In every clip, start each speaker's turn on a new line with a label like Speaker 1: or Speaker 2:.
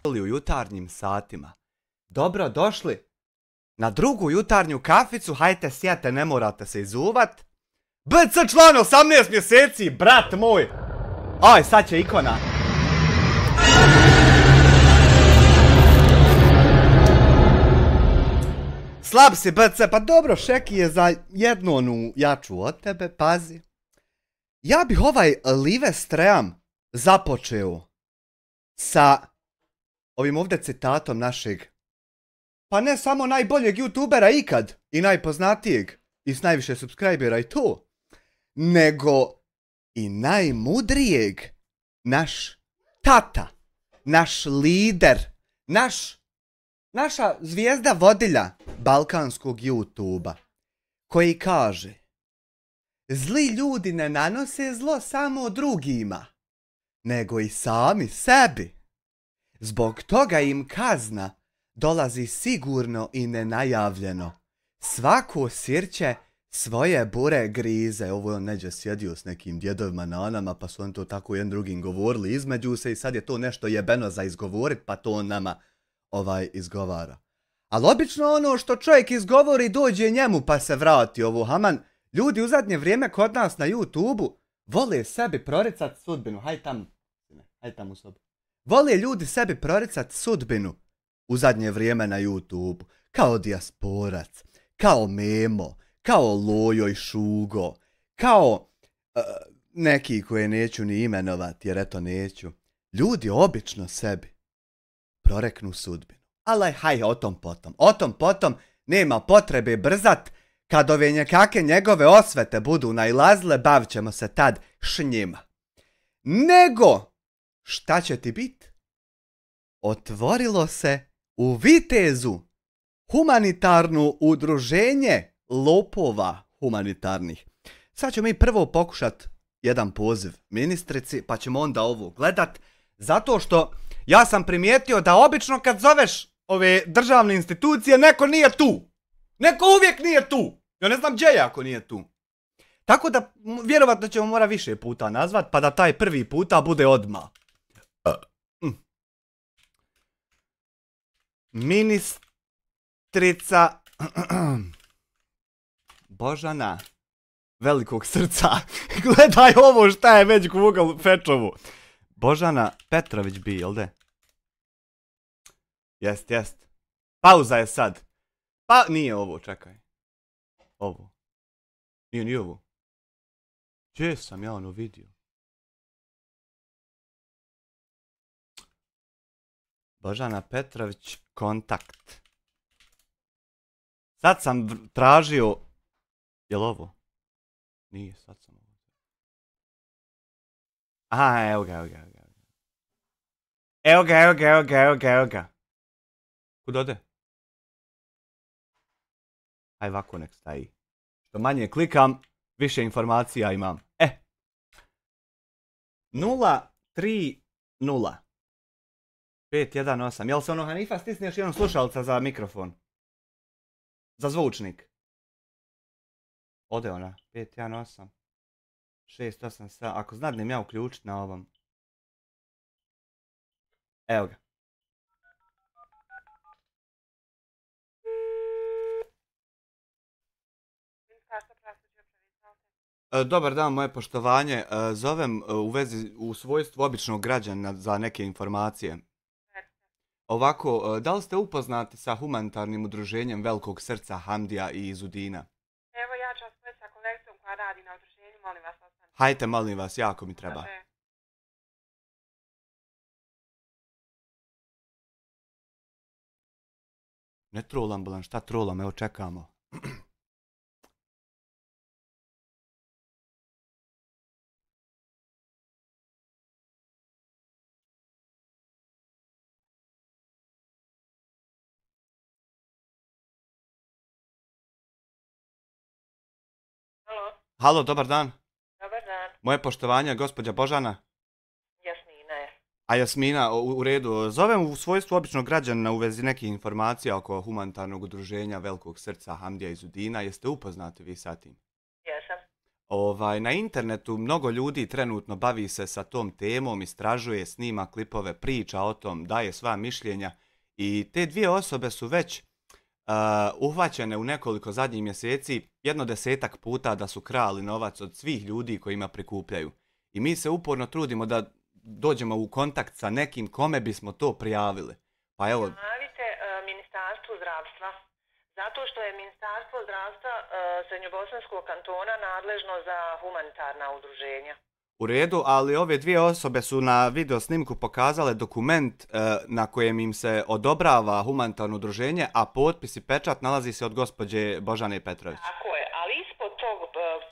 Speaker 1: u jutarnjim satima. Dobro došli na drugu jutarnju kaficu, hajte sjete, ne morate se izuvat. BC član 18 mjeseci, brat moj. Aj, sad će ikona. Slab si BC, pa dobro, Šeki je za jednu onu jaču od tebe, pazi. Ja bih ovaj Live Stream započeo sa ovim ovdje citatom našeg, pa ne samo najboljeg youtubera ikad i najpoznatijeg i s najviše subscribera i to, nego i najmudrijeg, naš tata, naš lider, naša zvijezda vodilja balkanskog YouTubea, koji kaže: zli ljudi ne nanose zlo samo drugima, nego i sami sebi. Zbog toga im kazna dolazi sigurno i nenajavljeno. Svako sirće svoje bure grize. Ovo je on neđe sjedio s nekim djedovima nanama, pa su on to tako jedan drugim govorili između se i sad je to nešto jebeno za izgovorit, pa to on nama izgovara. Ali obično ono što čovjek izgovori dođe njemu pa se vrati ovo haman. Ljudi u zadnje vrijeme kod nas na YouTubeu vole sebi proricat sudbinu. Haj tam u sobu. Vole ljudi sebi proricat sudbinu u zadnje vrijeme na YouTubeu. Kao dijasporac, kao Memo, kao Lojo i Šugo, kao neki koje neću ni imenovati jer eto neću. Ljudi obično sebi proreknu sudbinu. Ali haj, o tom potom, nema potrebe brzat. Kad ove nekake njegove osvete budu nailazile, bavit ćemo se tad s njima. Nego, šta će ti bit? Otvorilo se u Vitezu humanitarno udruženje lopova humanitarnih. Sad ćemo mi prvo pokušat jedan poziv ministrici, pa ćemo onda ovo gledat. Zato što ja sam primijetio da obično kad zoveš ove državne institucije, neko nije tu. Neko uvijek nije tu. Ja ne znam gdje je ako nije tu. Tako da vjerovatno ćemo mora više puta nazvat, pa da taj prvi puta bude odmah. Ministrica Božana velikog srca. Gledaj ovo šta je već Google fečovu. Božana Petrović bi, jel de? Jest. Pauza je sad. Pa nije ovo, čekaj. Ovo. Nije ovo. Gdje sam ja ono vidio? Božana Petrović, kontakt. Sad sam tražio... Jel ovo? Nije, sad sam ovo. Aha, evo ga. Evo ga. Kud ode? Aj ovako nek staji. Što manje klikam, više informacija imam. 030 518. Jel se ono Hanifa stisneš jednom slušalca za mikrofon? Za zvučnik. Ode ona. 518 687. Ako znadnem ja uključit na ovom. Evo ga. Dobar dan, moje poštovanje. Zovem u svojstvu običnog građana za neke informacije. Ovako, da li ste upoznati sa humanitarnim udruženjem Velikog srca Hamdija i Izudina?
Speaker 2: Evo ja ću vas spojiti sa kolekcijom koja radi na udruženju, molim vas ostanite.
Speaker 1: Hajte, molim vas, jako mi treba. Ne trolam, bolan, šta trolam, evo čekamo. Halo, dobar dan.
Speaker 2: Dobar dan.
Speaker 1: Moje poštovanje, gospođa Božana.
Speaker 2: Jasmina je.
Speaker 1: A Jasmina, u redu. Zovem u svojstvu običnog građana u vezi nekih informacija oko humanitarnog udruženja Velikog srca Hamdija i Izudina. Jeste upoznati vi sa tim?
Speaker 2: Jesam.
Speaker 1: Na internetu mnogo ljudi trenutno bavi se sa tom temom, istražuje, snima klipove, priča o tom, daje sva mišljenja i te dvije osobe su već uhvaćene u nekoliko zadnjih mjeseci 10 puta da su krali novac od svih ljudi kojima prikupljaju. I mi se uporno trudimo da dođemo u kontakt sa nekim kome bismo to prijavili. Pa evo...
Speaker 3: Javite Ministarstvu zdravstva, zato što je Ministarstvo zdravstva Srednjobosanskog kantona nadležno za humanitarna udruženja.
Speaker 1: U redu, ali ove dvije osobe su na video snimku pokazale dokument na kojem im se odobrava humanitarno udruženje, a potpis i pečat nalazi se od gospođe Božane Petrović.
Speaker 3: Tako je, ali ispod tog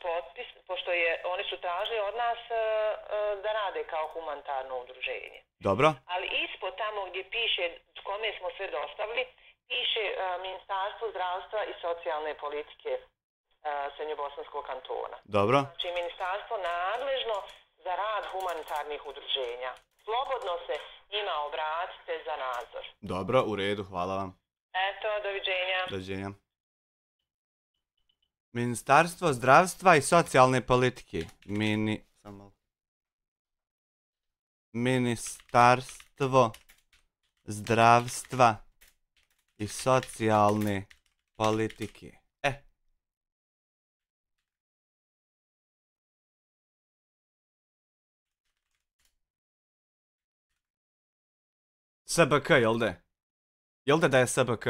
Speaker 3: potpis, pošto oni su tražili od nas da rade kao humanitarno udruženje.
Speaker 1: Dobro.
Speaker 3: Ali ispod tamo gdje piše kome smo sve dostavili, piše Ministarstvo zdravstva i socijalne politike Srednjobosanskog kantona.
Speaker 1: Dobro.
Speaker 3: Znači ministarstvo nadležno za rad humanitarnih udruženja. Slobodno se njima obratite za nadzor.
Speaker 1: Dobro, u redu, hvala vam.
Speaker 3: Eto, doviđenja.
Speaker 1: Doviđenja. Ministarstvo zdravstva i socijalne politike. Ministarstvo zdravstva i socijalne politike. SBK, jel da? Jel da je SBK?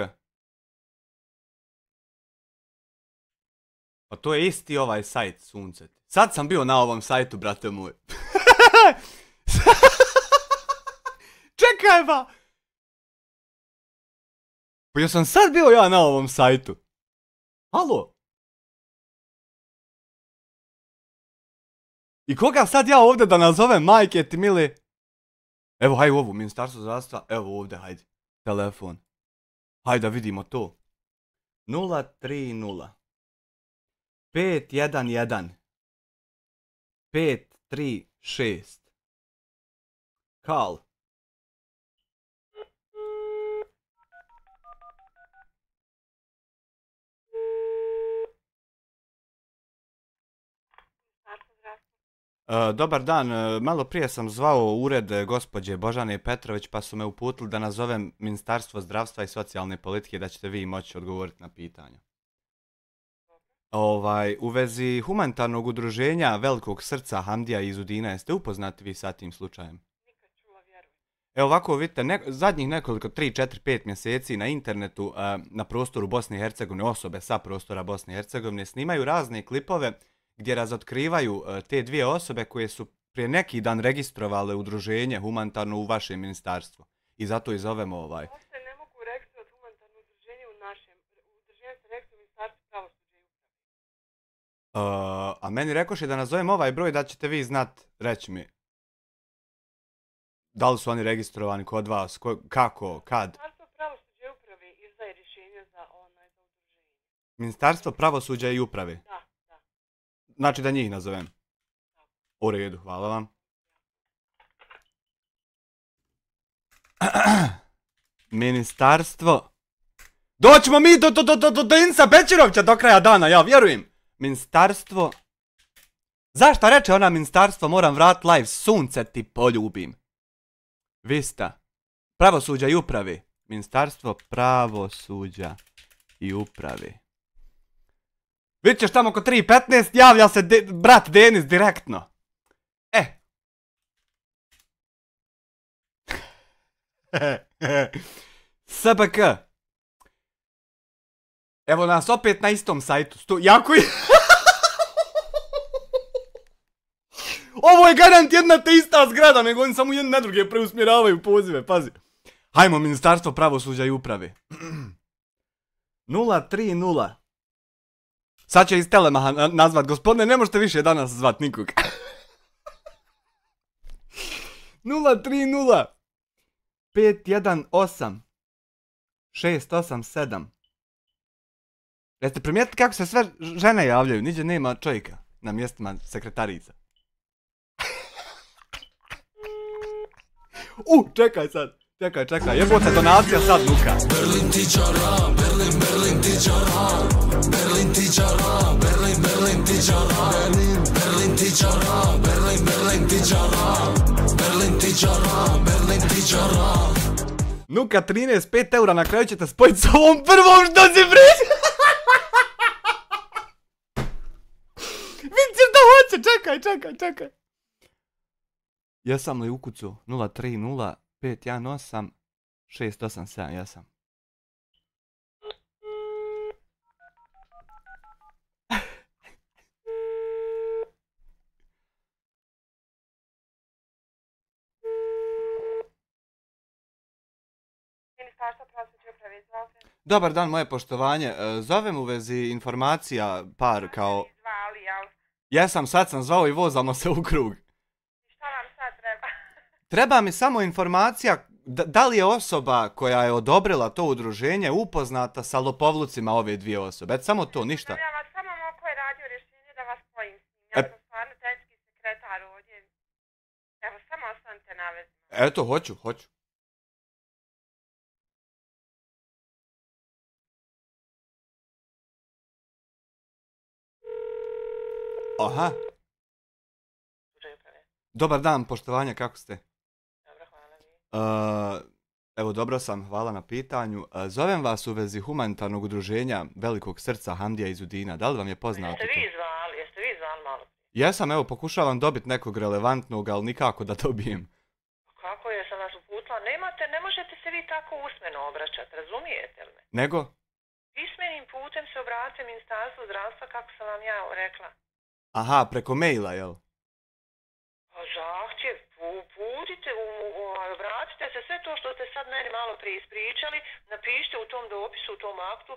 Speaker 1: Pa to je isti ovaj sajt, sunce. Sad sam bio na ovom sajtu, brate moj. Čekaj ba! Pa sam sad bio ja na ovom sajtu. Halo? I koga sad ja ovdje da nazovem, majke ti mili? Evo, hajde ovu, Ministarstvo zdravstva, evo ovdje, hajde. Telefon. Hajde da vidimo to. 030 511 536 Call. Dobar dan, malo prije sam zvao ured gospođe Božane Petrović pa su me uputili da nazovem Ministarstvo zdravstva i socijalne politike da ćete vi moći odgovoriti na pitanja. U vezi humanitarnog udruženja Velikog srca Hamdija iz Udina, jeste upoznati vi sa tim slučajem?
Speaker 2: Nikad čula, vjerujem.
Speaker 1: Evo ovako vidite, zadnjih nekoliko 3, 4, 5 mjeseci na internetu na prostoru Bosne i Hercegovine, osobe sa prostora Bosne i Hercegovine snimaju razne klipove gdje razotkrivaju te dvije osobe koje su prije neki dan registrovale udruženje humanitarno u vašem ministarstvu. I zato i zovemo
Speaker 2: Uopšte ne mogu registrovati humanitarno udruženje u našem. Udruženje se registruje u Ministarstvu pravosuđa i uprave.
Speaker 1: A meni rekoše da nazovem ovaj broj da ćete vi znat reći mi. Da li su oni registrovani kod vas, kako, kad?
Speaker 2: Ministarstvo pravosuđa i uprave izdaje rješenje za udruženje.
Speaker 1: Ministarstvo pravosuđa i uprave?
Speaker 2: Da.
Speaker 1: Znači da njih nazovem? U redu, hvala vam. Ministarstvo... Doćemo mi do Insa Bećirovića do kraja dana, ja vjerujem. Ministarstvo... Zašto reče ona ministarstvo, moram vrat live, sunce ti poljubim. Vista. Pravosuđa i uprave. Ministarstvo pravosuđa i uprave. Vidit ćeš tamo oko 3:15, javlja se brat Denis direktno. SBK. Evo nas opet na istom sajtu. Jako je... Ovo je garant jedna te ista zgrada, nego oni samo jedne na druge preusmjeravaju pozive, pazi. Hajmo, Ministarstvo pravosuđa i uprave. 030. Sad će iz Telemaha nazvat, gospodine, ne možete više danas zvat nikog. 030 518 687. Jeste primijetili kako se sve žene javljaju, niđe nema čovjeka na mjestima sekretarica. Čekaj sad, čekaj, jebote donacija sad nuka. Berlin tičara, Berlin tičara, Berlin tičara, Berlin tičara, Berlin
Speaker 4: tiđara, Berlin, Berlin, tiđara, Berlin, tiđara, Berlin, tiđara.
Speaker 1: Nuka 13, 5 eura, na kraju ćete spojiti s ovom prvom što si priča. Vidim da hoće, čekaj. Jesam li ukucu 030 518 687, jesam. Dobar dan, moje poštovanje. Zovem u vezi informacija par kao... Jesam, sad sam zvao i vozamo se u krug.
Speaker 2: Šta vam sad treba?
Speaker 1: Treba mi samo informacija da li je osoba koja je odobrila to udruženje upoznata sa lopovlucima ove dvije osobe. Eto, samo to, ništa.
Speaker 2: Ja vas samo mogu koje radio rješenje da vas spojim s njim. Ja sam stvarno tehnički sekretar ovdje. Evo, samo ostanite na vezi.
Speaker 1: Eto, hoću. Aha. Dobar dan, poštovanje, kako ste?
Speaker 3: Dobro, hvala vi.
Speaker 1: Evo, dobro sam, hvala na pitanju. Zovem vas u vezi humanitarnog udruženja Velikog srca Hamdija iz Udina. Da li vam je poznato to?
Speaker 3: Jeste vi zvali malo?
Speaker 1: Jesam, evo, pokušavam dobiti nekog relevantnog, ali nikako da dobijem.
Speaker 3: Kako je, sam vas uputila? Ne možete se vi tako usmeno obraćati, razumijete li me?
Speaker 1: Nego?
Speaker 3: Pismenim putem se obratite Ministarstvu zdravstva, kako sam vam ja rekla.
Speaker 1: Aha, preko maila, jel?
Speaker 3: Zahtjev, uputite, obratite se, sve to što ste sad meni malo prije ispričali, napišite u tom dopisu, u tom aktu,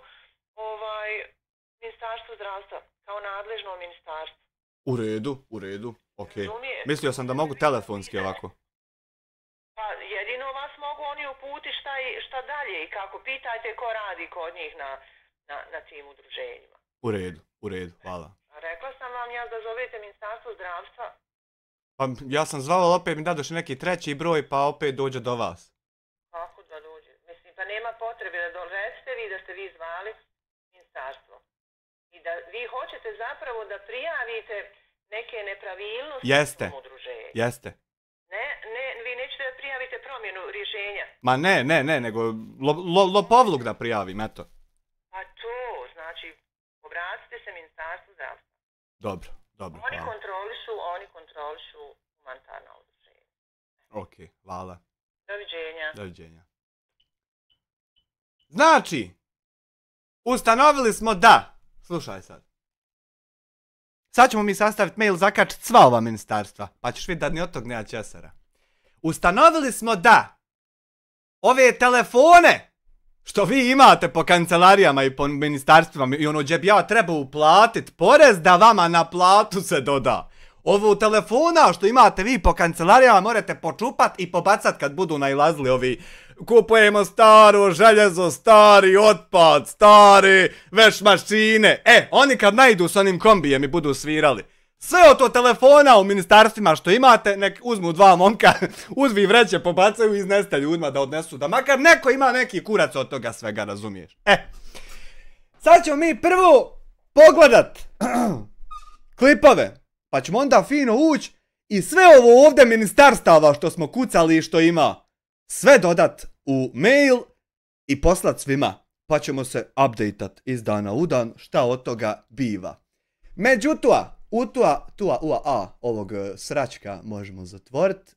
Speaker 3: Ministarstvo zdravstva, kao nadležno ministarstvo.
Speaker 1: U redu, okej. Mislio sam da mogu telefonski ovako.
Speaker 3: Pa jedino vas mogu oni uputiti šta dalje i kako. Pitajte ko radi kod njih na tim udruženjima.
Speaker 1: U redu, hvala.
Speaker 3: Rekla sam vam ja da zovete Ministarstvo zdravstva.
Speaker 1: Pa ja sam zvao, ali opet mi dadoš neki treći broj, pa opet dođe do vas.
Speaker 3: Kako da dođe? Mislim, pa nema potrebe da recite vi da ste vi zvali ministarstvo. I da vi hoćete zapravo da prijavite neke nepravilnosti u tom udruženju.
Speaker 1: Jeste.
Speaker 3: Ne, vi nećete da prijavite promjenu rješenja.
Speaker 1: Ma ne, nego lopovluk da prijavim, eto.
Speaker 3: Pa to, znači, obratite se Ministarstvu zdravstva.
Speaker 1: Dobro,
Speaker 3: Oni kontrolišu humanitarna udruženja.
Speaker 1: Okej, hvala.
Speaker 3: Doviđenja.
Speaker 1: Znači, ustanovili smo da, slušaj sad ćemo mi sastaviti mail, zakačiti sva ova ministarstva, pa ćeš vidjeti da ni od tog nema česara. Ustanovili smo da ove telefone što vi imate po kancelarijama i po ministarstvima i ono gdje bi ja trebao uplatiti porez da vama na platu se doda. Ovo telefona što imate vi po kancelarijama morate počupat i pobacat kad budu nailazili ovi kupujemo staro željezo, stari otpad, stari veš mašine. Oni kad najdu s onim kombijem i budu svirali. Sve od to telefona u ministarstvima što imate, nek uzmu dva momka, uzvi vreće, pobacaju i izneste ljudima da odnesu, da makar neko ima neki kurac od toga svega, razumiješ? Sad ćemo mi prvo pogledat klipove, pa ćemo onda fino ući i sve ovo ovdje ministarstava što smo kucali i što ima, sve dodat u mail i poslat svima, pa ćemo se updateat iz dana u dan šta od toga biva. Međutim, ovog sračka možemo zatvorit.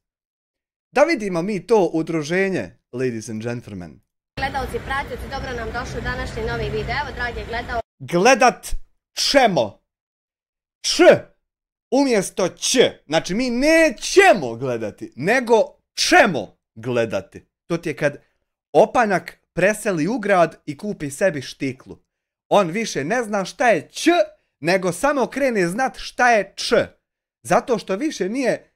Speaker 1: Da vidimo mi to udruženje, ladies and gentlemen.
Speaker 5: Gledalci, pratioci, dobro nam došli današnji novi video, dragi gledalci.
Speaker 1: Gledat ćemo. Umjesto ć. Znači mi nećemo gledati, nego ćemo gledati. To ti je kad opanak preseli u grad i kupi sebi štiklu. On više ne zna šta je ć, nego samo krene znat šta je č. Zato što više nije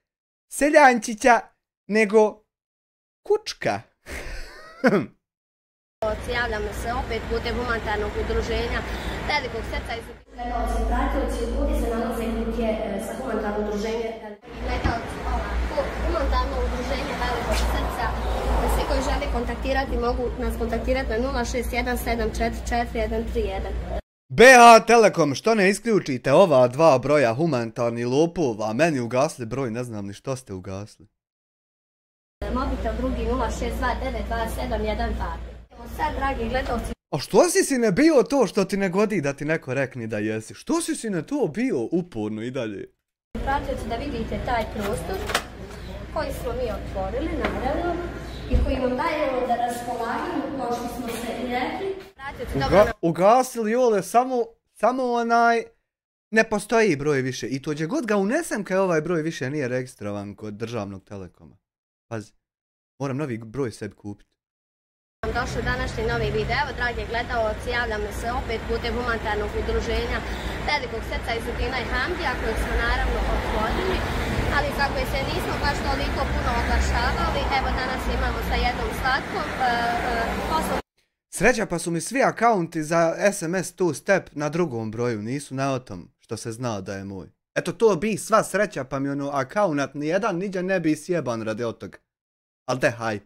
Speaker 1: seljančića, nego kučka.
Speaker 5: Javljamo se opet putem humanitarnog udruženja Velikog srca iz Gledalci, pratioci, ovdje se nalaze kutije sa humanitarnog udruženja. Gledalci, humanitarno udruženje Velikog srca. Svi koji žele kontaktirati mogu nas kontaktirati na 061 744 131.
Speaker 1: BH Telekom, što ne isključite ova dva broja humanitarni lopova, meni ugasli broj, ne znam ni što ste ugasli.
Speaker 5: Mobitel drugi 0629271 Evo sad, dragi gledalci.
Speaker 1: A što si ne bio to što ti ne godi da ti neko rekni da jesi? Što si ne to bio uporno i dalje?
Speaker 5: Pratioci da vidite taj prostor koji smo mi otvorili, naravno, i koji vam dajemo da raspolagamo, kao što smo se i rekli.
Speaker 1: Ugasili Jole, samo onaj, ne postoji broj više. I to gdje god ga unesem kad ovaj broj više nije registrovan kod državnog Telekoma. Pazi, moram novi broj sebi kupiti.
Speaker 5: Došao današnji novi video, evo dragi gledalci, javljamo se opet putem humanitarnog udruženja Velikog srca iz Udina i Hamdija, kojeg smo naravno otvorili, ali kako se nismo baš toliko puno oglašavali, evo danas imamo sa jednom slatkom
Speaker 1: Sreća, pa su mi svi akaunti za SMS two step na drugom broju, nisu na otom što se zna da je moj. Eto to bi sva sreća, pa mi ono akaunat nijedan niđe ne bi sjeban radi od toga. Al de haj.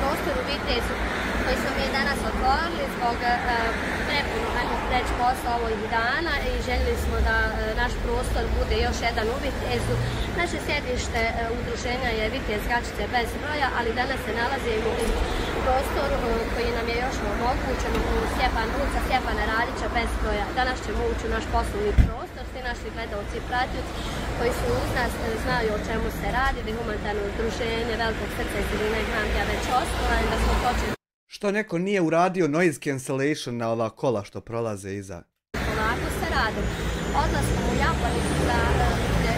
Speaker 5: Prostor u Vitezu koji smo mi danas otvorili zbog prepuno, ajmo reći, posla ovih dana i željeli smo da naš prostor bude još jedan u Vitezu. Naše sjedište udruženja je Vitez Gačice bez broja, ali danas se nalazimo u prostoru koji nam je još omogućen u ulica Stjepana Radića bez broja. Danas ćemo ući u naš poslovni prostor, svi naši gledalci i pratioci koji su uz nas znaju o čemu se radi, da je humanitarno udruženje Velikog srca iz Udina i Hamdija već osnovano, da smo počeli.
Speaker 1: Što neko nije uradio noise cancellation na ova kola što prolaze iza?
Speaker 5: Polako se radi. Odlaskom u Japonicu za ljude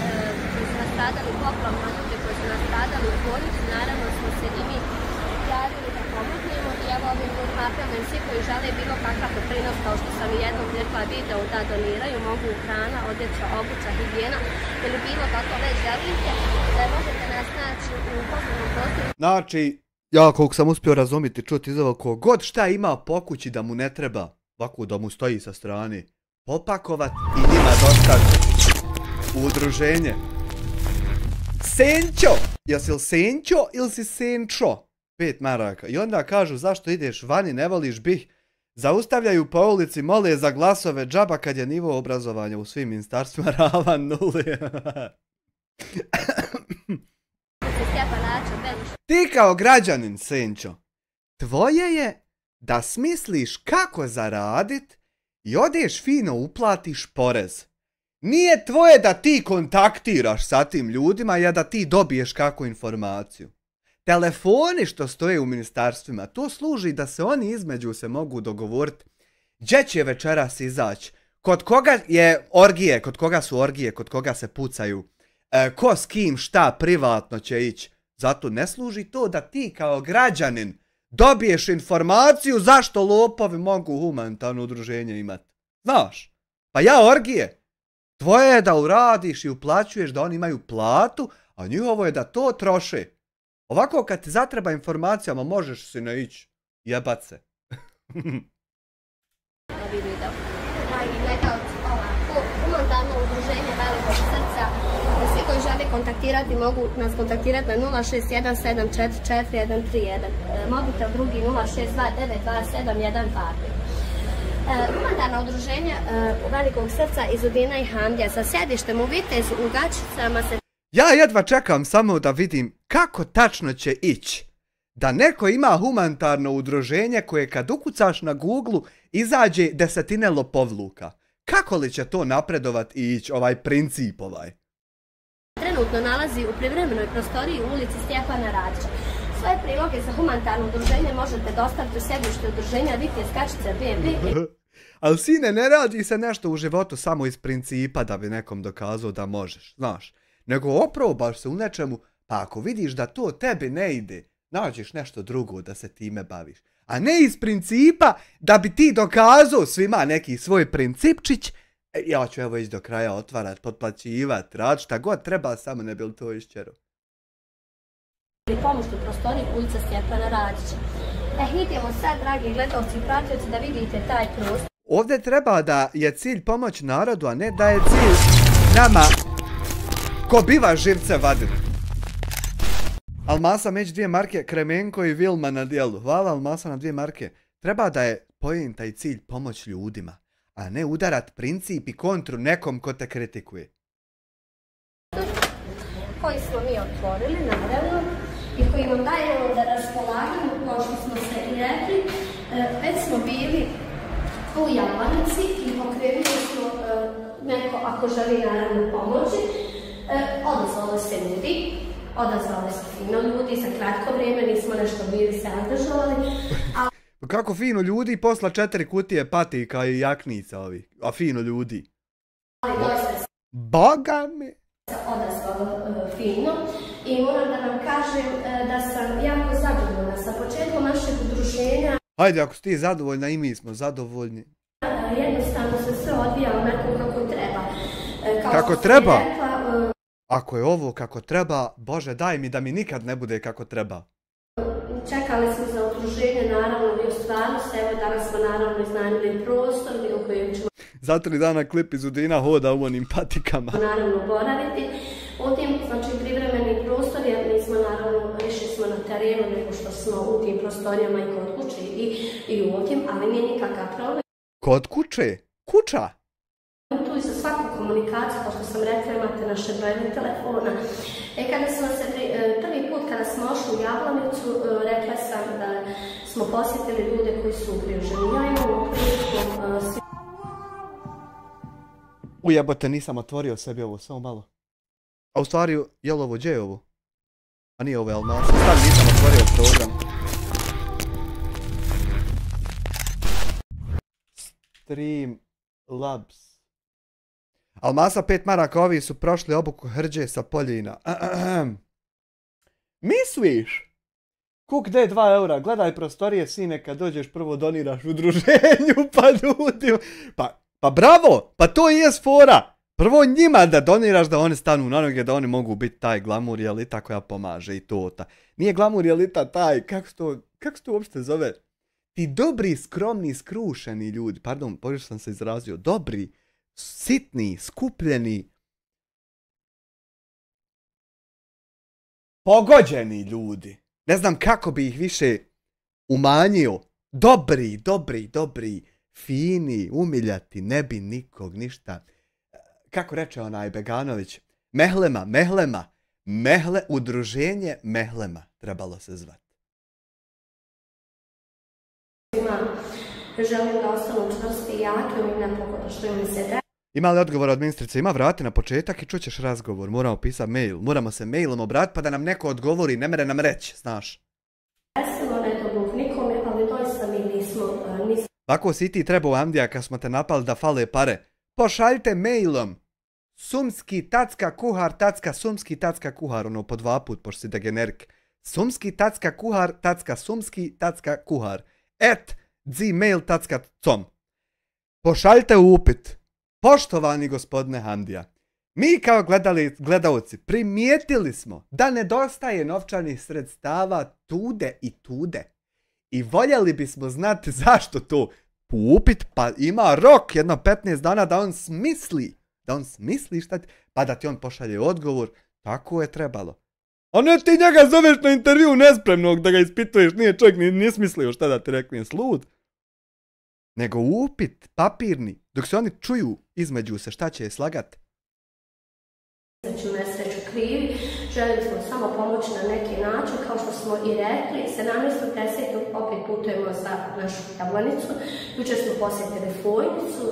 Speaker 5: koji su nastradali poplavama, ljude koji su nastradali u bolnici, naravno smo se i mi javili da pomognemo i evo ovim ljudima apelujem svi koji žele bilo kakav doprinos, kao što sam i jednom rekla video da doniraju, mogu hrana, odjeća, obuća, higijena ili bilo kako već želite, da možete nas naći u poslovnom prostoru.
Speaker 1: Znači, ja koliko sam uspio razumjeti, čuti iz ovo, kogod šta ima po kući da mu ne treba, ovako da mu stoji sa strane, popakovat i njima dostaviti u udruženje. Senčo! Jesi li Senčo ili si Senčo? 5 maraka. I onda kažu zašto ideš vani, ne voliš bih. Zaustavljaju po ulici, mole za glasove džaba kad je nivo obrazovanja u svim ministarstvima ravan nuli. Ti kao građanin, Senčo, tvoje je da smisliš kako zaradit i odeš fino uplatiš porez. Nije tvoje da ti kontaktiraš sa tim ljudima i da ti dobiješ kakvu informaciju. Telefoni što stoje u ministarstvima, to služi da se oni između se mogu dogovoriti gdje će večeras izaći, kod koga je orgije, kod koga su orgije, kod koga se pucaju, ko s kim šta privatno će ići. Zato ne služi to da ti kao građanin dobiješ informaciju zašto lopovi mogu humanitarno udruženje imati. Znaš, pa ja orgije. Tvoje je da uradiš i uplaćuješ da oni imaju platu, a njihovo je da to troše. Ovako kad ti zatreba informacijama možeš si ne ići. Jebat se.
Speaker 5: Humanitarno udruženje Velikog srca. Svi koji žele kontaktirati mogu nas kontaktirati na 061744131. Mobitel drugi 0629271 Humanitarno udruženje Velikog srca iz Udina i Hamdija sa sjedištem u Vitezu u Gačicama se...
Speaker 1: Ja jedva čekam samo da vidim kako tačno će ići. Da neko ima humanitarno udruženje koje kad ukucaš na Google izađe desetine lopovluka. Kako li će to napredovat i ići ovaj princip ovaj?
Speaker 5: Trenutno nalazi u privremenoj prostoriji u ulici Stjepana Radića. Svoje priloge za humanitarno udruženje možete dostaviti u sjedište udruženja Vitez Gačice BB.
Speaker 1: Ali sine, ne radi se nešto u životu samo iz principa da bi nekom dokazao da možeš, znaš. Nego oprobaš se u nečemu, pa ako vidiš da to tebi ne ide, nađeš nešto drugo da se time baviš. A ne iz principa da bi ti dokazao svima neki svoj principčić, ja ću evo ići do kraja otvarat, potplaćivat, rad, šta god treba, samo ne bi li to išćero.
Speaker 5: Pomoć u prostoriji ulica Stjepana Radića. Idemo sad, dragi gledalci i pratioci, da vidite taj prostor.
Speaker 1: Ovdje treba da je cilj pomoć narodu, a ne da je cilj nama ko biva živce vadit. Almasa meć 2 marke, Kremenko i Vilma na dijelu. Hvala Almasa na 2 marke. Treba da je poenta i cilj pomoć ljudima. a ne udarat princip i kontru nekom ko te kritikuje.
Speaker 5: Koji smo mi otvorili, naravno, i koji nam dajemo da raspolagamo, kao što smo se i rekli, već smo bili u Jablanici i pokrenuli smo neko, ako želi naravno pomoći, odazvali se ljudi, odazvali se fino ljudi, za kratko vrijeme nismo nešto bili se angažovali.
Speaker 1: Kako fino ljudi posla 4 kutije patika i jaknica ovi, a fino ljudi.
Speaker 5: Ali doista se
Speaker 1: Boga mi!
Speaker 5: odazvalo fino i moram da vam kažem da sam jako zadovoljna sa početkom našeg udruženja.
Speaker 1: Hajde, ako si ti zadovoljna i mi smo zadovoljni.
Speaker 5: Jednostavno se sve odvija onako kako treba.
Speaker 1: Kako treba? Ako je ovo kako treba, Bože daj mi da mi nikad ne bude kako treba.
Speaker 5: Čekali smo za udruženje, naravno, i u stvarnosti, evo danas smo naravno iznajmili prostor u kojem ćemo
Speaker 1: Za 3 dana klip iz Udina hoda u onim patikama.
Speaker 5: naravno boraviti. U tim, znači, privremeni prostor, jer mi smo naravno, više smo na terenu nego što smo u tim prostorijama i kod kuće i u tim, ali nije nikakav problem.
Speaker 1: Kod kuće? Kuća?
Speaker 5: Tu i za svaku komunikaciju, kao što sam rekla, imate naše brojeve telefona. Kada smo se prvi put kada smo ošli u Jablanicu, rekla sam da smo posjetili ljude koji su ugroženi. Ja imam priliku
Speaker 1: Ujebote, nisam otvorio sebi ovo, samo malo. A u stvari, je li ovo, gdje je ovo? A nije ovo Almasa, stvarno nisam otvorio program. Streamlabs. Almasa 5 maraka, ovi su prošli obuku Hrđe sa Poljina. Misliš? Kuk de 2 eura, gledaj prostorije sine kad dođeš prvo doniraš udruženju pa ljudima. Pa bravo, pa to i je fora. Prvo njima da doniraš da oni stanu na noge, da oni mogu biti taj glamur i elita koja pomaže i to. Nije glamur i elita taj, kako se to uopšte zove? Ti dobri, skromni, skrušeni ljudi, pardon, pogrešno sam se izrazio, dobri, sitni, skupljeni, pogođeni ljudi. Ne znam kako bi ih više umanjio. Dobri, fini, umiljati, ne bi nikog ništa. Kako reče onaj Beganović? Udruženje Mehlema trebalo se zvati.
Speaker 5: želim da ostanu čvrsti i jaki, ovim nepogoda što im se da.
Speaker 1: Ima li odgovor od ministrice? Ima, vrati na početak i čućeš razgovor. Moramo pisati mail. Moramo se mailom obratiti pa da nam neko odgovori. Ne mere nam reći, znaš.
Speaker 5: Desilo ne to Bog nikome, ali doista mi nismo...
Speaker 1: Ako si ti trebao, Andija, kad smo te napali da fale pare, pošaljite mailom sumski.kuhar, ono po 2 put, pošto si degenerik. sumski.kuhar.sumski.kuhar @gmail.com. Pošaljite upit. Poštovani gospodine Handija, mi kao gledalci primijetili smo da nedostaje novčanih sredstava tude i tude. I voljeli bismo znati zašto to. Upit, pa ima rok jedno 15 dana da on smisli šta ti, pa da ti on pošalje odgovor. Tako je trebalo. A ne ti njega zoveš na intervju nespremnog da ga ispituješ, nije čovjek nije smislio šta da ti rekne, slud. Nego upit, papirni, dok se oni čuju između se šta će je slagat.
Speaker 5: Nesreću krivi, željeli smo samo pomoći na neki način, kao što smo i rekli. 17.10. opet putujemo za našu Jablanicu, jučer smo posjetili Fojnicu,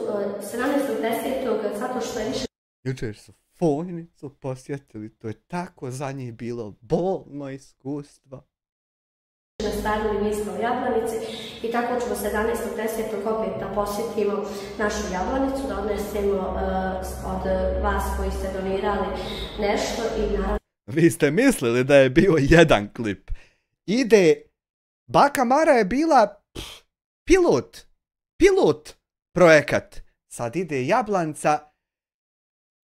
Speaker 5: 17.10. zato što je više...
Speaker 1: Jučer su Fojnicu posjetili, to je tako za njih bilo bolno iskustvo.
Speaker 5: Nastavili mjesto u Jablanici i tako ćemo 17.10. opet da posjetimo našu Jablanicu, da odnesemo od vas koji ste donirali nešto i naravno...
Speaker 1: Vi ste mislili da je bio jedan klip. Baka Mara je bila pilot projekat. Sad ide Jablanca.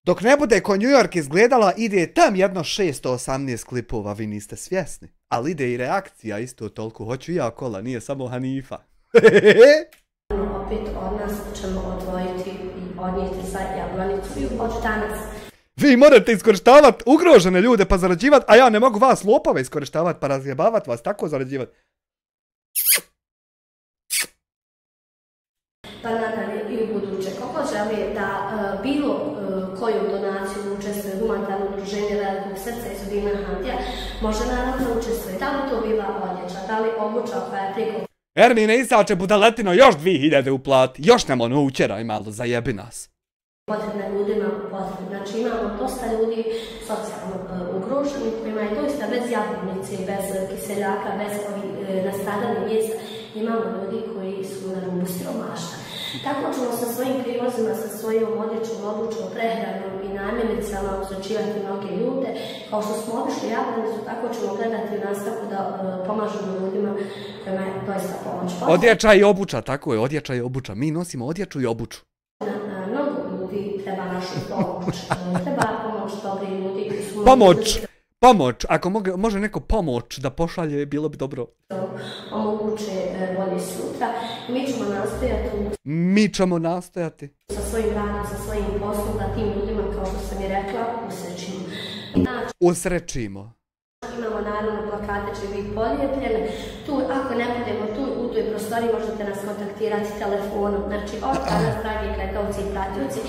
Speaker 1: Dok ne bude ko New York izgledala, ide tam jedno 618 klipova, vi niste svjesni. Ali ide i reakcija isto toliko, hoću ja kola, nije samo Hanifa.
Speaker 5: Opet od nas ćemo odvojiti i odnijeti za Jablanicu od danas.
Speaker 1: Vi morate iskorištavati ugrožene ljude pa zarađivati, a ja ne mogu vas lopove iskorištavati pa razjebavati vas, tako zarađivati.
Speaker 5: pa nadalje i u buduće. Kako želi da bilo koju donaciju učestvuje humanitarno udruženje Velikog srca i Sudina Handija, može naravno učestvuje. Da li to bila odjeća, da li obuća koja je priko...
Speaker 1: Ermine Isače, budaletino, još 2000 uplati, još nam ono učeraj malo, zajebi nas.
Speaker 5: Potrebne ljudima potrebne. Znači imamo dosta ljudi socijalno ugroženih kojima je doista bez jabunice, bez kiseljaka, bez ovih nastradalnih mjesta. Imamo ljudi koji su na rubu siromaštva. Tako ćemo sa svojim privozima, sa svojom odjećom, obućom, prehranom i namirnicama uzračivati mnoge ljude. Kao što smo obišli Jablanicu, tako ćemo gledati u nastavku da pomažemo ljudima kojima je doista pomoć.
Speaker 1: Odjeća i obuća, tako je, odjeća i obuća. Mi nosimo odjeću i obuću.
Speaker 5: Mnogo ljudi treba našu pomoć. Treba pomoć dobri ljudi koji su...
Speaker 1: Pomoć, ako može neko pomoć da pošalje, bilo bi dobro.
Speaker 5: Omoguće bolje sutra.
Speaker 1: Mi ćemo nastojati.
Speaker 5: Sa svojim radom, sa svojim poslom, da tim ljudima, kao što sam i rekla,
Speaker 1: usrećimo.
Speaker 5: Imamo naravno plakate će biti polijepljene. Tu, ako ne budemo tu, u toj prostoriji možete nas kontaktirati telefonom. Znači, od danas, dragi gledalci i pratioci,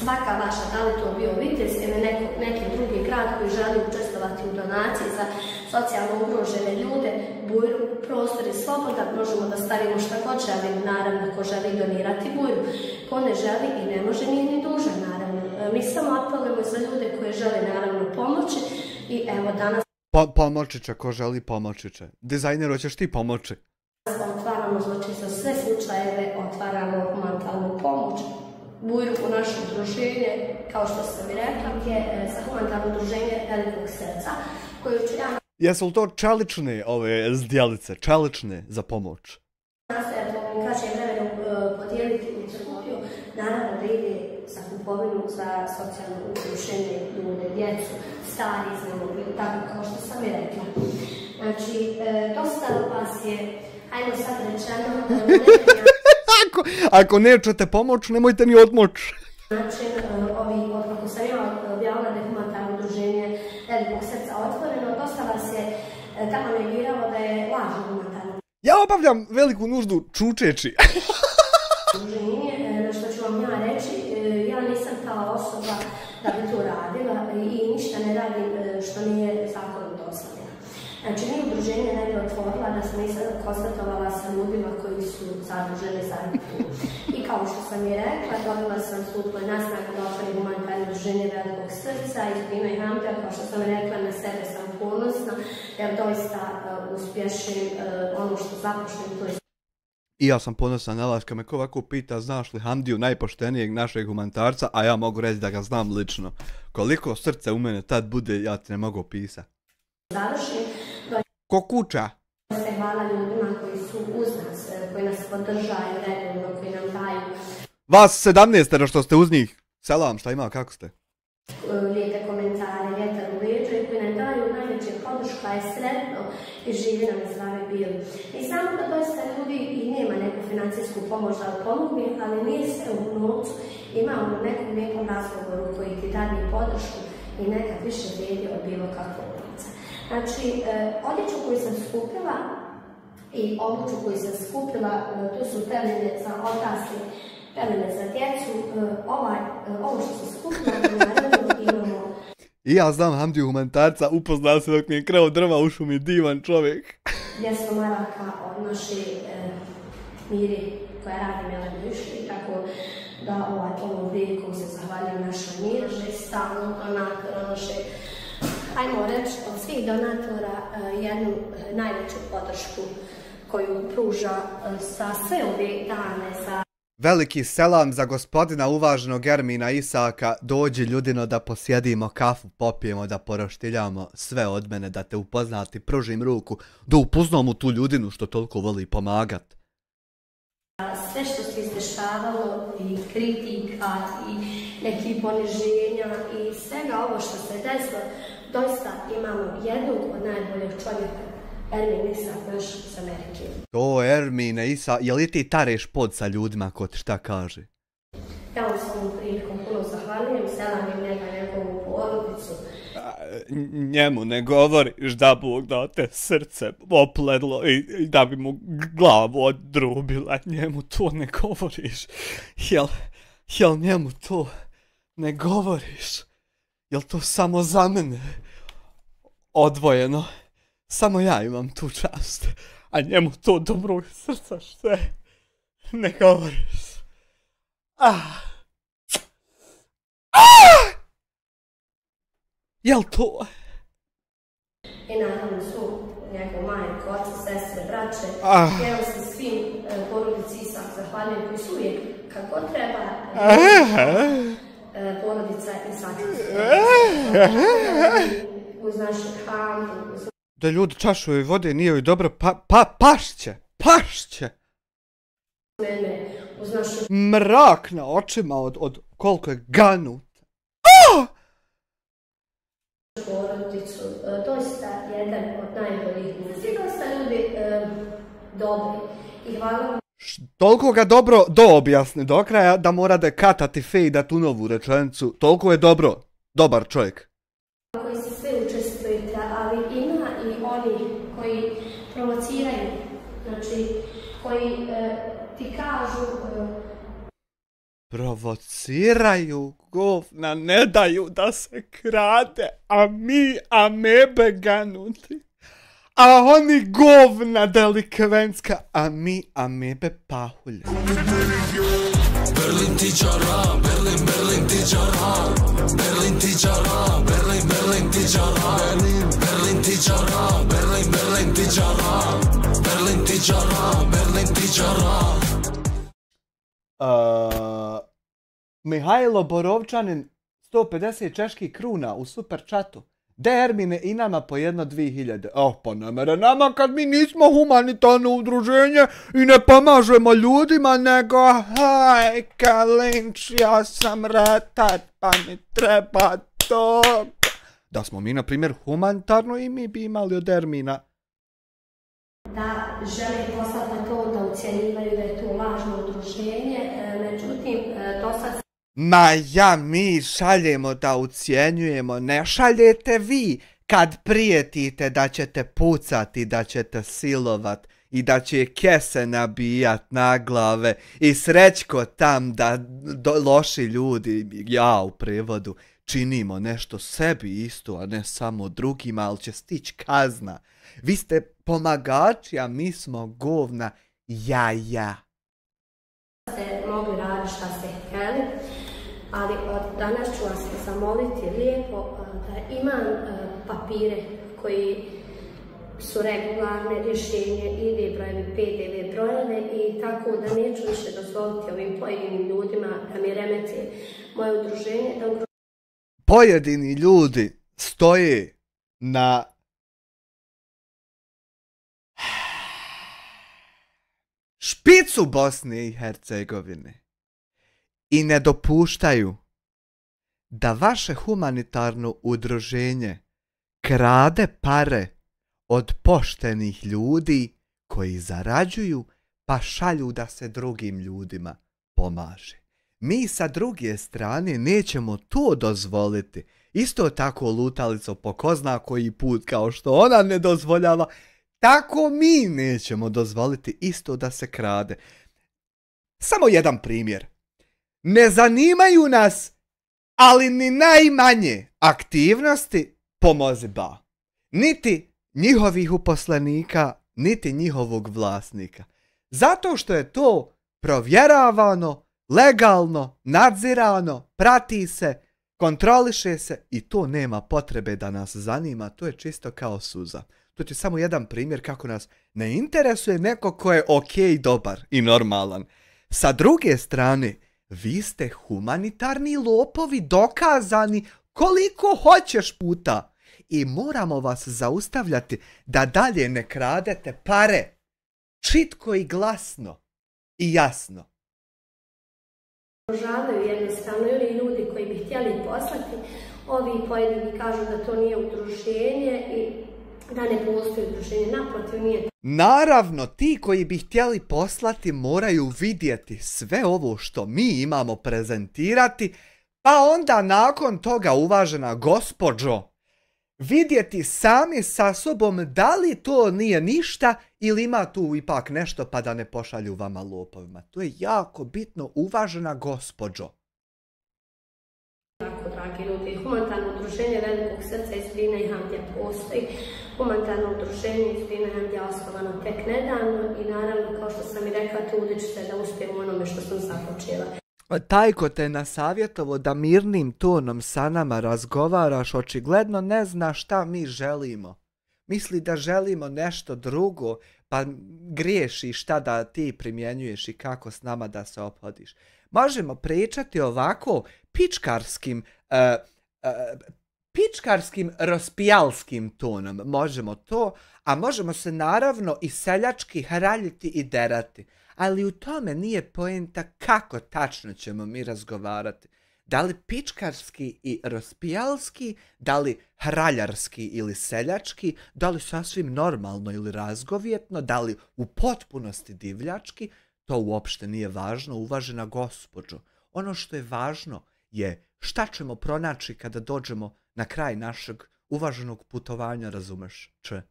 Speaker 5: svaka vaša, da li to bio Vitez ili neki drugi grad koji želi učestvovati u donaciji za socijalno ugrožene ljude, Bujru, prostor je slobodan, možemo da stavimo šta god želimo, naravno, ko želi donirati Bujru. Ko ne želi i ne može, nije ni dužan, naravno. Mi samo apelujemo za ljude koje žele, naravno, pomoći i evo danas
Speaker 1: pomoćiće, ko želi pomoćiće. Dizajner, hoćeš ti pomoći?
Speaker 5: Otvaramo, znači, za sve slučajeve, otvaramo humanitarnu pomoć. Bujru u naše udruženje, kao što sam i rekla, je za humanitarno udruženje Velikog srca, koju ću ja...
Speaker 1: Jesu li to čelične ove zdjelice, čelične za pomoć?
Speaker 5: Nastojati u kraćem vremenu podijeliti u crkviju, naravno da ide za kupovinu za socijalno uključenje ljude, djecu, stari iznemogli, tako kao što sam i rekla. Znači, dosta vas je, ajmo sad rečeno,
Speaker 1: ako nećete pomoć, nemojte ni odmoć.
Speaker 5: Znači, kako sam ja objavila da je humanitarno udruženje Velikog srca otvoreno, dosta vas je tamo negiralo da je lažno humanitarno.
Speaker 1: Ja obavljam veliku nuždu čučeći.
Speaker 5: Udruženje, što ću vam ja reći, ja nisam ta osoba da bi to radila i ništa ne radim što nije zakonom dozvoljeno. Znači, mi udruženje ne bi otvorila da sam nisam konstatovala sa ljudima koji su zaduženi za tu. I kao što sam i rekla, dobila sam sudboj nastavak da otvorim humanitarno udruženje Velikog srca i Sudina i Handija, kao što sam rekla, na sebe sam ponosna, jer doista uspješim ono što započnem, to je...
Speaker 1: I ja sam ponosan na vas, kad me ko ovako pita, znaš li Handiju, najpoštenijeg našeg humanitarca, a ja mogu reći da ga znam lično. Koliko srce u mene tad bude, ja ti ne mogu pisati.
Speaker 5: Završim.
Speaker 1: Ko kuća?
Speaker 5: Hvala ljudima koji su uz nas, koji nas podržaju redovno, koji nam daju...
Speaker 1: Vas 17 što ste uz njih. Selam, šta ima, kako ste?
Speaker 5: Lijepe komentare, vjetar u leđu i koji nam daju najveće podrška je sretno i živi nam i zdravi bili. I samo da doista ljudi i nema neku financijsku pomoć da pomogli, ali nije sve u novcu. Imamo nekom razgovoru koji ti dadne podršku i nekad više vrijedi od bilo kakvog novca. Znači, odjeću koju sam skupila i obuću koju sam skupila, tu su pelene za odrasle, pelene za djecu, ovo što sam skupila, naravno imamo...
Speaker 1: I ja znam Handiju humanitarca, upoznao se dok mi je krao drva, ušao mi divan čovjek.
Speaker 5: 200 maraka od naše Miri koja radi Melem Višli, tako da ovom prilikom se zahvaljujem našoj Mirži, stalno donatora naše, ajmo reći, od svih donatora jednu najveću podršku koju pruža sa sve ove dane za...
Speaker 1: Veliki selam za gospodina uvaženog Ermina Isaka, dođi ljudino da posjedimo kafu, popijemo, da poroštiljamo, sve od mene da te upoznati, pružim ruku, da upoznam u tu ljudinu što toliko voli pomagat.
Speaker 5: Sve što se izdešavalo i kritika i neki poniženja i svega ovo što se desilo, doista imamo jednog od najboljih čovjeka, Ermin Isak, naš iz Amerike.
Speaker 1: To Ermine Isak, je li ti tareš pod sa ljudima ko ti šta kaže?
Speaker 5: Ja vam s ovom prilikom puno zahvaljujem, selam im njega, njegovu porodicu.
Speaker 1: njemu ne govoriš da Bog da te srce opledlo i da bi mu glavu odrubila, njemu to ne govoriš. Jel njemu to ne govoriš? Jel to samo za mene odvojeno? Samo ja imam tu čast, a njemu to dobrog srca sve ne govoriš. Jel to?
Speaker 5: I naravno su njegov majku, oca, sestre, braće, evo se svim porodici Isak zahvaljujem koji su uvijek kako treba porodica Isak uz naše hramu.
Speaker 1: Da ljudi čašu vode nije joj dobro, pašće. Mrak na očima od koliko je ganut.
Speaker 5: Porodicu, doista jedan od najboljih muzi, dosta ljudi dobri i hvala.
Speaker 1: Toliko ga dobro objasni do kraja da mora da katati fejdat u novu rečenicu, toliko je dobar čovjek.
Speaker 5: Koji se sve učestvujete, ali ima i oni koji provociraju, znači koji ti kažu
Speaker 1: provociraju, govna, ne daju da se krade, a mi amebe ganuti. A oni govna delikvenska, a mi amebe pahulje.
Speaker 4: Berlin ti čara, Berlin ti čara, Berlin ti čara, Berlin ti čara, Berlin ti čara, Berlin ti čara, Berlin ti čara, Berlin ti čara.
Speaker 1: Mihajlo Borovčanin 150 čeških kruna u super chatu. Ermine i nama po 1-2 pa ne mere nama kad mi nismo humanitarno udruženje i ne pomažemo ljudima, nego hajka linč, ja sam ratar, pa mi treba to. Da smo mi, na primjer, humanitarno i mi bi imali od Ermina.
Speaker 5: Da žele poslati to da ucjenjivaju da je to lažno udruženje, međutim, to sad...
Speaker 1: Mi šaljemo da ucjenjujemo, ne šaljete vi kad prijetite da ćete pucati, da ćete silovat i da će kese nabijat na glave i Srećko tam da loši ljudi, ja u prevodu, činimo nešto sebi isto, a ne samo drugima, ali će stići kazna. Vi ste pomagači, a mi smo govna jaja.
Speaker 5: Ste mogli raditi šta ste htjeli, ali od danas ću vas zamoliti lijepo da imam papire koji su regularne, rješenje, ID brojevi, PDV brojeve i tako da neću više dozvoliti ovim pojedinim ljudima da mi remete moje udruženje.
Speaker 1: Pojedini ljudi stoje na špicu Bosne i Hercegovine i ne dopuštaju da vaše humanitarno udruženje krade pare od poštenih ljudi koji zarađuju pa šalju da se drugim ljudima pomaže. Mi sa druge strane nećemo to dozvoliti. Isto tako lutalico po ko zna koji put kao što ona ne dozvoljava, tako mi nećemo dozvoliti isto da se krade. Samo jedan primjer. Ne zanimaju nas, ali ni najmanje aktivnosti Pomozi Ba. Niti njihovih uposlenika, niti njihovog vlasnika. Zato što je to provjeravano, legalno, nadzirano, prati se, kontroliše se i to nema potrebe da nas zanima, to je čisto kao suza. To je samo jedan primjer kako nas ne interesuje neko ko je okej, dobar i normalan. Sa druge strane, vi ste humanitarni lopovi dokazani koliko hoćeš puta i moramo vas zaustavljati da dalje ne kradete pare. Čitko i glasno i jasno.
Speaker 5: Žavaju jednostavno ili ljudi koji bi htjeli poslati, ovi pojedini kažu da to nije udruženje i da ne postoji udruženje, naprotiv nije.
Speaker 1: Naravno, ti koji bi htjeli poslati moraju vidjeti sve ovo što mi imamo prezentirati, pa onda nakon toga, uvažena gospođo, vidjeti sami sa sobom da li to nije ništa ili ima tu ipak nešto pa da ne pošalju vama lopovima. To je jako bitno, uvažena gospođo.
Speaker 5: Tako, dragi ljudi, humanitarno udruženje Velikog srca iz Brina i Hamdija postoji. Humanitarno udruženje iz Brina i Hamdija osnovano tek nedavno i naravno, kao što sam i rekla, trudit ću se da uspijem u onome što sam započela.
Speaker 1: Taj ko te nasavjetovo da mirnim tonom sa nama razgovaraš, očigledno ne zna šta mi želimo. Misli da želimo nešto drugo, pa griješi šta da ti primjenjuješ i kako s nama da se ophodiš. Možemo pričati ovako pičkarskim rospijalskim tonom. Možemo to, a možemo se naravno i seljački hraljiti i derati. Ali u tome nije poenta kako tačno ćemo mi razgovarati. Da li pičkarski i rospijalski, da li hraljarski ili seljački, da li sasvim normalno ili razgovjetno, da li u potpunosti divljački, to uopšte nije važno, uvažena gospođo. Ono što je važno je šta ćemo pronaći kada dođemo na kraj našeg uvaženog putovanja, razumeš, če?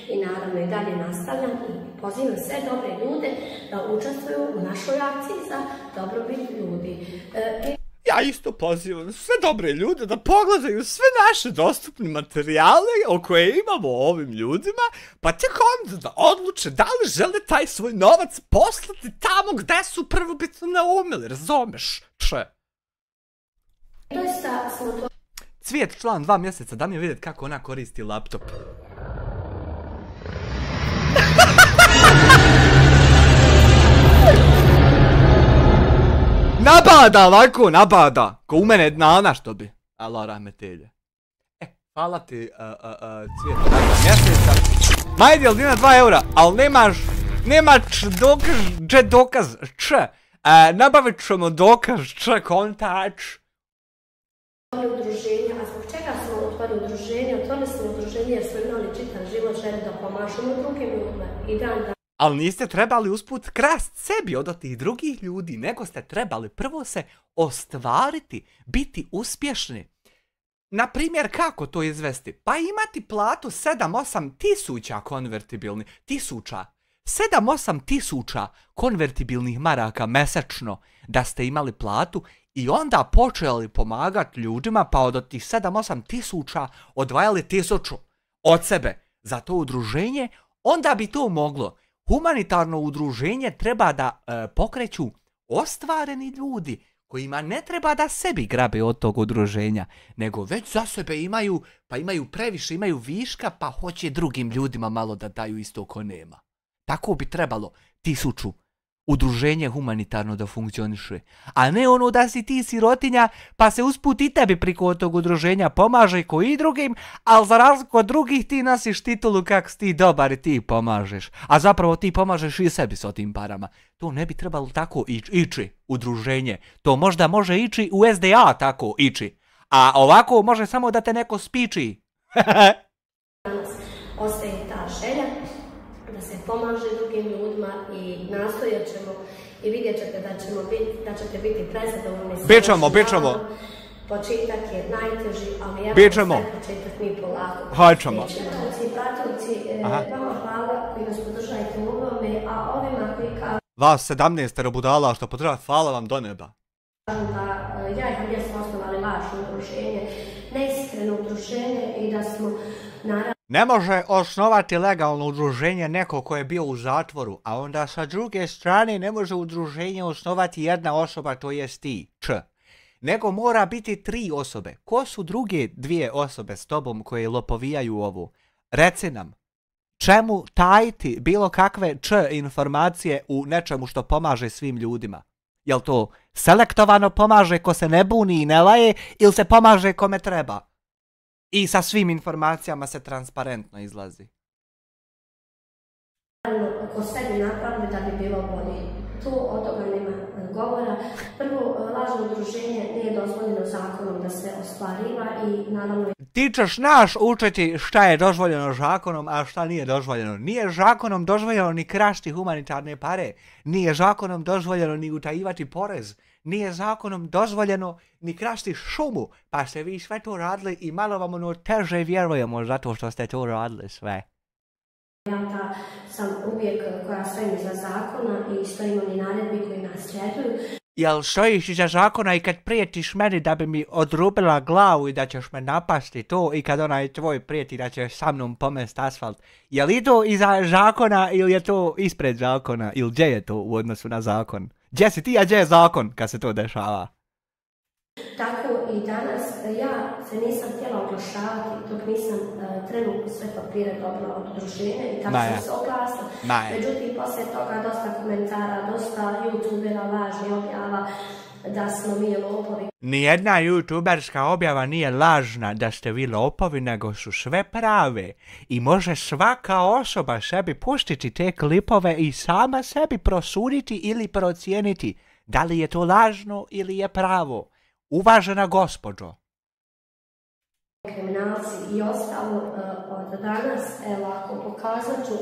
Speaker 5: I naravno i dalje nastavljam i pozivam sve dobre ljude da učestvuju u našoj akciji za dobrobit ljudi.
Speaker 1: Ja isto pozivam sve dobre ljude da pogledaju sve naše dostupne materijale o koje imamo o ovim ljudima, pa tek onda da odluče da li žele taj svoj novac poslati tamo gde su prvobitno naumili, razumeš? Če?
Speaker 5: Doista smo to...
Speaker 1: Cvijet, član 2 mjeseca, da mi vidjeti kako ona koristi laptop. Nabada, ovako, nabada. Ko u mene nana što bi. Allah rahmetelje. Hvala ti, Cvijet, od 2 mjeseca. Majdi, jel dina 2 eura, ali nemaš dokaz, nabavit ćemo dokaz, kontač.
Speaker 5: Udruženja, a zbog čega smo otvorili udruženje? Otvorili smo udruženje jer smo imali čitav život, želi da pomažemo drugim ljudima i dan.
Speaker 1: Ali niste trebali usput krast sebi od tih drugih ljudi, nego ste trebali prvo se ostvariti, biti uspješni. Naprimjer, kako to izvesti? Pa imati platu 7-8 tisuća konvertibilnih, 7-8 tisuća konvertibilnih maraka mesečno da ste imali platu i onda počeli pomagati ljudima, pa od tih 7-8 tisuća odvajali 1000 od sebe za to udruženje, onda bi to moglo. Humanitarno udruženje treba da pokreću ostvareni ljudi kojima ne treba da sebi grabe od tog udruženja, nego već za sebe imaju, pa imaju previše, imaju viška, pa hoće drugim ljudima malo da daju isto ko nema. Tako bi trebalo 1000 udruženje humanitarno da funkcioniše, a ne ono da si ti sirotinja pa se usput i tebi priko tog udruženja pomaže ko i drugim, ali za razliku od drugih ti nosiš titulu kak si ti dobar i ti pomažeš, a zapravo ti pomažeš i sebi s tim parama. To ne bi trebalo tako ići udruženje, to možda može ići u SDA tako ići, a ovako može samo da te neko spiči.
Speaker 5: Ostaje ta želja da se pomaže drugim ljudima i nastojat ćemo i vidjet ćete da ćete biti prezadovoljni.
Speaker 1: Bićemo.
Speaker 5: Početak je najteži, ali evo
Speaker 1: sve
Speaker 5: početak mi polako.
Speaker 1: Hoćemo.
Speaker 5: Pratioci, vama hvala koji nas podržajte u ovome, a ovima koji kao...
Speaker 1: Vas 17 budala što podržavate, hvala vam do neba.
Speaker 5: Ja i Hamdija smo osnovali lažno udruženje, neiskreno udruženje i da smo naravno...
Speaker 1: Ne može osnovati legalno udruženje neko ko je bio u zatvoru, a onda sa druge strane ne može udruženje osnovati jedna osoba, to jest ti, nego mora biti 3 osobe. Ko su druge 2 osobe s tobom koje lopovijaju ovu? Reci nam, čemu tajiti bilo kakve informacije u nečemu što pomaže svim ljudima? Jel to selektovano pomaže ko se ne buni i ne laje ili se pomaže kome treba? I sa svim informacijama se transparentno izlazi.
Speaker 5: Oko sebi napravili da bi bilo bolje. Tu od toga nema govora. Prvo, lažno udruženje nije dozvoljeno zakonom da se ostvariva i naravno...
Speaker 1: Ti ćeš naš učiti šta je dozvoljeno zakonom, a šta nije dozvoljeno. Nije zakonom dozvoljeno ni krasti humanitarne pare. Nije zakonom dozvoljeno ni utajivati porez.
Speaker 6: nije zakonom dozvoljeno ni krasti šumu, pa ste vi sve to radili i malo vam ono teže vjerujemo zato što ste to radili sve.
Speaker 5: Ja sam uvijek koja stojim iza zakona i stojim oni naredbi koji nas sljeduju.
Speaker 6: Jel stojiš iza zakona i kad prijetiš meni da bi mi odrubila glavu i da ćeš me napasti to i kad onaj tvoj prijeti da ćeš sa mnom pomest asfalt, je li to iza zakona ili je to ispred zakona ili gdje je to u odnosu na zakon? Gdje si ti, a gdje je zakon kad se to dešava?
Speaker 5: Tako i danas ja se nisam htjela oglašavati dok nisam trenutno sve papire dobila od udruženja i tako sam se oglasila. Međutim, poslije toga dosta komentara, dosta youtubera lažnih objava da smo mi lopovi.
Speaker 6: Nijedna youtuberska objava nije lažna da ste vi lopovi, nego su sve prave. I može svaka osoba sebi pustiti te klipove i sama sebi prosuditi ili procijeniti da li je to lažno ili je pravo. Uvažena gospođo.
Speaker 5: Kriminalci i ostalo od danas, evo ako pokazat ću.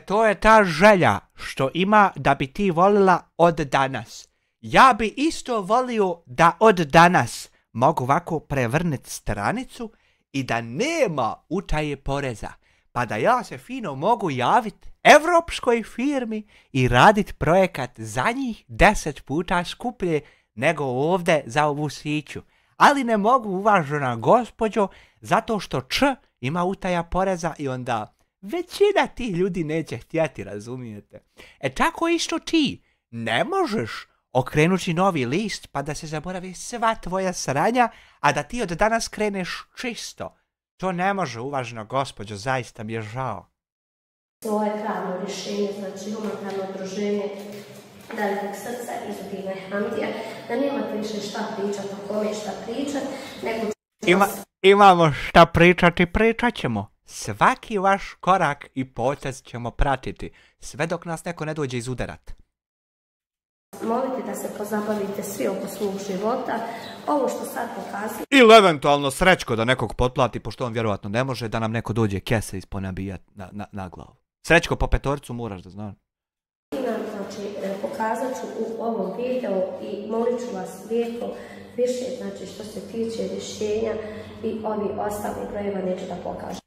Speaker 6: To je ta želja što ima da bi ti volila od danas. Ja bi isto volio da od danas mogu ovako prevrniti stranicu i da nema utaje poreza. Pa da ja se fino mogu javiti evropskoj firmi i raditi projekat za njih 10 puta skuplje nego ovdje za ovu siću. Ali ne mogu, uvažena gospođo, zato što ima utaja poreza i onda većina tih ljudi neće htjeti, razumijete? Tako isto ti ne možeš okrenuti novi list pa da se zaboravi sva tvoja sranja, a da ti od danas kreneš čisto. To ne može, uvažena gospođo, zaista mi je žao.
Speaker 5: Svoje pravno rješenje, znači humanitarno udruženje Velikog srca iz Udine Hamdija, da nemate više šta pričati, o kome šta pričati, nego...
Speaker 6: Imamo šta pričati, pričat ćemo. Svaki vaš korak i potez ćemo pratiti, sve dok nas neko ne dođe izudarat.
Speaker 5: Molite da se pozabavite svi oko svog života, ovo što sad pokazujem.
Speaker 6: Ili eventualno Srećko da nekog potplati, pošto on vjerovatno ne može, da nam neko dođe kese isponabijati na glavu. Srećko, po petorcu moraš da znaš.
Speaker 5: Znači, pokazat ću u ovom videu i molit ću vas lijepo više, znači što se tiče rješenja i ovi ostali brojeva neću da pokažem.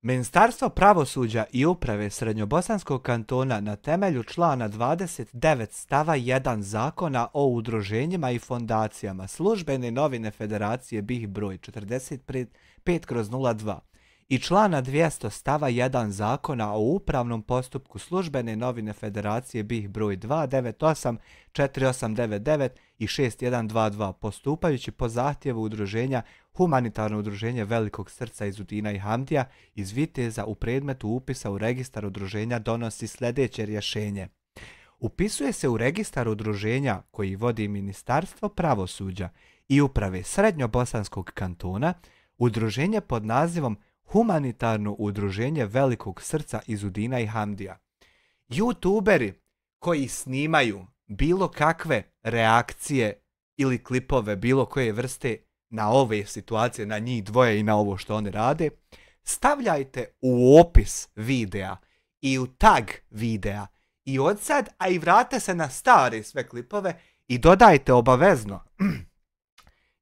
Speaker 6: Ministarstvo pravosuđa i uprave Srednjobosanskog kantona na temelju člana 29 stava 1 Zakona o udruženjima i fondacijama Službene novine Federacije BiH broj 45/02 i člana 200 stava 1 Zakona o upravnom postupku Službene novine Federacije BiH broj 298, 4899 i 6122 postupajući po zahtjevu udruženja Humanitarno udruženje Velikog srca iz Udina i Hamdija iz Viteza u predmetu upisa u registar udruženja donosi sljedeće rješenje. Upisuje se u registar udruženja koji vodi Ministarstvo pravosuđa i uprave Srednjobosanskog kantona udruženje pod nazivom Humanitarno udruženje Velikog srca iz Udina i Hamdija. YouTuberi koji snimaju bilo kakve reakcije ili klipove bilo koje vrste na ove situacije, na njih dvoje i na ovo što oni rade, stavljajte u opis videa i u tag videa i od sad, a i vrate se na stare sve klipove i dodajte obavezno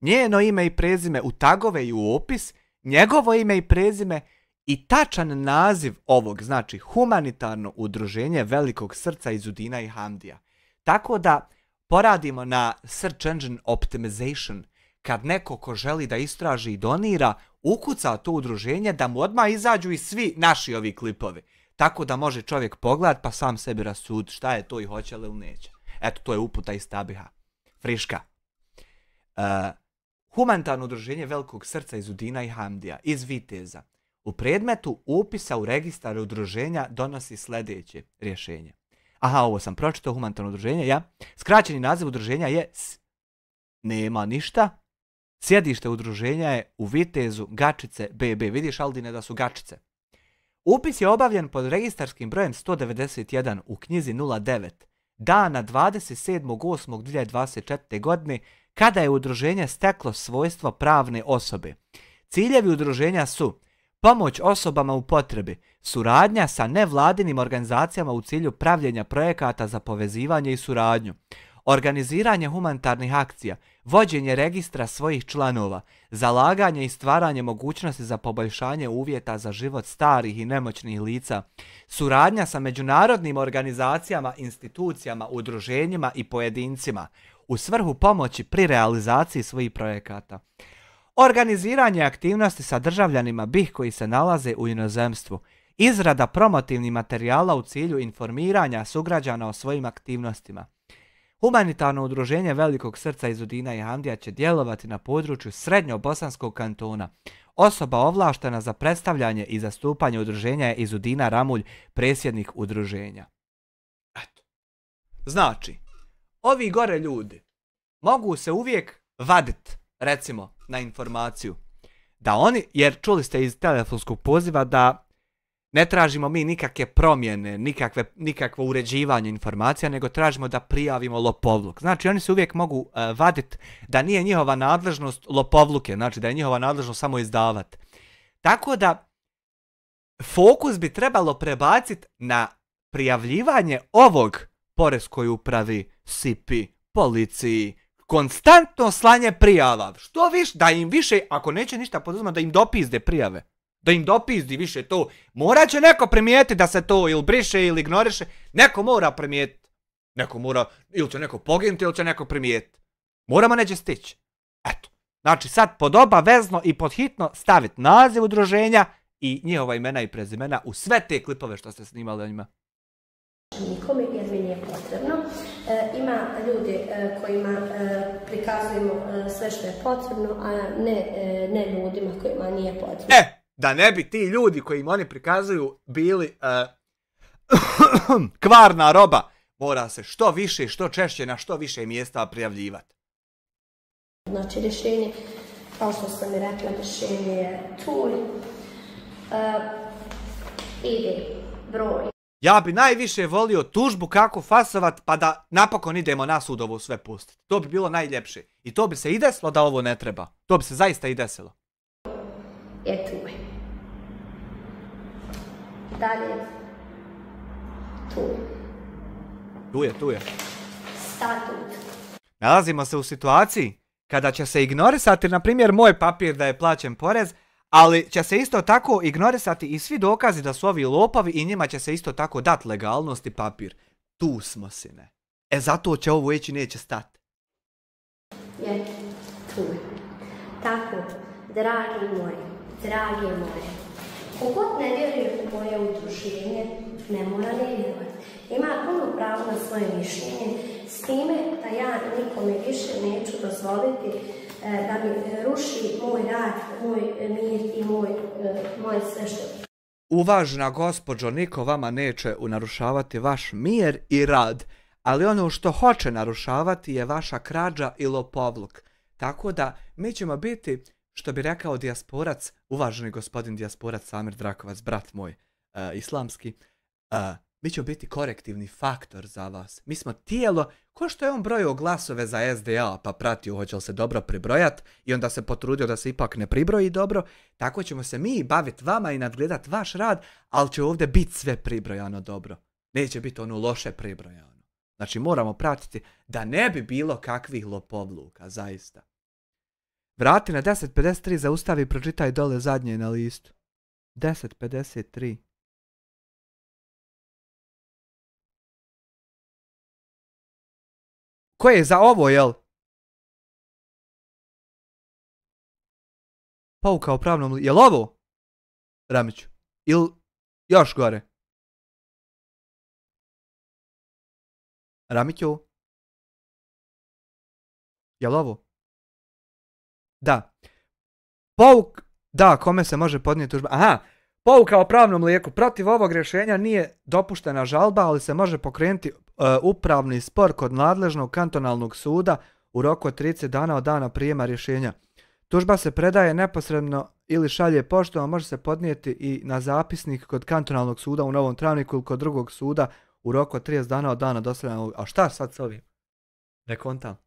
Speaker 6: njeno ime i prezime u tagove i u opis, njegovo ime i prezime i tačan naziv ovog, znači Humanitarno udruženje Velikog srca iz Udina i Hamdija. Tako da poradimo na search engine optimization, kad neko ko želi da istraži i donira, ukuca to udruženje da mu odmah izađu i svi naši ovi klipovi. Tako da može čovjek pogledat pa sam sebi rasuditi šta je to i hoće li ili neće. Eto, to je uputa iz Tabiha. Friška. Humanitarno udruženje Velikog srca iz Udina i Hamdija iz Viteza u predmetu upisa u registar udruženja donosi sljedeće rješenje. Aha, ovo sam pročitao, humanitarno udruženje, ja. Skraćeni naziv udruženja je nema ništa. Sjedište udruženja je u Vitezu, Gačice, BB. Vidiš, Aldine, da su Gačice. Upis je obavljen pod registarskim brojem 191 u knjizi 09 dana 27.8.2024. godine kada je udruženje steklo svojstvo pravne osobe. Ciljevi udruženja su pomoć osobama u potrebi, suradnja sa nevladinim organizacijama u cilju pravljenja projekata za povezivanje i suradnju, organiziranje humanitarnih akcija, vođenje registra svojih članova, zalaganje i stvaranje mogućnosti za poboljšanje uvjeta za život starih i nemoćnih lica, suradnja sa međunarodnim organizacijama, institucijama, udruženjima i pojedincima u svrhu pomoći pri realizaciji svojih projekata. Organiziranje aktivnosti sa državljanima BiH koji se nalaze u inozemstvu, izrada promotivnih materijala u cilju informiranja sugrađana o svojim aktivnostima. Humanitarno udruženje Velikog srca iz Udina i Handija će djelovati na području Srednjobosanskog kantona. Osoba ovlaštena za predstavljanje i zastupanje udruženja je iz Udina Ramulj, predsjednik udruženja. Eto. Znači, ovi gore ljudi mogu se uvijek vaditi, recimo, na informaciju. Da oni, jer čuli ste iz telefonskog poziva da ne tražimo mi nikakve promjene, nikakvo uređivanje informacija, nego tražimo da prijavimo lopovluk. Znači, oni se uvijek mogu vaditi da nije njihova nadležnost lopovluke, znači da je njihova nadležnost samo izdavati. Tako da, fokus bi trebalo prebaciti na prijavljivanje ovog poreskoj upravi, SIPI, policiji, konstantno slanje prijava. Što više, da im više, ako neće ništa poduzimati, da im dopizde prijave. Da im dopizdi više to. Morat će neko primijetiti da se to ili briše ili ignoriše. Neko mora primijetiti. Neko mora, ili će neko poginuti ili će neko primijetiti. Moramo neće stići. Eto. Znači sad pod obavezno i pod hitno staviti naziv udruženja i njihova imena i prezimena u sve te klipove što ste snimali o njima.
Speaker 5: Nikome, jer mi nije potrebno. Ima ljudi kojima prikazujemo sve što je potrebno, a ne ljudima kojima nije potrebno.
Speaker 6: Da ne bi ti ljudi koji im oni prikazuju bili kvarna roba, mora se što više, što češće na što više mjesta prijavljivati.
Speaker 5: Znači rješenje, kao što sam i rekla, rješenje je Tulj, ide broj.
Speaker 6: Ja bi najviše volio tužbu kako fasovat pa da napokon idemo na sud ovo sve pustiti. To bi bilo najljepše. I to bi se i desilo da ovo ne treba. To bi se zaista i desilo.
Speaker 5: Je Tulj. Dalje. Tulj.
Speaker 6: Tu je.
Speaker 5: Statut.
Speaker 6: Nalazimo se u situaciji kada će se ignorisati, na primjer, moj papir da je plaćen porez, ali će se isto tako ignorisati i svi dokazi da su ovi lopovi i njima će se isto tako dati legalnost i papir. Tu smo, sine. Zato će ovo ići neće stati.
Speaker 5: Je tu. Tako, dragi moji, kogod ne vjeruje u moje udruženje, ne mora ne vjerovati. Ima puno pravo na svoje mišljenje, s time da ja nikome više neću dozvoliti da mi ruši moj rad, moj mir i moje sve što...
Speaker 6: Uvažena gospođo, niko vama neće narušavati vaš mir i rad, ali ono što hoće narušavati je vaša krađa i lopovluk. Tako da mi ćemo biti, što bi rekao dijasporac, uvaženi gospodin dijasporac Samir Drakovac, brat moj islamski, mi ćemo biti korektivni faktor za vas. Mi smo tijelo, ko što je on brojio glasove za SDA, pa pratio hoće li se dobro pribrojati i onda se potrudio da se ipak ne pribroji dobro, tako ćemo se mi baviti vama i nadgledati vaš rad, ali će ovdje biti sve pribrojano dobro. Neće biti ono loše pribrojano. Znači moramo pratiti da ne bi bilo kakvih lopovluka, zaista. Vrati na 10.53, zaustavi i pročitaj dole zadnje na listu. 10.53. Ko je za ovo, jel? Pouka o pravnom... Jel ovo? Ramiću. Ili još gore? Ramiću? Jel ovo? Da. Da, kome se može podnijeti tužba? Aha! Pouka o pravnom lijeku. Protiv ovog rješenja nije dopuštena žalba, ali se može pokrenuti upravni spor kod nadležnog kantonalnog suda u roku od 30 dana od dana prijema rješenja. Tužba se predaje neposredno ili šalje poštom, a može se podnijeti i na zapisnik kod kantonalnog suda u Novom Travniku ili kod drugog suda u roku od 30 dana od dana dostavljanja. A šta sad s ovim? Ne kontam.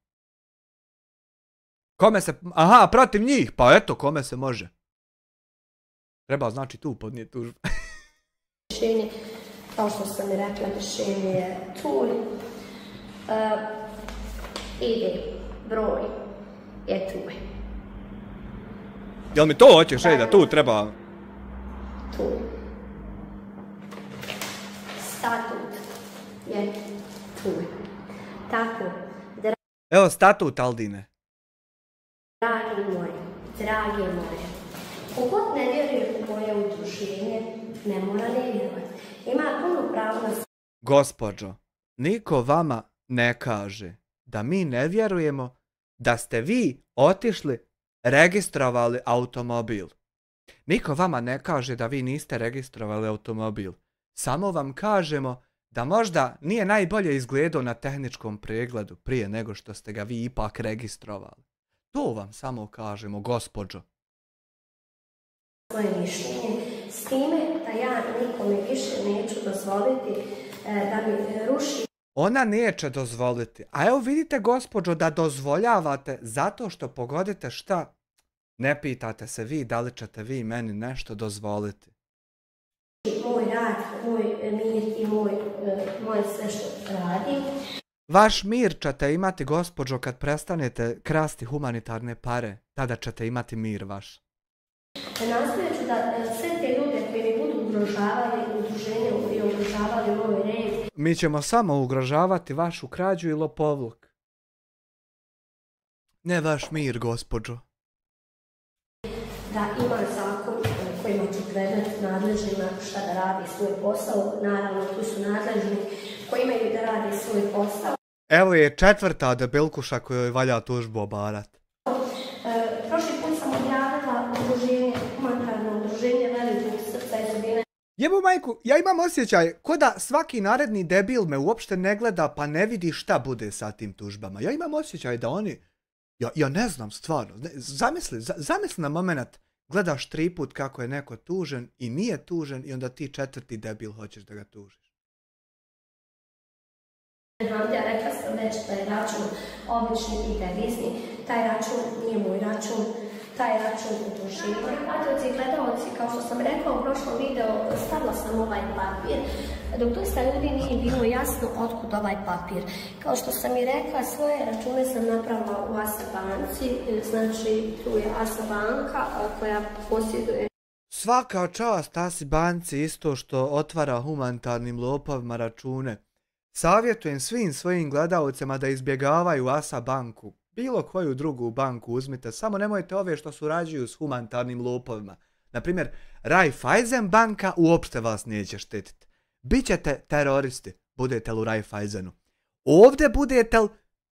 Speaker 6: Kome se... Aha, protiv njih. Pa eto, kome se može. Treba znači tu podnijeti tužbu.
Speaker 5: Rješenje, kao što sam i rekla, rješenje je Tulj. ide broj je tu.
Speaker 6: Jel mi to hoćeš da tu treba?
Speaker 5: Tu. Statut je tu. Tako.
Speaker 6: Evo statut Aldine.
Speaker 5: Dragi moje, kogod ne vjeruje u moje udruženje, ne mora ne vjerovati. Ima puno pravo na...
Speaker 6: Gospođo, niko vama ne kaže da mi ne vjerujemo da ste vi otišli, registrovali automobil. Niko vama ne kaže da vi niste registrovali automobil. Samo vam kažemo da možda nije najbolje izgledao na tehničkom pregledu prije nego što ste ga vi ipak registrovali. To vam samo kažemo, gospođo.
Speaker 5: Svoje mišljenje, s time da ja nikome više neću dozvoliti da mi ruši.
Speaker 6: Ona neće dozvoliti. A evo vidite, gospođo, da dozvoljavate zato što pogodite šta? Ne pitate se vi da li ćete vi meni nešto dozvoliti.
Speaker 5: Moj rad, moj mir i moje sve što radim.
Speaker 6: Vaš mir ćete imati, gospođo, kad prestanete krasti humanitarne pare. Tada ćete imati mir vaš.
Speaker 5: Nastojat ću da sve te ljude koji mi budu ugrožavali udruženje i ugrožavali moj red.
Speaker 6: Mi ćemo samo ugrožavati vašu krađu i lopovluk. Ne vaš mir, gospođo.
Speaker 5: Da ima zakon kojima ću predati nadležnima šta da radi svoj posao. Naravno, tu su nadležni koji imaju da radi svoj posao.
Speaker 6: Evo je 4. debilkuša kojoj valja tužbu obarat.
Speaker 5: Prošli put sam objavila udruženje, humanitarno udruženje Velikog srca i Zubine.
Speaker 6: Jebo majku, ja imam osjećaj ko da svaki naredni debil me uopšte ne gleda pa ne vidi šta bude sa tim tužbama. Ja imam osjećaj da oni... Ja ne znam stvarno. Zamisli na moment, gledaš 3 put kako je neko tužen i nije tužen i onda ti 4. debil hoćeš da ga tužiš.
Speaker 5: Ja rekla sam već da je račun obični i devizni. Taj račun nije moj račun, taj račun udruženja. Gledalci i gledalci, kao što sam rekla u prošlom videu, stavila sam ovaj papir. Dok dosta ljudi nije bilo jasno otkud ovaj papir. Kao što sam i rekla, svoje račune sam napravila u ASA banci, znači tu je ASA banka koja posjeduje.
Speaker 6: Svaka čast ASA banci isto što otvara humanitarnim lopovima račune. Savjetujem svim svojim gledalcima da izbjegavaju ASA banku. Bilo koju drugu banku uzmite, samo nemojte ove što surađuju s humanitarnim lopovima. Naprimjer, Raiffeisen banka uopšte vas neće štetiti. Bićete teroristi, budete li u Raiffeisenu. Ovdje budete li,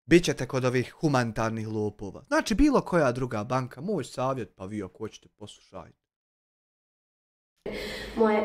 Speaker 6: bit ćete kod ovih humanitarnih lopova. Znači bilo koja druga banka, moj savjet, pa vi ako hoćete poslušajte.
Speaker 5: Moje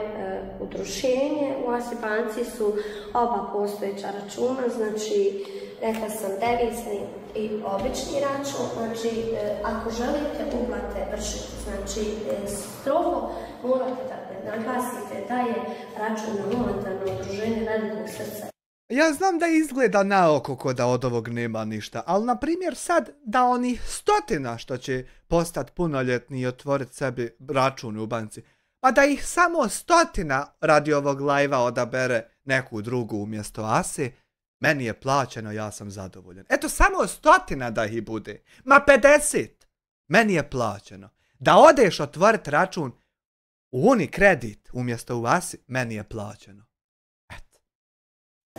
Speaker 5: udruženje u ASA banci su oba postojeća računa, znači rekla sam devizni i obični račun, znači ako želite uplate vršiti, znači strogo morate da naglasite da je račun na humanitarno udruženje Velikog srca.
Speaker 6: Ja znam da izgleda na oko ko da od ovog nema ništa, ali na primjer sad da onih 100 što će postati punoljetni i otvoriti sebi račun u banci, pa da ih samo 100 radi ovog live-a odabere neku drugu umjesto ASE, meni je plaćeno, ja sam zadovoljan. Eto, samo 100 da ih bude. Ma 50. Meni je plaćeno. Da odeš otvoriti račun u Unikredit umjesto u ASI, meni je plaćeno. Eto.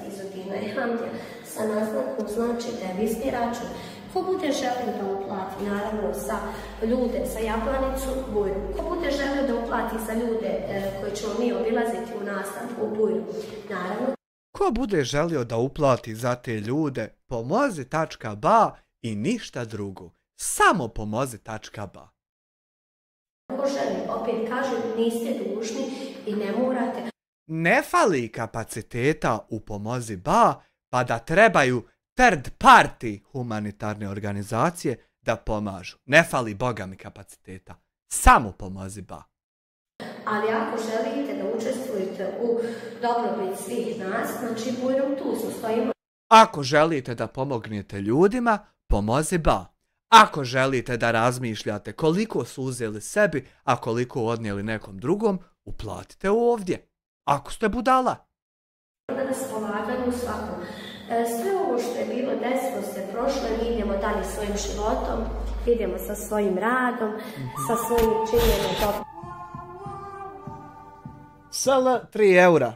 Speaker 5: Izobina i Hamdija sa naznakom znači devizni račun. Ko bude želio da uplati, naravno, za ljude za Jablanicu, Bujru. Ko bude želio da uplati za ljude koje ćemo mi obilaziti u nastavku u Bujru, naravno.
Speaker 6: Ko bude želio da uplati za te ljude, pomozi.ba i ništa drugo. Samo pomozi.ba.
Speaker 5: Ko želi, opet kažem, niste dužni i ne morate.
Speaker 6: Ne fali kapaciteta u pomozi.ba, pa da trebaju third party humanitarne organizacije da pomažu. Ne fali boga mi kapaciteta. Samo pomozi.ba.
Speaker 5: Ali ako želite da učestvujete u dobrobit svih nas, znači Bujrom tu stojimo.
Speaker 6: Ako želite da pomognete ljudima, pomozi.ba. Ako želite da razmišljate koliko su uzeli sebi, a koliko odnijeli nekom drugom, uplatite ovdje. Ako ste budala.
Speaker 5: Na raspolaganju svakom Sve ovo što je bilo, desilo se, prošlo, mi idemo dalje svojim životom, idemo sa svojim radom, sa svojim činjenjem.
Speaker 6: Sala 3 eura.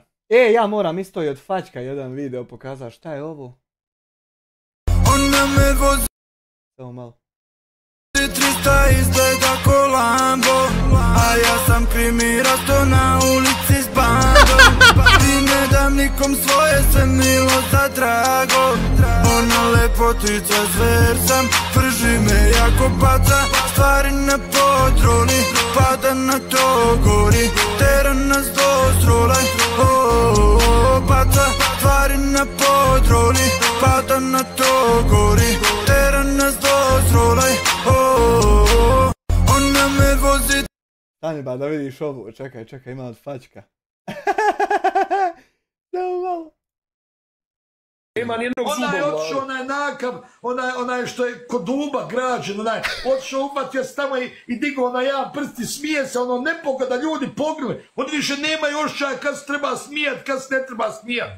Speaker 6: Ja moram isto i od Fačka jedan video pokazati. Šta je ovo?
Speaker 4: Ona me vozi
Speaker 6: Samo malo.
Speaker 4: 300 izgleda ko Lambo, a ja sam krimi rasto na ulici s bandom. I ne dam nikom svoje, sve milo za drago. Ona lepotica zver sam, prži me jako baca. Stvari na potroli, pada na to gori. Tera nas do strolaj, baca. Stvari na potroli, pada na to gori. Tera nas do strolaj, ona me vozi.
Speaker 6: Stani ba da vidiš ovo, čekaj, ima od Fačka. Samo malo.
Speaker 7: Nema nijednog zuba. Onaj otišao, onaj nakav, onaj što je kod duba građen, onaj otišao, upatio se tamo i digao na jedan prst i smije se, ono ne pogleda, ljudi pogrle. Oni više nemaju ošćaja kad se treba smijat, kad se ne treba smijat.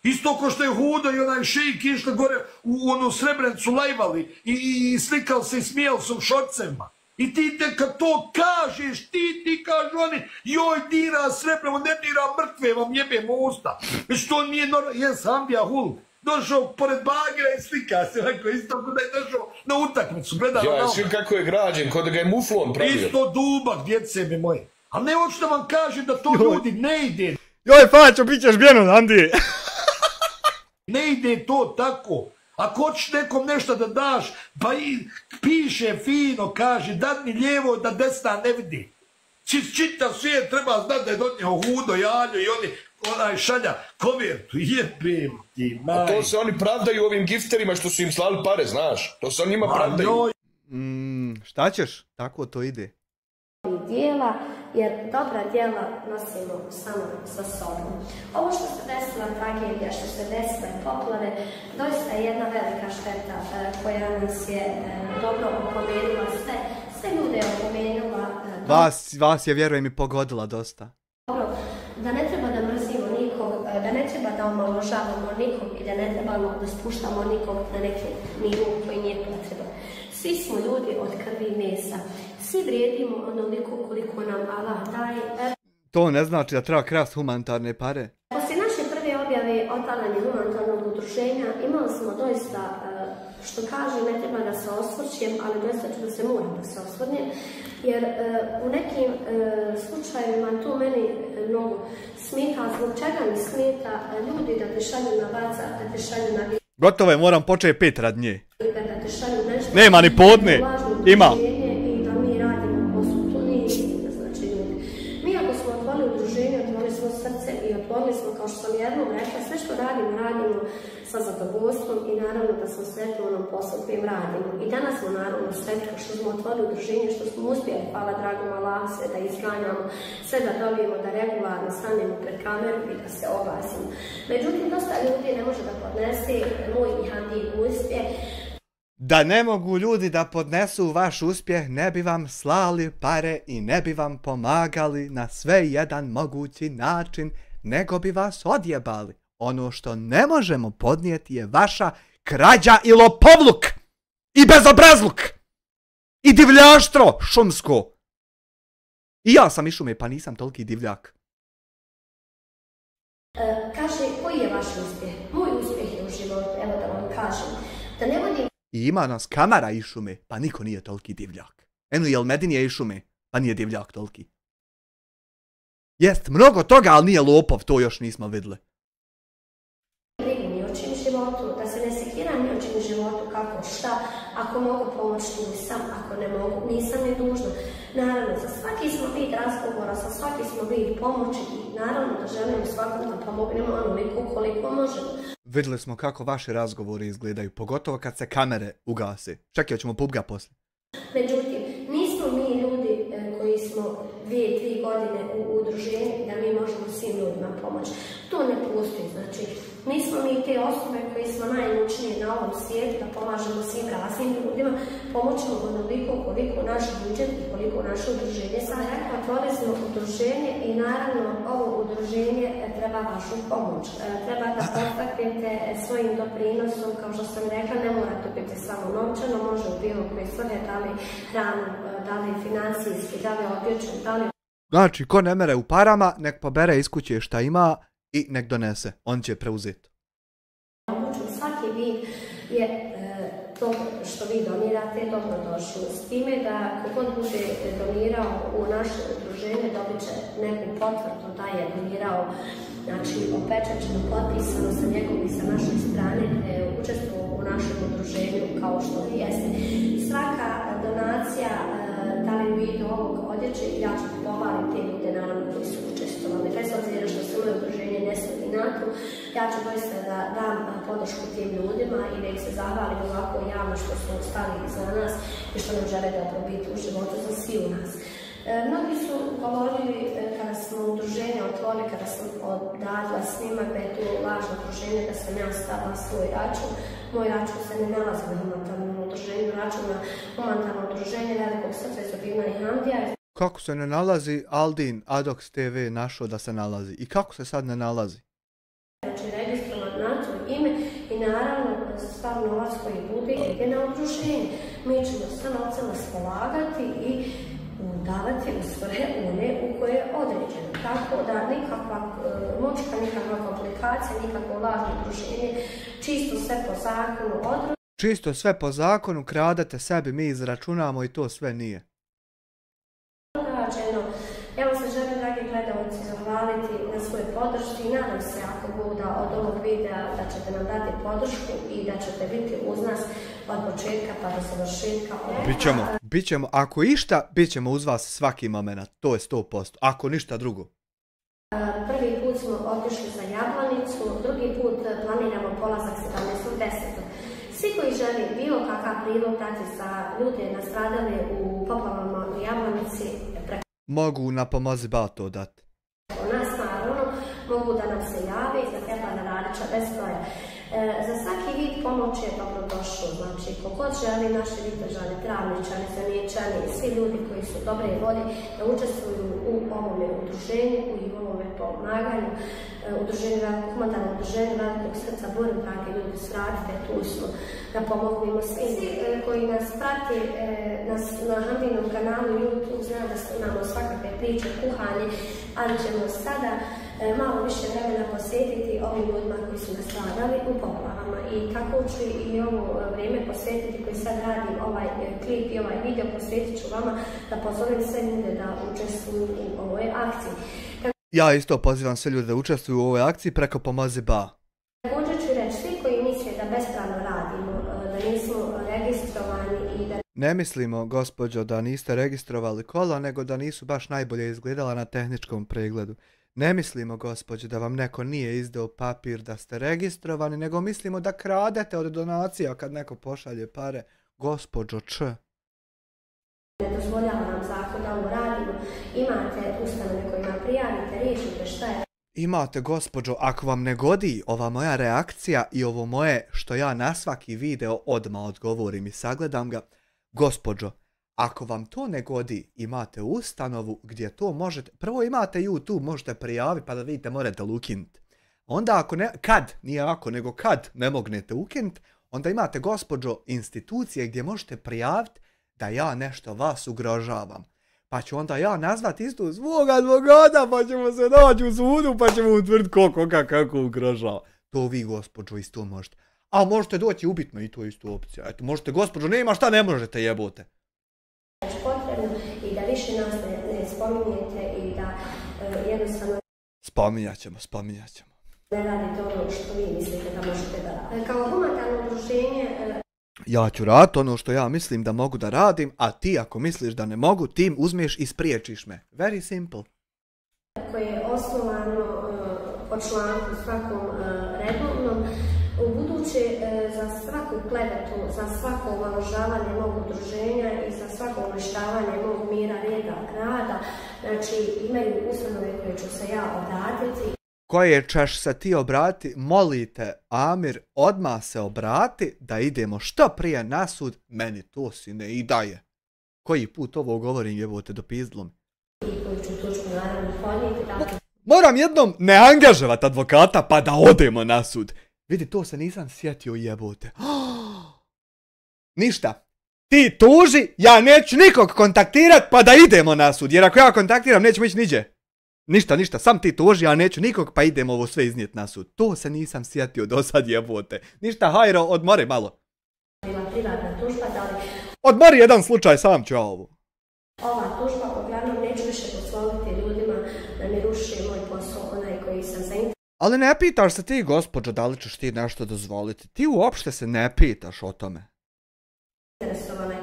Speaker 7: Isto ko što je Hudo i onaj šejik išli gore u onu Srebrenicu lajvali i slikali se i smijali se u šorcema. I ti te kad to kažeš, ti kažu oni, joj dira Srebreno, ne dira mrtve, vam jebem usta. Već to nije normalno, jes Hambija Hulk. Došao pored bagera i slika se, onako isto kada je došao na utakmicu, gledano na
Speaker 8: svi kako je građen, kod da ga je muflon pravio.
Speaker 7: Isto dubak, djece mi moje. Ali ne hoću da vam kažem da to ljudi ne ide.
Speaker 6: Joj Fačo, bit ćeš bjeno, Andi.
Speaker 7: Ne ide to tako. Ako hoćeš nekom nešto da daš, pa i piše fino, kaže, dadni lijevo da desna ne vidi. Čitav svijet treba znati da je donio Hudo, Jaljo i oni, onaj šalja kovertu, jebem ti, maj.
Speaker 8: A to se oni pravdaju ovim gifterima što su im slali pare, znaš. To se oni njima pravdaju.
Speaker 6: Šta ćeš? Tako to ide.
Speaker 5: Dijela, jer dobra djela nosimo samo sa sobom. Ovo što se desila tragedija, što se desila poplave, doista je jedna velika šteta koja nas je dobro opomenula, sve ljude je opomenula.
Speaker 6: Vas je, vjerujem, i pogodila dosta.
Speaker 5: Dobro, da ne treba da mrzimo nikog, da ne treba da omalovažavamo nikog i da ne trebamo da spuštamo nikog na neki nivo koji nije potreban. Svi smo ljudi od krvi i mesa. Svi vrijedimo onoliko koliko nam Allah daje.
Speaker 6: To ne znači da treba krasti humanitarne pare.
Speaker 5: Poslije naše prve objave otvaranja humanitarnog udruženja imali smo doista, što kaže, ne treba da se osvrćem, ali doista ću da se moram da se osvrnem, jer u nekim slučajevima to meni mnogo smeta, zbog čega mi smeta ljudi da te šalju na WhatsApp, da te šalju na video.
Speaker 6: Gotovo je, moram početi 5 rad nje.
Speaker 5: Da te šalju nešto.
Speaker 6: Nema ni podne, ima.
Speaker 5: I da mi radimo posao, to nije istina, znači ljudi. Mi ako smo otvorili udruženje, otvorili smo srce i otvorili smo, kao što sam jednom rekla, sve što radimo sa zadovoljstvom i naravno da smo sretni u onom poslu kojim radimo. I danas smo naravno sretni što smo otvorili udruženje, što smo uspjeli, hvala dragom Allahu, sve da izganjamo, sve da dobijemo, da regularno stanemo pred kameru i da se oglasimo. Međutim, dosta ljudi ne može da podnese moj i Handin uspjeh.
Speaker 6: Da ne mogu ljudi da podnesu vaš uspjeh, ne bi vam slali pare i ne bi vam pomagali na sve jedan mogući način, nego bi vas odjebali. Ono što ne možemo podnijeti je vaša krađa i lopovluk i bezobrazluk i divljaštvo šumsko. I ja sam iz šume, pa nisam toliki divljak.
Speaker 5: Kaže, koji je vaš uspjeh? Moj uspjeh je u životu, evo da vam kažem. Da ne vodim...
Speaker 6: I ima nas kamera iz šume, pa niko nije toliki divljak. Eno, jel Medin je iz šume, pa nije divljak toliki. Jest, mnogo toga, ali nije lopov, to još nismo vidjeli.
Speaker 5: Ni o čim životu, da se ne sekiram ni o čim životu, kako, šta, ako mogu pomoći nisam, ako ne mogu, nisam ni dužna. Naravno, za svaki smo vid razgovora, za svaki smo vid pomoći i naravno da želimo svakom da pomognemo onoliko koliko možemo.
Speaker 6: Vidjeli smo kako vaši razgovori izgledaju, pogotovo kad se kamere ugase. Čekaj, ćemo pubga poslije.
Speaker 5: Međutim, nismo mi ljudi koji smo 2-3 godine u udruženju da mi možemo svim ljudima pomoći. To ne postoji, znači nismo mi te osobe koji smo najmučnije na ovom svijetu da pomažemo svim raznim ljudima, pomoćemo onoliko koliko naš budžet i koliko naše udruženje sam rekla. otvorili smo udruženje i naravno ovo udruženje treba vašu pomoć. Treba da podstaknete svojim doprinosom, kao što sam rekla, ne morate biti samo novčano, može u bilo koje svrhe, da li hranu, da li financijski, da li odjeću, da li...
Speaker 6: Znači, ko ne mere u parama, nek pobere iz kuće šta ima i nek donese. On će preuzeti.
Speaker 5: Svaki vid je to što vi donirate dobrodošlo. S time da kogod bude donirao u naše udruženje dobit će neku potvrdu da je donirao, znači opečačeno, potpisano sa njegovom i sa našoj strane, učestvovao u našem udruženju kao što vi jeste. Svaka donacija, da li u vidu ovog odjeće, ja ću pohvaliti te ljude naravno koji su učestvovali. Bez obzira što se moje udruženje ne svodi na to, ja ću doista da dam podršku tim ljudima i da ih se zahvalim ovako javno što su stali iza nas i što nam žele dobrobit u životu za svi u nas. Mnogi su govorili kada smo udruženje otvorili, kada sam odradila snimak da je to lažno udruženje, da sam ja stavila svoj račun. Moj račun se ne nalazi na humanitarnom udruženju, račun na humanitarno udruženje Velikog srca Isobina i Hamdija.
Speaker 6: Kako se ne nalazi? Aldin Adox TV našao da se nalazi. I kako se sad ne nalazi?
Speaker 5: Znači, registrovan naciju ime i naravno sav novac koji bude ide na udruženje. Mi ćemo sve novce raspolagati i davati u svrhe one u koje je određeno. Tako da nikakva močka, nikakva komplikacija, nikakvo lažno udruženje, čisto sve po zakonu određeno.
Speaker 6: Čisto sve po zakonu, kradete sebi, mi izračunamo i to sve nije.
Speaker 5: Ja vam se želim, dragi gledalci, zahvaliti na svojoj podršci i nadam se, ako Bog da, od ovog videa da ćete nam dati podršku i da ćete biti uz nas od početka pa do završetka.
Speaker 6: Bićemo, ako išta, bićemo uz vas svaki moment, to je 100%, ako ništa drugo.
Speaker 5: Prvi put smo otišli za Jablanicu, drugi put planiramo polazak 17.10. Svi koji žele bilo kakav prilog dati za ljude nastradale u poplavama u Jablanici,
Speaker 6: mogu na Pomozi Ba to dati.
Speaker 5: Nas naravno mogu da nam se jave i za Stjepana Radića bez broja. Za svaki vid pomoći je dobrodošlo. Znači, kogod želi, naši Vitržani, Travničani, Zaniječani i svi ljudi koji su dobre volje da učestvuju u ovome udruženju i u ovome pomaganju. Humanitarno udruženje Velikog srca, Burim, dragi ljudi, svratite, tu smo da pomognemo svi koji nas prati na Hamdinom kanalu YouTube, zna da imamo svakakve priče, kuhanje, ali ćemo sada malo više vremena posvetiti ovim ljudima koji su nastradali u poplavama i tako ću i ovo vrijeme posvetiti koji sad radim ovaj klip i ovaj video, posvetit ću vama da pozovem sve ljude da učestvuju u ovoj akciji.
Speaker 6: Ja isto pozivam sve ljude da učestvuju u ovoj akciji preko Pomozi Ba.
Speaker 5: Također ću reći, svi koji misle da bespravno radimo, da nismo registrovani i da...
Speaker 6: Ne mislimo, gospođo, da niste registrovali kola, nego da nisu baš najbolje izgledala na tehničkom pregledu. Ne mislimo, gospođo, da vam neko nije izdao papir da ste registrovani, nego mislimo da kradete od donacija kad neko pošalje pare. Gospođo Č.
Speaker 5: Ne dozvoljava nam zakon da ovo radimo. Imate ustanove kojima prijavite, riješite šta je.
Speaker 6: Imate, gospođo, ako vam ne godi ova moja reakcija i ovo moje što ja na svaki video odmah odgovorim i sagledam ga, gospođo, ako vam to ne godi, imate ustanovu gdje to možete, prvo imate YouTube, možete prijaviti pa da vidite morate li ukinuti. Onda ako ne, nije ako, nego kad ne mognete ukinuti, onda imate, gospođo, institucije gdje možete prijaviti da ja nešto vas ugrožavam. Pa ću onda ja nazvati isto svoga advokata, pa ćemo se naći u sudu, pa ćemo utvrditi koga kako ugrožava. To vi, gospođo, isto možete. A možete doći ubitno i to je isto opcija. Eto, možete, gospođo, nema šta ne možete, jebote.
Speaker 5: Potrebno i da više nas ne spominjete i da jednostavno...
Speaker 6: Spominjat ćemo.
Speaker 5: Ne radite ono što vi mislite da možete da radite. Kao humanitarno udruženje...
Speaker 6: Ja ću raditi ono što ja mislim da mogu da radim, a ti ako misliš da ne mogu, tim uzmeš i spriječiš me. Very simple.
Speaker 5: Koje je osnovano po članku svakom redovnom, u buduće za svaku klevetu, za svako omalovažavanje mog udruženja i za svako uništavanje mog mira, reda, rada, znači imaju ustanove koje ću se ja obratiti.
Speaker 6: Koje ćeš se ti obrati, molite, Amir, odmah se obrati da idemo što prije na sud, meni to sine i daje. Koji put ovo govorim, jebote, dopizdilo mi.
Speaker 5: I buduću tužbu naravno podnijeti. Dakle,
Speaker 1: moram jednom ne angažovat advokata pa da odemo na sud. Vidi, to se nisam sjetio, jebote. Ništa. Ti tuži, ja neću nikog kontaktirat pa da idemo na sud. Jer ako ja kontaktiram, nećemo ići niđe. Ništa, sam ti tuži, ja neću nikog pa idemo ovo sve iznijet na sud. To se nisam sjetio do sad, jebote. Ništa, hajro, odmori malo.
Speaker 5: privatna tužba, da li
Speaker 1: odmori jedan slučaj, sam ću ja ovo.
Speaker 5: Ova tužba, uglavnom neću više dozvoliti ljudima da mi ruši moj posao, onaj koji sam zainteresovan.
Speaker 1: Ali ne pitaš se ti, gospođo, da li ćeš ti nešto dozvoliti. Ti uopšte se ne pitaš o tome.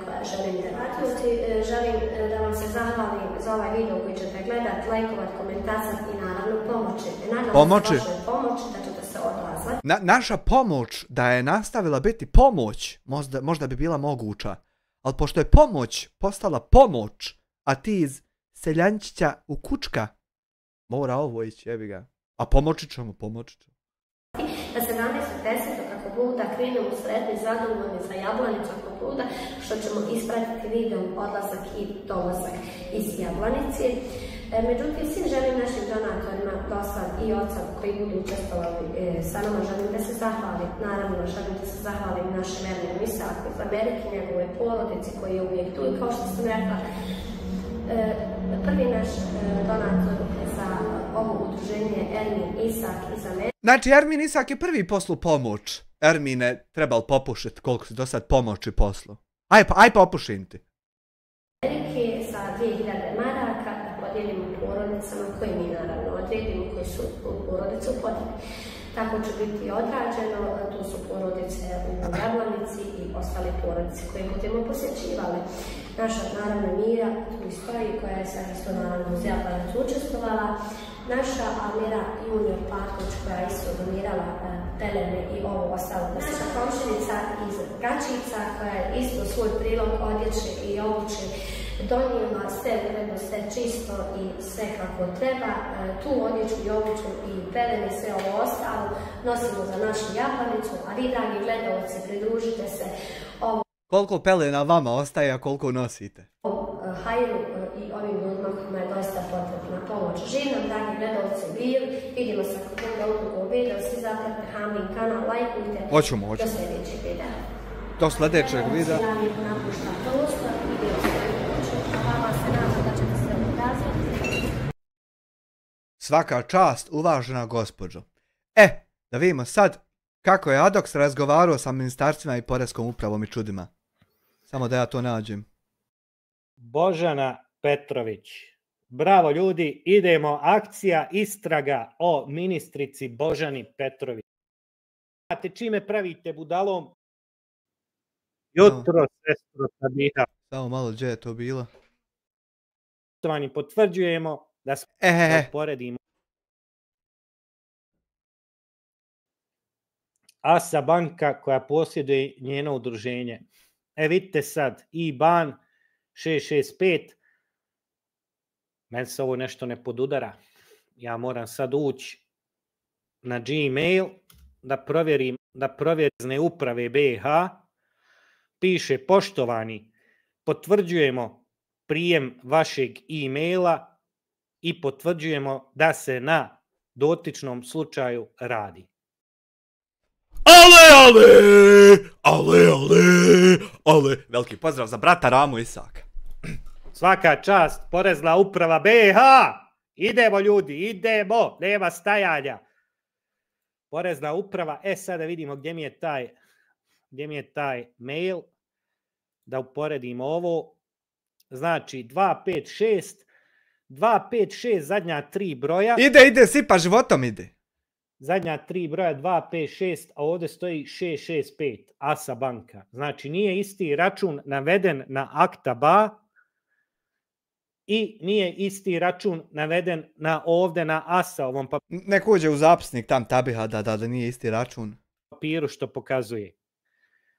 Speaker 5: Koja želim interaktivnosti, želim da vam se zahvalim za ovaj video koji ćete gledat, lajkovat, komentacat i naravno pomoći. Nadam se vašoj pomoći da ćete se odazvati.
Speaker 1: Naša pomoć, da je nastavila biti pomoć, možda bi bila moguća. Ali pošto je pomoć postala pomoć, a ti iz seljančića u kučka, mora ovo ići, jebi ga. A pomoći ćemo.
Speaker 5: Da 17.10. kako Buda krenemo sretni zadovoljni za Jablanicu oko Buda, što ćemo ispratiti videom odlazak i dolazak iz Jablanice. Međutim, svim želim našim donatorima, dosad i oca koji budu učestvovali sa nama, želim da se zahvalim. Naravno, želim da se zahvalim našem Erminu Isaku iz Amerike, njegove porodici koji je uvijek tu. I kao što sam rekla, prvi naš donator za ovo udruženje Ermin Isak iz Amerike.
Speaker 1: Znači, Ermin Isak je prvi poslu pomoć. Ermine, trebal popušit koliko si do sad pomoći poslu. Aj popušim ti.
Speaker 5: Amerike sa 2000 maraka da podijelimo porodicama koje mi naravno odredimo, koji su u porodicu potrebni. Tako će biti odrađeno, tu su porodice u Jablanici i ostale porodice koje budemo posjećivali. Naša naravno Mira, tu stoji, koja je sad isto naravno uz Jablanicu učestvovala. Naša Almira Junior Patković koja je isto donirala pelene i ovo ostalo. Naša komšinica iz Gačica koja je isto svoj prilog odjeće i obuće donijela sve uredno, sve čisto i sve kako treba. Tu odjeću i obuću i pelene, sve ovo ostalo nosimo za našu Jablanicu, a vi dragi gledalci pridružite se ovo.
Speaker 1: Koliko pelena vama ostaje, a koliko nosite?
Speaker 5: Hajru i ovim ljudima kojima je dosta potrebna pomoć. Živim nam, dragi gledalci, vidimo se ako bude u video, svi zapratite Hamin kanal, lajkujte.
Speaker 1: Hoćemo.
Speaker 5: Do sljedećeg videa.
Speaker 1: Do sljedećeg videa.
Speaker 5: Ja lijepo napuštam prostor, video se a vama se nadam da ćete se odazvati.
Speaker 1: Svaka čast, uvažena gospođo. Da vidimo sad kako je Adoks razgovarao sa ministarstvima i poreskom upravom i čudima. Samo da ja to nađem.
Speaker 9: Božana Petrović. Bravo ljudi, idemo, akcija istraga o ministrici Božani Petrović. Znate čime pravite budalom? Jutro, sestro Sabiha.
Speaker 1: Samo malo, gdje je to bilo?
Speaker 9: Potvrđujemo da smo poredimo. Asa banka koja posjeduje njeno udruženje. Vidite sad, IBAN 665. Meni se ovo nešto ne podudara. Ja moram sad ući na Gmail da provjerim izne uprave BiH. Piše: poštovani, potvrđujemo prijem vašeg e-maila i potvrđujemo da se na dotičnom slučaju radi.
Speaker 1: Ale, veliki pozdrav za brata Ramu Isaka.
Speaker 9: Svaka čast, porezna uprava BiH. Idemo ljudi, idemo, nema stajanja. Porezna uprava, sada vidimo gdje mi je taj mail, da uporedimo ovo. Znači 256, zadnja 3 broja.
Speaker 1: Ide, sipa životom ide.
Speaker 9: Zadnja 3 broja 256, a ovdje stoji 665, Asa banka. Znači nije isti račun naveden na Aktaba i nije isti račun naveden ovdje na Asa ovom papiru.
Speaker 1: Nek uđe u zapisnik tam Tabiha da nije isti račun.
Speaker 9: Papiru što pokazuje.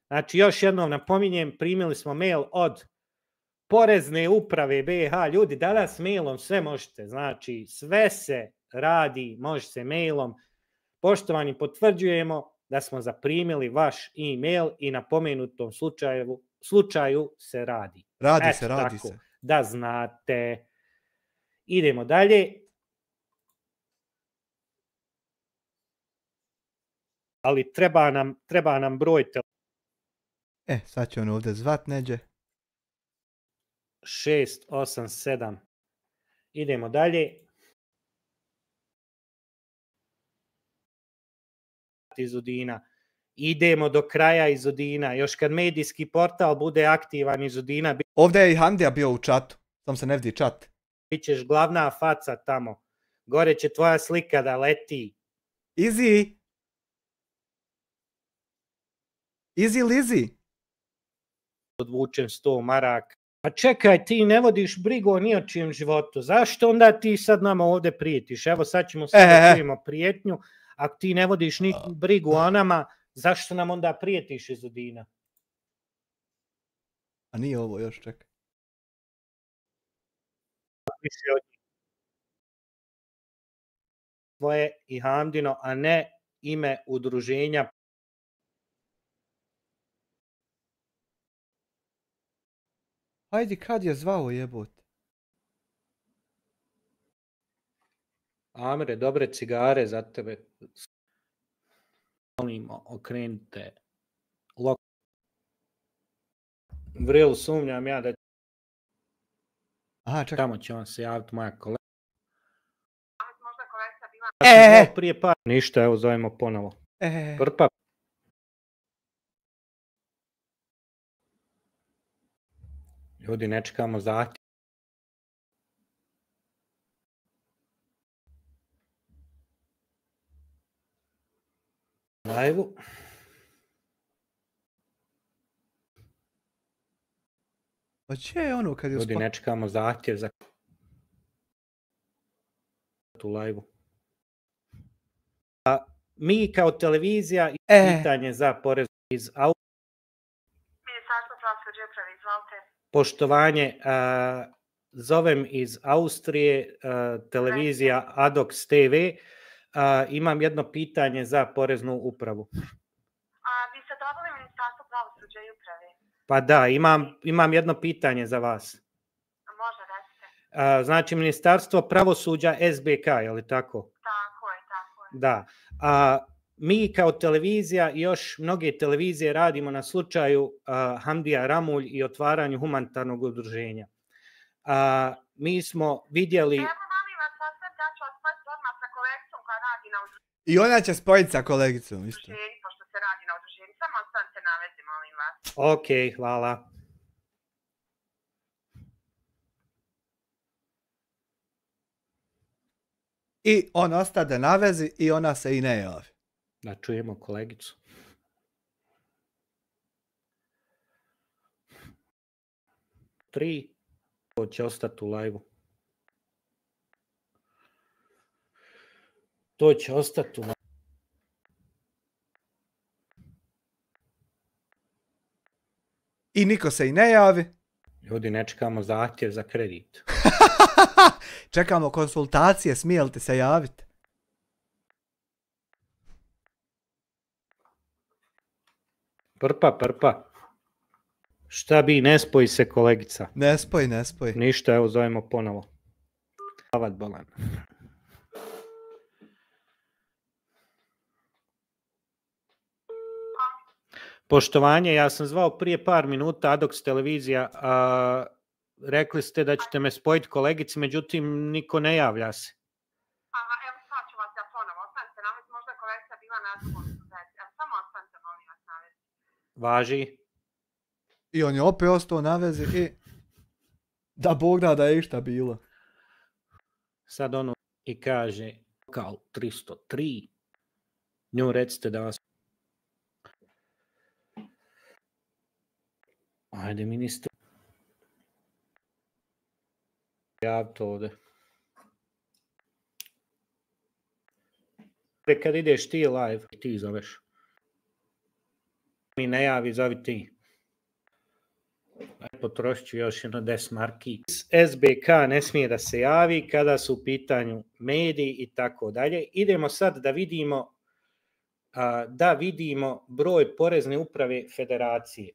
Speaker 9: Znači još jednom napominjem, primili smo mail od Porezne uprave BiH. Ljudi, danas mailom sve možete, znači sve se radi, može se mailom. Poštovani, potvrđujemo da smo zaprimili vaš e-mail i na pomenutom slučaju se radi.
Speaker 1: Radi se.
Speaker 9: Da znate. Idemo dalje. Ali treba nam broj telefona.
Speaker 6: Sad će on ovdje zvat neđe.
Speaker 9: 687. Idemo dalje. Iz Udina. Idemo do kraja iz Udina. Još kad medijski portal bude aktivan iz Udina,
Speaker 6: ovdje je i Hamdija bio u čatu. Sam se ne vidi čat.
Speaker 9: Bićeš glavna faca tamo. Gore će tvoja slika da leti.
Speaker 6: Easy. Easy Lizzy.
Speaker 9: Odvučem 100 maraka. Pa čekaj, ti ne vodiš brigu o ni o čijem životu. Zašto onda ti sad nama ovdje prijetiš? Evo sad ćemo se da čujemo prijetnju. Ako ti ne vodiš ni brigu o nama, zašto nam onda prijetiš iz Udina?
Speaker 6: A nije ovo još, čekaj.
Speaker 9: Svoje i Hamdino, a ne ime udruženja.
Speaker 6: Hajdi, kad je zvao jebot?
Speaker 9: Amire, dobre cigare za tebe. Molimo, okrenite. Vril, sumnjam ja da
Speaker 6: aha, čekaj.
Speaker 9: tamo će vam se javiti moja kolega.
Speaker 2: Možda kolegica bila...
Speaker 9: Prije par. Ništa, evo zovemo ponovo. Prpa. Ljudi, ne čekamo zahtjev. Live-u.
Speaker 6: Pa će je ono kad je
Speaker 9: Ljudi, ne čekamo zahtjev za tu live-u. Mi kao televizija pitanje za porez iz
Speaker 2: Ministarstvo pravosuđa i uprave, izvolite.
Speaker 9: Poštovanje, zovem iz Austrije, televizija Adox TV. Imam jedno pitanje za poreznu upravu.
Speaker 2: Vi ste dobili Ministarstvo pravosuđa i uprave?
Speaker 9: Pa da, imam jedno pitanje za vas.
Speaker 2: Može, recite.
Speaker 9: Znači, Ministarstvo pravosuđa SBK, je li tako?
Speaker 2: Tako je.
Speaker 9: Da. Mi kao televizija i još mnoge televizije radimo na slučaju Hamdija Ramulj i otvaranju humanitarnog udruženja. Mi smo vidjeli...
Speaker 2: Evo, molim vas, da ću vas spojiti odmah sa kolegicom koja radi na udruženju.
Speaker 6: I ona će spojiti sa kolegicom, isto.
Speaker 2: Pošto se radi na udruženju. Samo ostanite na vezi, molim vas.
Speaker 9: Ok, hvala.
Speaker 6: I on ostade na vezi i ona se i ne javi.
Speaker 9: Da čujemo kolegicu. Tri. To će ostati u live-u. To će ostati u live-u.
Speaker 6: I niko se i ne javi.
Speaker 9: Ljudi, ne čekamo zahtjev za kredit.
Speaker 6: Čekamo konsultacije, smije li ti se javiti?
Speaker 9: Prpa. Šta bi, ne spoji se kolegica.
Speaker 6: Ne spoj.
Speaker 9: Ništa, evo zovemo ponovo. Avat bolan. Poštovanje, ja sam zvao prije par minuta Adox televizija, rekli ste da ćete me spojiti kolegici, međutim niko ne javlja se.
Speaker 2: Evo, sad ću vas ja ponovo. Ostanite na vezi, možda kolegica bila na drugom vezi. Samo ostanite, molim vas, na vezi.
Speaker 9: Važi.
Speaker 6: I on je opet ostao na vezi i... Da Bog da je išta bilo.
Speaker 9: Sad ono i kaže, kao 303, nju recite da vas... Ajde, ministre. Javite ovdje. Kad ideš ti live, ti zoveš. Mi ne javi, zovi ti. Potrošit ću još jedno 10 marki. SBK ne smije da se javi kada su u pitanju mediji i tako dalje. Idemo sad da vidimo broj porezne uprave federacije.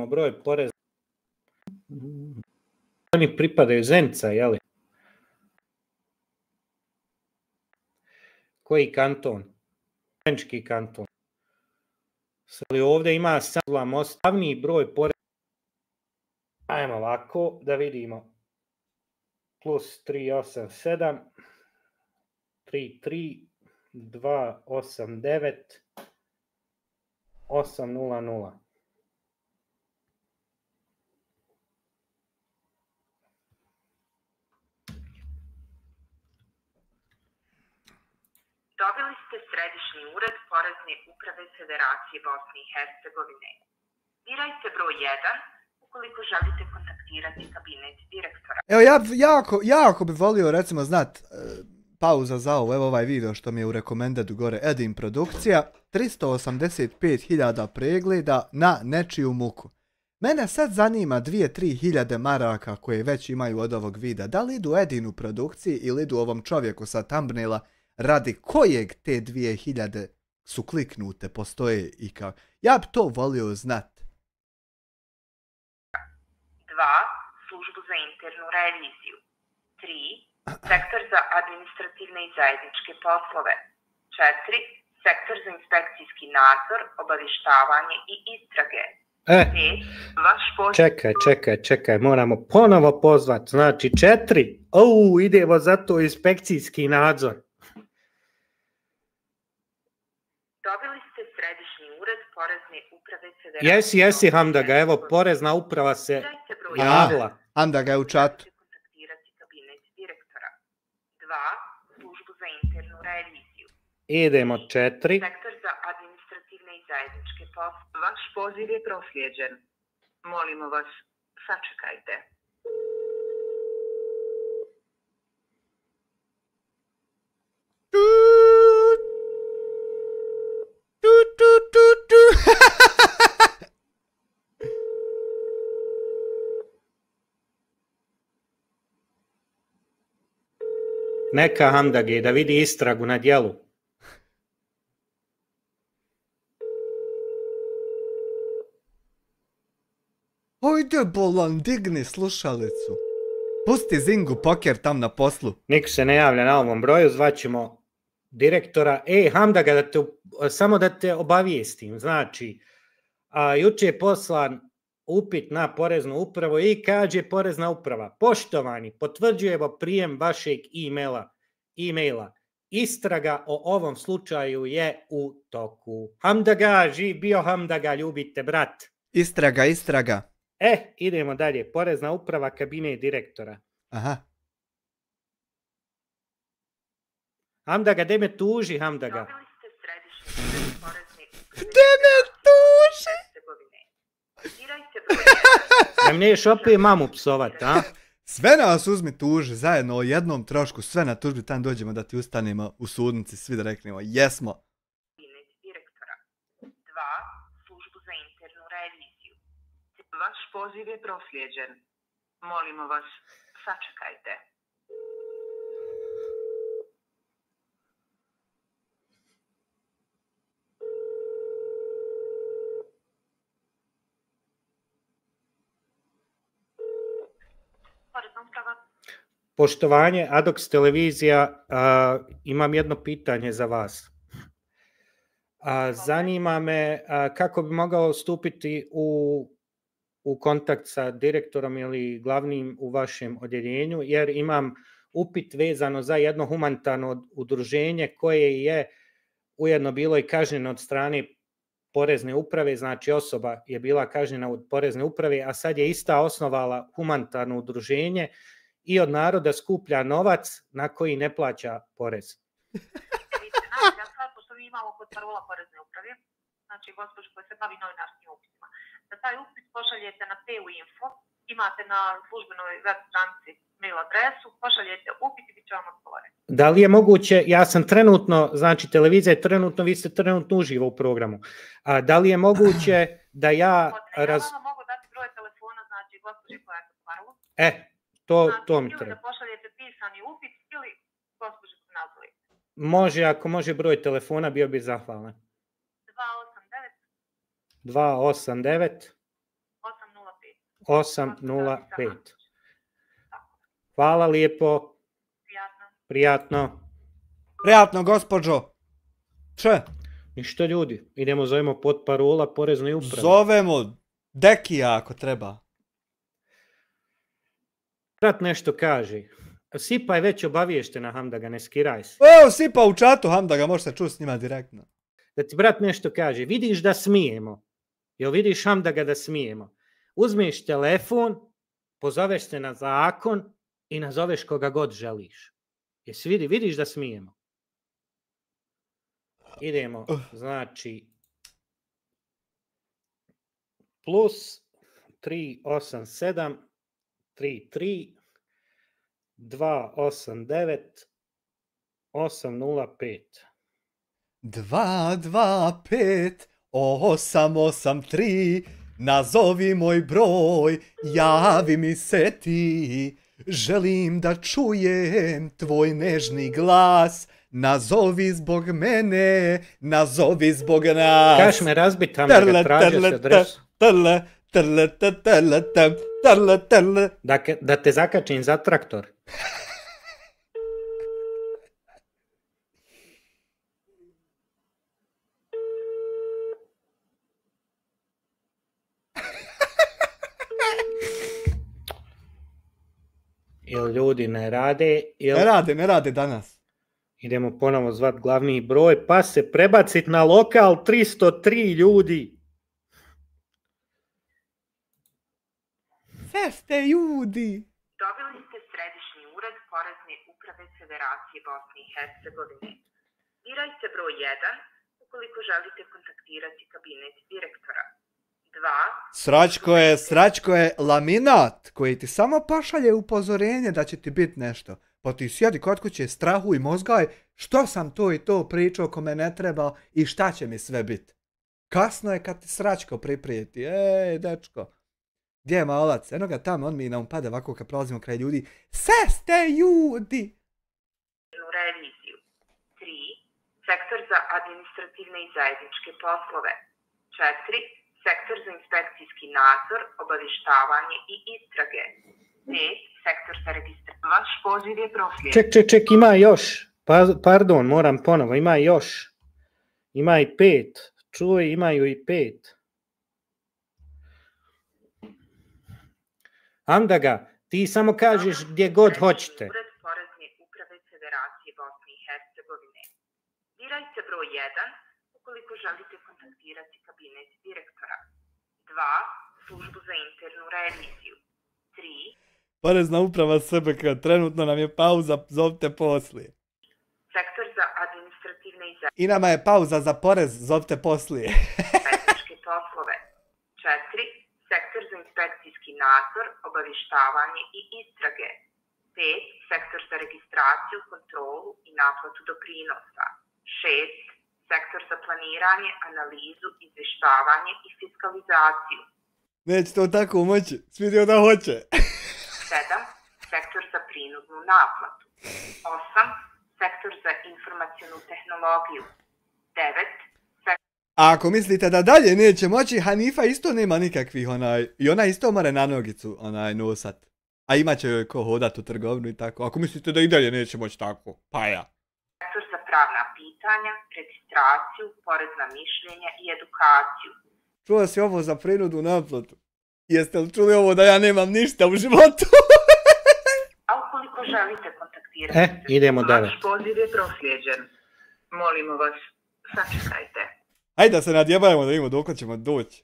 Speaker 9: Broj porezne Oni pripadaju Zenica, jeli? Koji kanton? Zenički kanton. Ali ovdje ima sam ostavni broj poreza. Ajmo ovako da vidimo. Plus 387 33 289 800.
Speaker 3: Dobili ste Središnji ured Porezne uprave Federacije Bosne i Hercegovine. Birajte broj 1 ukoliko želite kontaktirati kabinet direktora.
Speaker 1: Evo, ja jako bi volio, recimo, znat, pauza za ovo, evo ovaj video što mi je u rekomendedu gore, Edin produkcija, 385.000 pregleda na nečiju muku. Mene sad zanima 2-3 hiljade maraka koje već imaju od ovog videa. Da li idu Edinu produkciji ili idu ovom čovjeku sa thumbnaila radi kojeg te 2000 su kliknute, postoje i kao. Ja bi to volio znat.
Speaker 3: 2. Službu za internu reviziju. 3. Sektor za administrativne i zajedničke poslove. 4. Sektor za inspekcijski nadzor, obavještavanje i istrage. 5. Vaš poziv...
Speaker 9: Čekaj, moramo ponovo pozvat. Znači 4. Idemo za to inspekcijski nadzor.
Speaker 3: Dobili ste Središnji ured Porezne uprave Federacije.
Speaker 9: Jesi Hamdaga, evo Porezna uprava se javila.
Speaker 1: Hamdaga je u čatu.
Speaker 3: Kontaktirati kabinet direktora. 2. Službu za internu reviziju.
Speaker 9: Idemo 4.
Speaker 3: Sektor za administrativne i zajedničke poslove. Vaš poziv je proslijeđen. Molimo vas, sačekajte.
Speaker 9: Neka Hamdagi da vidi istragu na djelu.
Speaker 1: Hojde bolan, digni slušalicu. Pusti Zingu poker tam na poslu.
Speaker 9: Niko se ne javlja na ovom broju, zvaćemo direktora. Hamdaga, samo da te obavijestim. Znači, juče je poslan upit na Poreznu upravu i kaže Porezna uprava: poštovani, potvrđujemo prijem vašeg e-maila. Istraga o ovom slučaju je u toku. Hamdaga, bio Hamdaga, ljubite brat.
Speaker 1: Istraga.
Speaker 9: Idemo dalje. Porezna uprava, kabinet direktora.
Speaker 1: Aha.
Speaker 9: Hamdaga, de me tuži, Hamdaga.
Speaker 1: De me tuži!
Speaker 9: Da mi neš opet mamu psovat, a?
Speaker 1: Sve nas uzmi tuži, zajedno o jednom trošku, sve na tužbi, tam dođemo da ti ustanemo u sudnici, svi da reknemo, jesmo.
Speaker 3: Direktora. 2. Službu za internu reviziju. Vaš poziv je proslijeđen. Molimo vas, sačekajte.
Speaker 9: Poštovanje, Adox televizija, imam jedno pitanje za vas. Zanima me kako bi mogao stupiti u kontakt sa direktorom ili glavnim u vašem odjeljenju, jer imam upit vezano za jedno humanitarno udruženje koje je ujedno bilo i kažnjeno od strane Porezne uprave, znači osoba je bila kažnjena od Porezne uprave, a sad je ista osnovala humanitarno udruženje i od naroda skuplja novac na koji ne plaća porez.
Speaker 3: Pošto mi imamo kod parola Porezne uprave, znači gospođu koja se bavi novinarskim upitima, da taj upit pošaljete na TU Info, imate na službenoj web stranici mail adresu, pošaljete upit i bit će vam odgovoriti.
Speaker 9: Da li je moguće, ja sam trenutno, znači televizija je trenutno, vi ste trenutno uživo u programu, da li je moguće da ja...
Speaker 3: Ja vam mogu dati broj telefona, znači gospođe koja je kod parola.
Speaker 9: To mi treba.
Speaker 3: Ili da pošaljete pisani upit ili gospođe koja nazvali.
Speaker 9: Može, ako može broj telefona, bio bi zahvalan. 289 805. Hvala lijepo. Prijatno.
Speaker 6: Prijatno, gospođo. Če?
Speaker 9: Ništa ljudi, idemo zovemo potparola Poreznoj upravi.
Speaker 6: Zovemo Dekija ako treba.
Speaker 9: Brat nešto kaže. Sipa je već obaviještena, Hamdaga, ne skiraj se.
Speaker 6: Evo, Sipa u čatu, Hamdaga, može se čuti s njima direktno.
Speaker 9: Da ti brat nešto kaže, vidiš da smijemo. Jel vidiš, Hamdaga, da smijemo? Uzmeš telefon, pozoveš se na zakon i nazoveš koga god želiš. Jesi vidiš da smijemo? Idemo, znači, plus 387 33 289 805.
Speaker 6: 225 883, nazovi moj broj, javi mi se ti. Želim da čujem tvoj nežni glas, nazovi zbog mene, nazovi zbog nas.
Speaker 9: Kaš me razbit, Hamdaga, tražio se adresu. Da te zakačim za traktor. Jel ljudi ne rade?
Speaker 6: Ne rade danas.
Speaker 9: Idemo ponovo zvat glavni broj, pa se prebacit na lokal 303 ljudi.
Speaker 6: Sve ste ljudi.
Speaker 3: Dobili ste središnji ured Porezne uprave Federacije Bosne i Hercegovine. Birajte broj 1 ukoliko želite kontaktirati kabinet direktora. 2.
Speaker 6: Sračko je laminat koji ti samo pošalje upozorenje da će ti biti nešto. Pa ti sjedi kod kuće, strahuj, mozgaj, što sam to i to pričao kome ne treba i šta će mi sve biti. Kasno je kad ti sračko priprijeti. Ej, dečko. Gdje je malac? Eno ga tamo, on mi nam pada ovako kad prolazimo kraj ljudi. Sve ste ljudi!
Speaker 3: Reviziju. 3. Sektor za administrativne i zajedničke poslove. 4. Sektor za inspekcijski nadzor, obavještavanje i istrage. 5. Sektor za registraciju. Vaš poziv je proslijeđen.
Speaker 9: Ček, ima još. Pardon, moram ponovo, ima još. Ima i 5. Čuj, imaju i 5. Hamdaga, ti samo kažeš gdje god hoćete.
Speaker 3: Ured Porezne uprave Federacije Bosne i Hercegovine. Birajte broj 1 ukoliko želite kontaktirati kabinet direktora. 2. Službu za internu reviziju. 3.
Speaker 6: Porezna uprava SBK, trenutno nam je pauza, zovte poslije.
Speaker 3: Sektor za administrativne i
Speaker 6: I nama je pauza za porez, zovte poslije.
Speaker 3: zajedničke poslove. 4. Sektor za inspekcijski nadzor, obavještavanje i istrage. 5. Sektor za registraciju, kontrolu i naplatu doprinosa. 6. Sektor za planiranje, analizu, izvještavanje i fiskalizaciju.
Speaker 6: Neće to tako moći, svidio da hoće.
Speaker 3: 7. Sektor za prinudnu naplatu. 8. Sektor za informacijnu tehnologiju. 9.
Speaker 6: A ako mislite da dalje neće moći, Hanifa isto nema nikakvih i ona isto mora na nogicu nosat. A imat će joj ko hodat u trgovinu i tako. Ako mislite da i dalje neće moći tako, pa ja.
Speaker 3: Sektor za pravna pitanja, registraciju, porezna mišljenja i edukaciju.
Speaker 6: Čuo si ovo za prinudnu naplatu? Jeste li čuli ovo da ja nemam ništa u životu?
Speaker 3: A ukoliko želite kontaktirati
Speaker 9: idemo dalje.
Speaker 3: Vaš poziv je proslijeđen. Molimo vas, sačekajte.
Speaker 6: Ajde da se nadjebajemo da vidimo dok ćemo doći.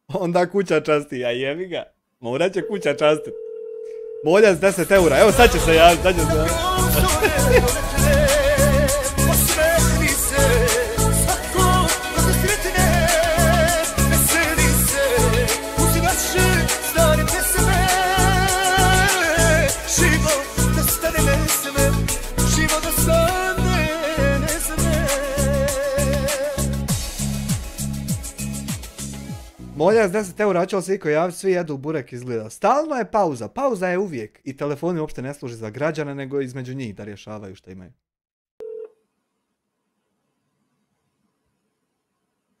Speaker 6: Onda kuća časti, a jebi ga. Morat će kuća častit. Molja s 10 eura, evo sad će se javiti, sad će se javiti. Molja s 10 eura, hoće li se iko javiti, svi jedu burek izgleda. Stalno je pauza, pauza je uvijek. I telefoni uopšte ne služi za građane, nego između njih da rješavaju što imaju.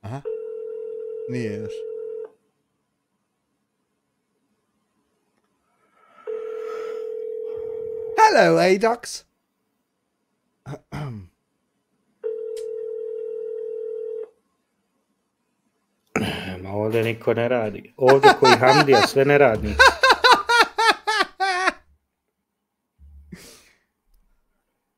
Speaker 1: Aha. Nije još. Hello, Adox.
Speaker 9: Ma ovdje niko ne radi. Ovdje koji Hamdija, sve ne radi.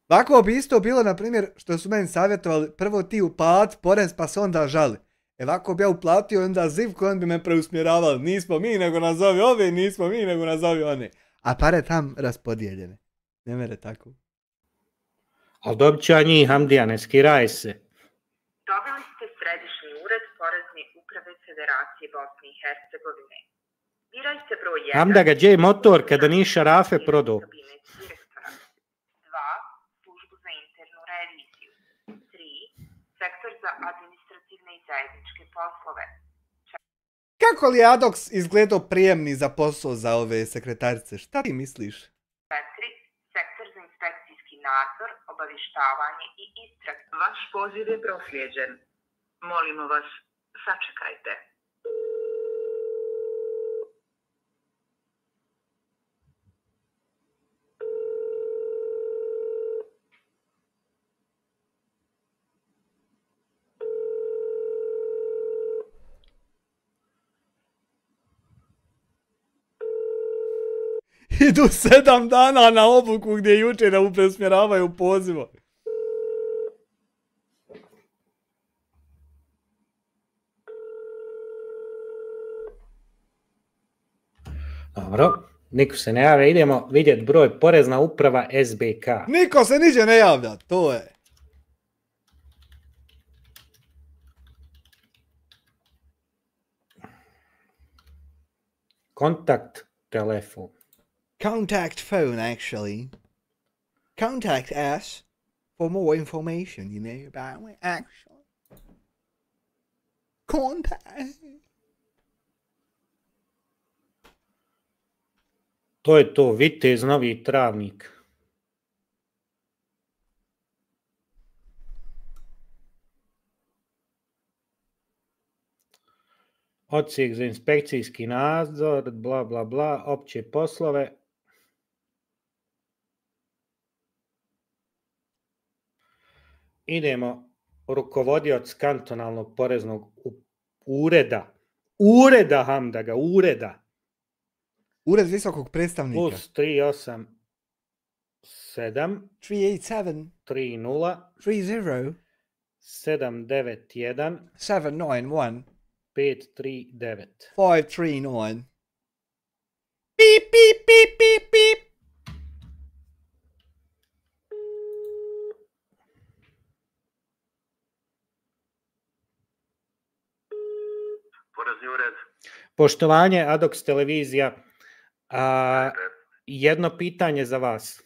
Speaker 1: Ovako bi isto bilo, na primjer, što su meni savjetovali, prvo ti uplat porez pa se onda žali. Ovako bi ja uplatio onda Zivku, on bi me preusmjeravali. Nismo mi, nego nazovi ove, nismo mi, nego nazovi one. A pare tam raspodijeljene. Ne mere tako.
Speaker 9: Ali dobit ću ja njih, Hamdija, ne skiraj se.
Speaker 10: Dobili ste Središnji ured Porezne uprave Federacije Bosne i Hercegovine. Birajte broj 1.
Speaker 9: Hamda ga dje motor kada nije šarafe prodao.
Speaker 10: 2. Službu za internu reviziju. 3. Sektor za administrativne i zajedničke poslove.
Speaker 1: Kako li je Adox izgledao prijemni za posao za ove sekretarice? Šta ti misliš?
Speaker 10: 4. Sektor za inspekcijski nadzor, obavještavanje i istrag. Vaš poziv je proslijeđen. Molimo vas, sačekajte.
Speaker 1: Idu 7 dana na obuku gdje juče da preusmjeravaju pozivo.
Speaker 9: Dobro, niko se ne javlja, idemo vidjeti broj Porezna uprava SBK.
Speaker 1: Niko se niđe ne javlja, to je.
Speaker 9: Kontakt telefon.
Speaker 1: Contact phone, actually. Contact us for more information, you know, about it, actually. Contact.
Speaker 9: To je to, Vitez Novi Travnik. Odsjek za inspekcijski nadzor, bla bla bla, opće poslove. Idemo, rukovodioc kantonalnog poreznog ureda. Ureda, Hamdaga, ureda.
Speaker 1: Ured visokog predstavnika.
Speaker 9: Plus 387
Speaker 1: 387
Speaker 9: 30
Speaker 1: 30
Speaker 9: 791
Speaker 1: 791
Speaker 9: 539.
Speaker 1: 539. Beep, beep, beep, beep, beep.
Speaker 11: Porezni ured.
Speaker 9: Poštovanje, Adox televizija. Jedno pitanje za vas.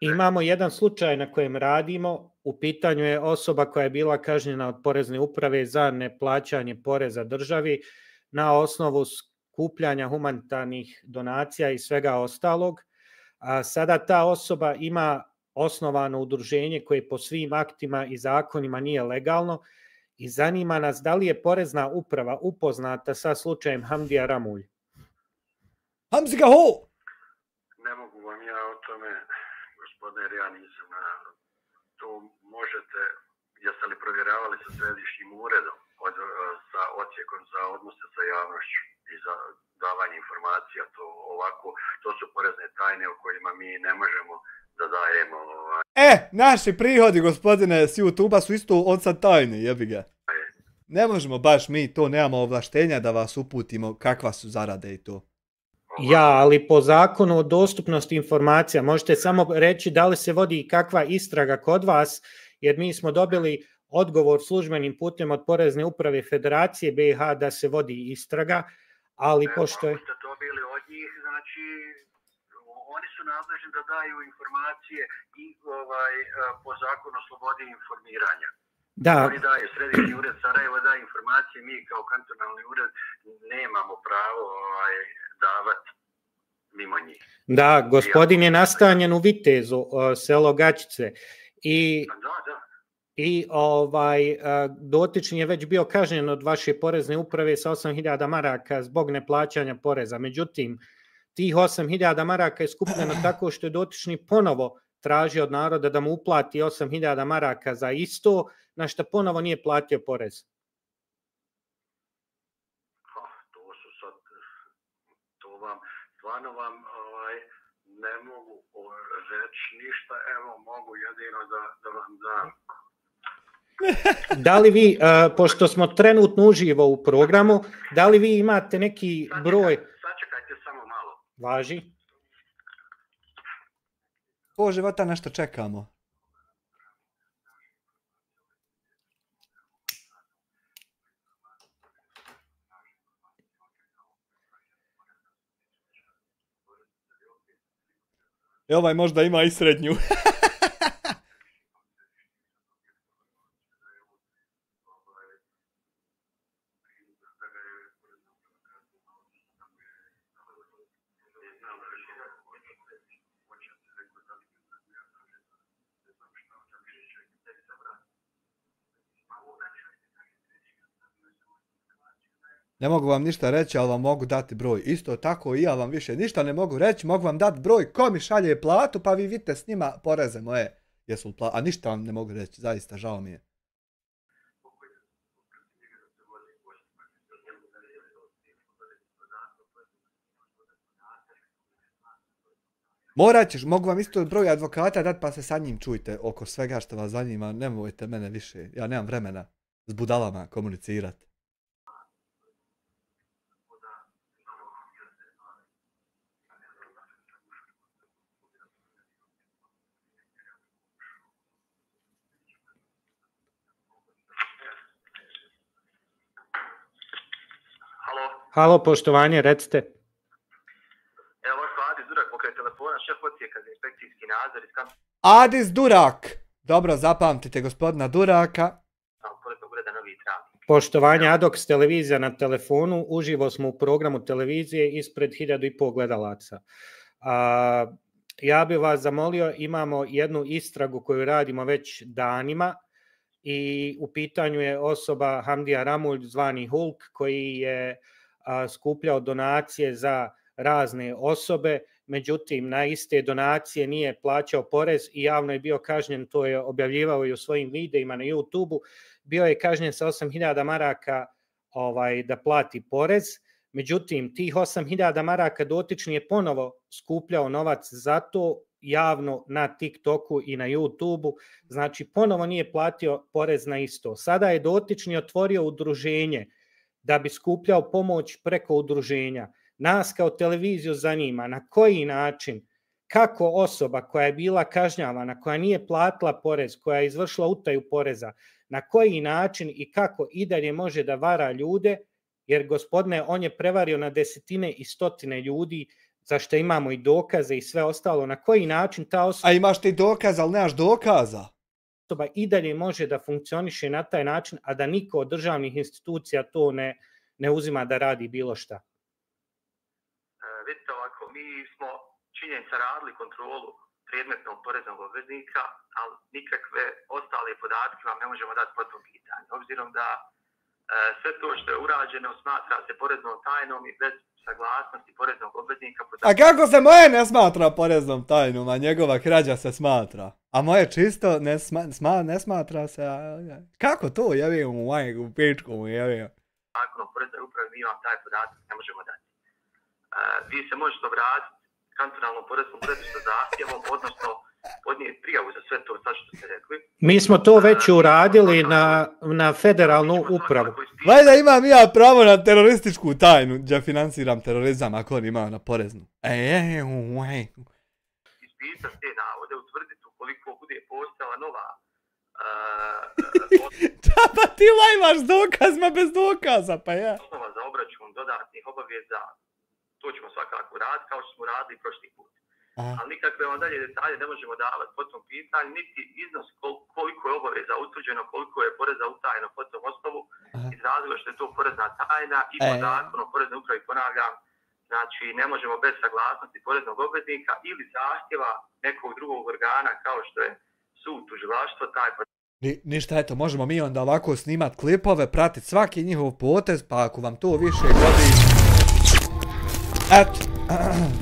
Speaker 9: Imamo jedan slučaj na kojem radimo. U pitanju je osoba koja je bila kažnjena od Porezne uprave za neplaćanje poreza državi na osnovu skupljanja humanitarnih donacija i svega ostalog. Sada ta osoba ima osnovano udruženje koje po svim aktima i zakonima nije legalno i zanima nas da li je Porezna uprava upoznata sa slučajem Hamdija Ramulj.
Speaker 1: Hamziga ho!
Speaker 11: Ne mogu vam ja o tome, gospodine, jer ja nisam na to. Možete, jeste li provjeravali sa središnjim uredom, sa odsjekom za odnose sa javnošću i za davanje informacija, to ovako, to su porezne tajne o kojima mi ne možemo da dajemo.
Speaker 1: Naši prihodi, gospodine, s YouTube-a su isto od sad tajne, jebi ga. Ne možemo baš mi to, nemamo ovlaštenja da vas uputimo kakva su zarade i to.
Speaker 9: Ja, ali po zakonu o dostupnosti informacija možete samo reći da li se vodi kakva istraga kod vas, jer mi smo dobili odgovor službenim putem od Porezne uprave Federacije BiH da se vodi istraga, ali pošto je...
Speaker 11: Ako ste dobili od njih, znači oni su nadležni da daju informacije i po zakonu o slobodi informiranja.
Speaker 9: Da.
Speaker 11: Oni daju, Središnji ured Sarajevo daje informacije, mi kao kantonalni ured nemamo pravo davati mimo njih.
Speaker 9: Da, gospodin je nastanjen u Vitezu, selo Gačice. I i dotični je već bio kažnjen od vaše porezne uprave sa 8.000 maraka zbog neplaćanja poreza. Međutim, tih 8.000 maraka je skupljeno tako što je dotični ponovo tražio od naroda da mu uplati 8.000 maraka za isto, na što ponovo nije platio porez.
Speaker 11: Stvarno vam ne mogu reći ništa, evo mogu jedino da vam dam.
Speaker 9: Da li vi, pošto smo trenutno uživo u programu, da li vi imate neki broj...
Speaker 11: Sačekajte samo malo.
Speaker 9: Važi.
Speaker 6: Po života nešto čekamo. I ovaj možda ima i srednju. Ne mogu vam ništa reći, ali vam mogu dati broj. Isto tako i ja vam više ništa ne mogu reći, mogu vam dati broj ko mi šalje platu, pa vi vidite s njima poreze moje. Jesu li a ništa vam ne mogu reći, zaista žao mi je. Morat ćeš, mogu vam isto broj advokata dati pa se sa njim čujte oko svega što vas zanima, nemojte mene više, ja nemam vremena s budalama komunicirati.
Speaker 9: Halo, poštovanje, recite.
Speaker 11: Evo, vaš Adis Durak pokraj telefona, šef odsjeka za inspekcijski nadzor iz
Speaker 6: Adis Durak! Dobro, zapamtite gospodina Duraka.
Speaker 9: Poštovanje, Adox televizija na telefonu, uživo smo u programu televizije ispred 1500 gledalaca. Ja bih vas zamolio, imamo jednu istragu koju radimo već danima i u pitanju je osoba Hamdija Ramulj, zvani Hulk, koji je skupljao donacije za razne osobe, međutim na iste donacije nije plaćao porez i javno je bio kažnjen, to je objavljivao i u svojim videima na YouTube-u, bio je kažnjen sa 8.000 maraka da plati porez, međutim tih 8.000 maraka dotični je ponovo skupljao novac za to javno na TikToku i na YouTube-u, znači ponovo nije platio porez na isto. Sada je dotični otvorio udruženje da bi skupljao pomoć preko udruženja. Nas kao televiziju zanima na koji način, kako osoba koja je bila kažnjavana, koja nije platila porez, koja je izvršila utaju poreza, na koji način i kako i dalje može da vara ljude, jer gospodine, on je prevario na desetine i stotine ljudi, za što imamo i dokaze i sve ostalo, na koji način ta osoba...
Speaker 6: A imaš ti dokaza, ali nemaš dokaza?
Speaker 9: Osoba i dalje može da funkcioniše na taj način, a da niko od državnih institucija to ne uzima da radi bilo šta.
Speaker 11: Vidite ovako, mi smo činjenica radili kontrolu predmetnog poreznog obveznika, ali nikakve ostale podatke vam ne možemo dati po tom pitanju. Obzirom da sve to što je urađeno smatra se poreznom tajnom i bez saglasnosti poreznog obveznika...
Speaker 6: A kako se moje ne smatra poreznom tajnom, a njegova krađa se smatra? A moje čisto ne smatra se... Kako to jevim u majegu pičku mu jevim?
Speaker 11: Zakon o poreznoj upravi mi vam taj podatak ne možemo dati. Vi se možete obratiti kantonalnom poreznom uredu sa zahtjevom, odnosno podnijeti prijavu za sve to sad što ste rekli.
Speaker 9: Mi smo to već uradili na federalnu upravu.
Speaker 6: Valjda imam ja pravo na terorističku tajnu, gdje financiram terorizam ako on ima na poreznu.
Speaker 11: Ispisati te navode, utvrditi ukoliko bude postala nova...
Speaker 6: Pa ti imaš dokazma bez dokaza, pa ja.
Speaker 11: Osnova za obračun dodatnih obaveza, to ćemo svakako raditi kao što smo radili prošli put. Ali nikakve vam dalje detalje ne možemo davati po tom pitanju, niti iznos koliko je obaveza utvrđeno, koliko je poreza utajeno po tom osnovu, iz razloga što je to porezna tajna i po zakonu o poreznoj upravi, ponavljam, znači ne možemo bez saglasnosti poreznog obveznika ili zahtjeva nekog drugog organa kao što je sud, tužilaštvo, taj
Speaker 6: Ništa, eto, možemo mi onda ovako snimat klipove, pratiti svaki njihov potez, pa ako vam to više godi... Eto,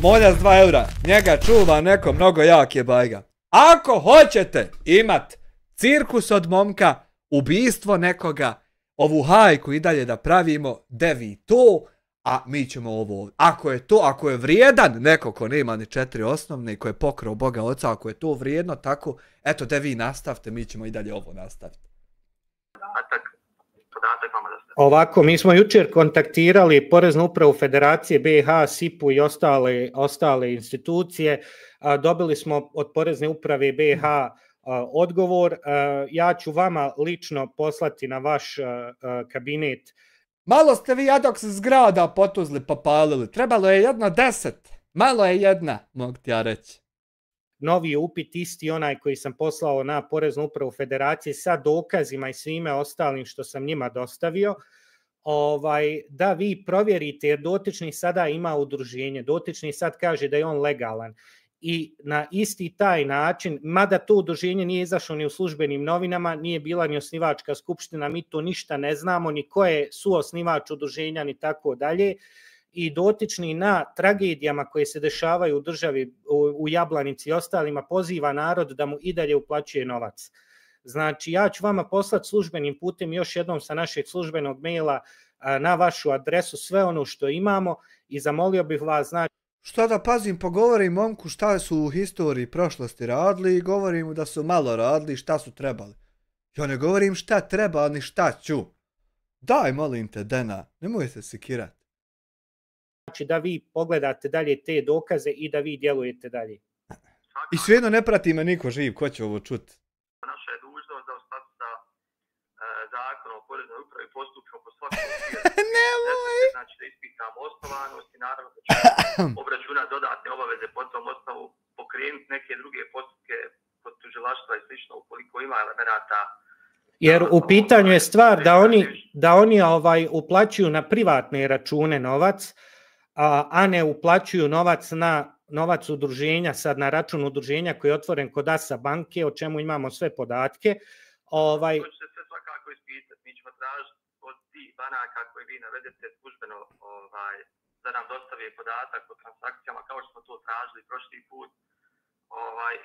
Speaker 6: moljas 2 eura, njega čuva neko mnogo jak je bajga. Ako hoćete imat cirkus od momka, ubijstvo nekoga, ovu hajku i dalje da pravimo, devi to, a mi ćemo ovo, ako je vrijedan neko ko nema ni 4 osnovne, ko je pokrao Boga Oca, ako je to vrijedno, tako, eto, da vi nastavite, mi ćemo i dalje ovo nastaviti.
Speaker 9: Ovako, mi smo jučer kontaktirali Poreznu upravu Federacije BiH, SIP-u i ostale institucije, dobili smo od Porezne uprave BiH odgovor, ja ću vama lično poslati na vaš kabinet.
Speaker 6: Malo ste vi Adox zgrada potuzli, popalili. Trebalo je 10. Malo je 1, mogu ti ja reći.
Speaker 9: Novi upit, isti onaj koji sam poslao na Poreznu upravu Federacije sa dokazima i svime ostalim što sam njima dostavio, da vi provjerite, jer dotični sada ima udruženje, dotični sad kaže da je on legalan. I na isti taj način, mada to udruženje nije izašlo ni u službenim novinama, nije bila ni osnivačka skupština, mi to ništa ne znamo, ni ko je suosnivač udruženja, ni tako dalje. I dotični na tragedijama koje se dešavaju u državi, u Jablanici i ostalima, poziva narod da mu i dalje uplaćuje novac. Znači, ja ću vama poslati službenim putem još jednom sa našeg službenog maila na vašu adresu sve ono što imamo i zamolio bih vas, znači,
Speaker 6: šta da pazim, pogovorim momku šta su u historiji prošlosti radili i govorim mu da su malo radili i šta su trebali. Ja ne govorim šta treba, ni šta ću. Daj, molim te, Dena, nemoj se sekirat.
Speaker 9: Znači da vi pogledate dalje te dokaze i da vi djelujete dalje.
Speaker 6: I svejedno ne prati me niko živ, ko će ovo čuti?
Speaker 11: Naša je dužnost da ostati sa zakonom o poreznoj upravi postupimo po svakom
Speaker 6: Nemoj!
Speaker 11: Znači da ispitamo osnovanost i naravno da ćemo obračunati dodatne obaveze po tom osnovu, pokrenuti neke druge postupke pod tužilaštva i slično ukoliko ima elemenata.
Speaker 9: Jer u pitanju je stvar da oni uplaćuju na privatne račune novac, a ne uplaćuju novac udruženja, sad na račun udruženja koji je otvoren kod ASA banke, o čemu imamo sve podatke.
Speaker 11: To će se sve svakako ispitati. Mi ćemo tražiti od tih banaka koje vi navedete službeno da nam dostave podatak o transakcijama kao što smo to tražili prošli put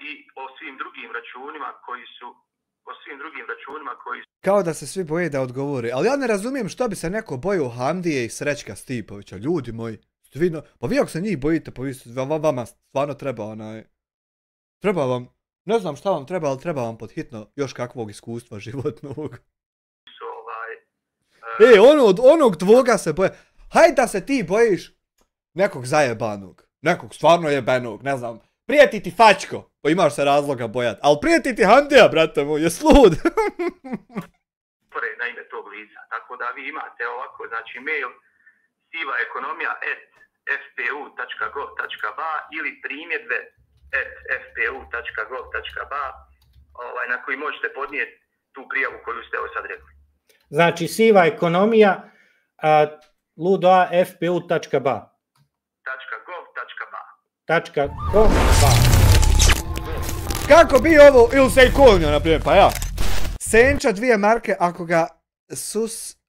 Speaker 11: i o svim drugim računima koji su
Speaker 6: Kao da se svi boje da odgovore, ali ja ne razumijem što bi se neko bojao Hamdije i Srećka Stipovića, ljudi moji. Pa vi ako se njih bojite, pa vama stvarno treba vam, ne znam šta vam treba, ali treba vam podhitno još kakvog iskustva životnog. Od onog tvoga se boje, hajde da se ti bojiš nekog zajebanog, nekog stvarno jebenog, ne znam, prijeti ti Fačko, pa imaš se razloga bojati, ali prijeti ti Hamdija, brate moj, je slud.
Speaker 11: Na ime tog lica, tako da vi imate ovako, znači mail sivaekonomija@fpu.gov.ba ili primjedbe@fpu.gov.ba na koji možete podnijeti tu prijavu koju ste ovo sad rekli.
Speaker 9: Znači siva ekonomija ludo@fpu.ba.
Speaker 11: .gov.ba.
Speaker 6: Kako bi ovo, ili se i kolnio, naprimjer, pa ja. Senča 2 marke,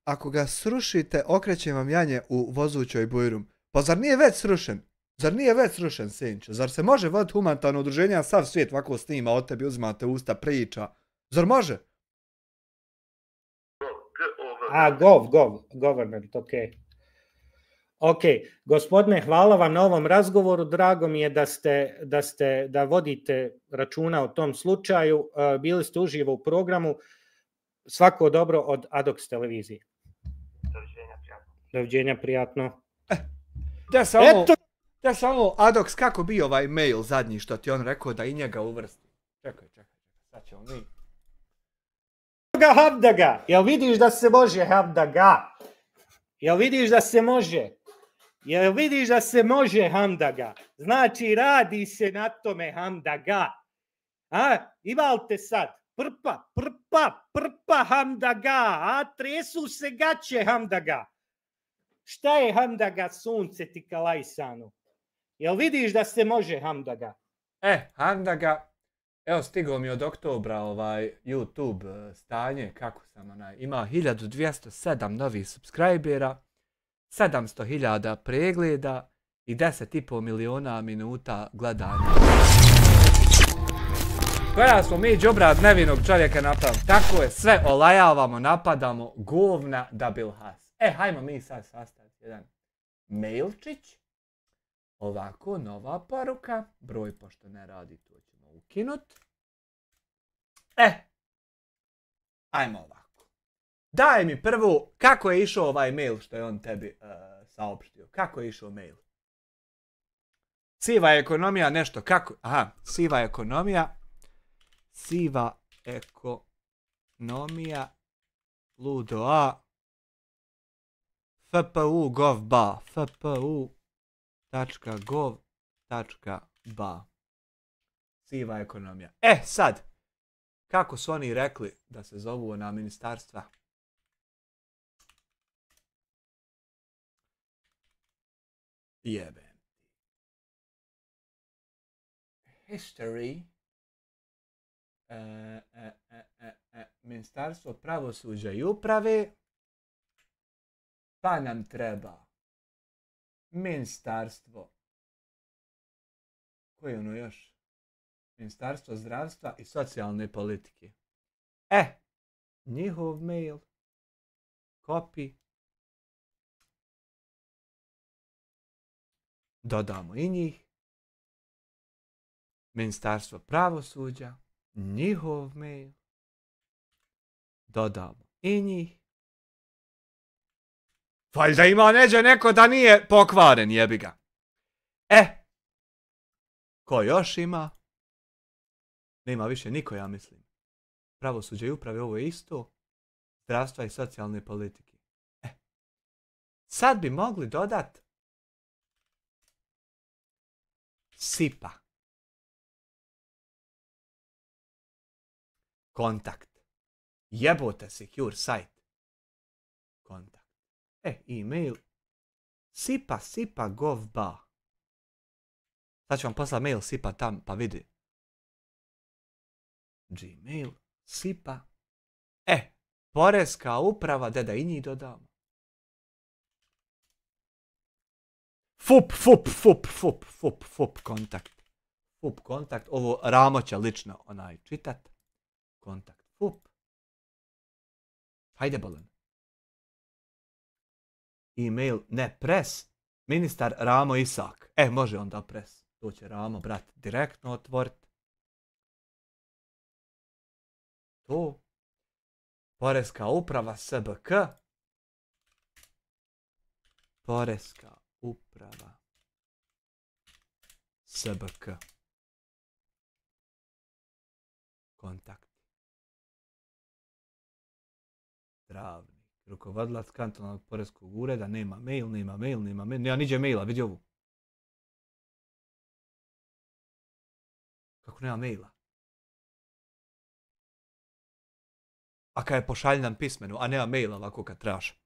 Speaker 6: ako ga srušite, okrećem vam janje u vozućoj bujrum. Pa zar nije već srušen? Zar nije već srušen Senča? Zar se može voditi humanitarno udruženje, a sav svijet ovako snima, od tebi uzmate usta, priča? Zar može?
Speaker 9: Government, okej. Ok, gospodine, hvala vam na ovom razgovoru, drago mi je da vodite računa o tom slučaju, bili ste uživo u programu, svako dobro od Adox televizije. Doviđenja, prijatno.
Speaker 6: Da samo, Adox, kako bi ovaj mail zadnji što ti on rekao da i njega uvrsti? Čekaj, sad ćemo mi.
Speaker 9: Hamdaga, jel vidiš da se može Hamdaga? Jel vidiš da se može Hamdaga? Znači radi se na tome Hamdaga. Imalte sad. Prpa Hamdaga. Tresu se gaće Hamdaga. Šta je Hamdaga, sunce ti kalajsano? Jel vidiš da se može Hamdaga?
Speaker 6: Hamdaga. Evo, stigao mi od oktobra YouTube stanje, kako sam ima 1207 novih subscribera, 700.000 pregleda i 10,5 miliona minuta gledanja. Koja smo mi džobrad nevinog čovjeka napravili? Tako je, sve olajavamo, napadamo, govna da bil has. Hajmo mi sad sastaviti jedan mailčić. Ovako, nova poruka. Broj, pošto ne radi, to ćemo ukinut. Ajmo ovako. Daj mi prvo, kako je išao ovaj mail što je on tebi saopštio. Kako je išao mail? Siva ekonomija, nešto, kako? Aha, siva ekonomija. Siva ekonomija. Ludo A. FPU gov.ba. FPU.gov.ba. Siva ekonomija. Sad. Kako su oni rekli da se zovu na ministarstva? Jebe. History. Ministarstvo pravosuđa i uprave. Pa nam treba ministarstvo. Koje je ono još? Ministarstvo zdravstva i socijalne politike. Njihov mail. Copy. Dodamo i njih. Ministarstvo pravosuđa. Njihov mail. Dodamo i njih. Valjda ima neđe neko da nije pokvaren, jebi ga. Ko još ima? Nema više niko, ja mislim. Pravosuđe i uprave, ovo je isto. Zdravstva i socijalne politike. Sad bi mogli dodat SIPA. Kontakt. Jebote, secure site. Kontakt. E-mail. sipa.gov.ba. Sad ću vam poslati mail SIPA tam, pa vidi. Gmail, SIPA. Poreska uprava, da i njih dodamo. FUP kontakt. FUP kontakt, ovo Ramo će lično čitat. Kontakt, FUP. Hajde bolan. E-mail, ne, pres. Ministar Ramo Isak. Može onda pres. To će Ramo, brat, direktno otvorit. To. Poreska uprava SBK. Poreska uprava SBK. Kontakt. Zdravnik. Rukovodilac kantonalnog poreskog ureda. Nema mail. Ja niđe maila, vidi ovu. Kako nema maila? A kad je pošalj nam pismenu, a nema maila ovako kad trebaš.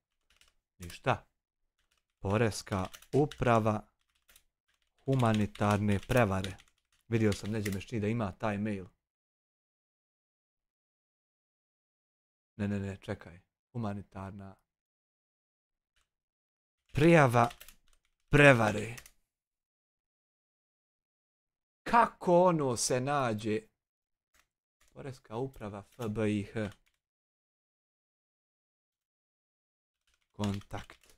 Speaker 6: Ništa. Poreska uprava humanitarne prevare. Vidio sam neđe mešći da ima taj mail. Ne, čekaj. Humanitarna prijava prevare. Kako ono se nađe? Poreska uprava FBIH. Kontakt.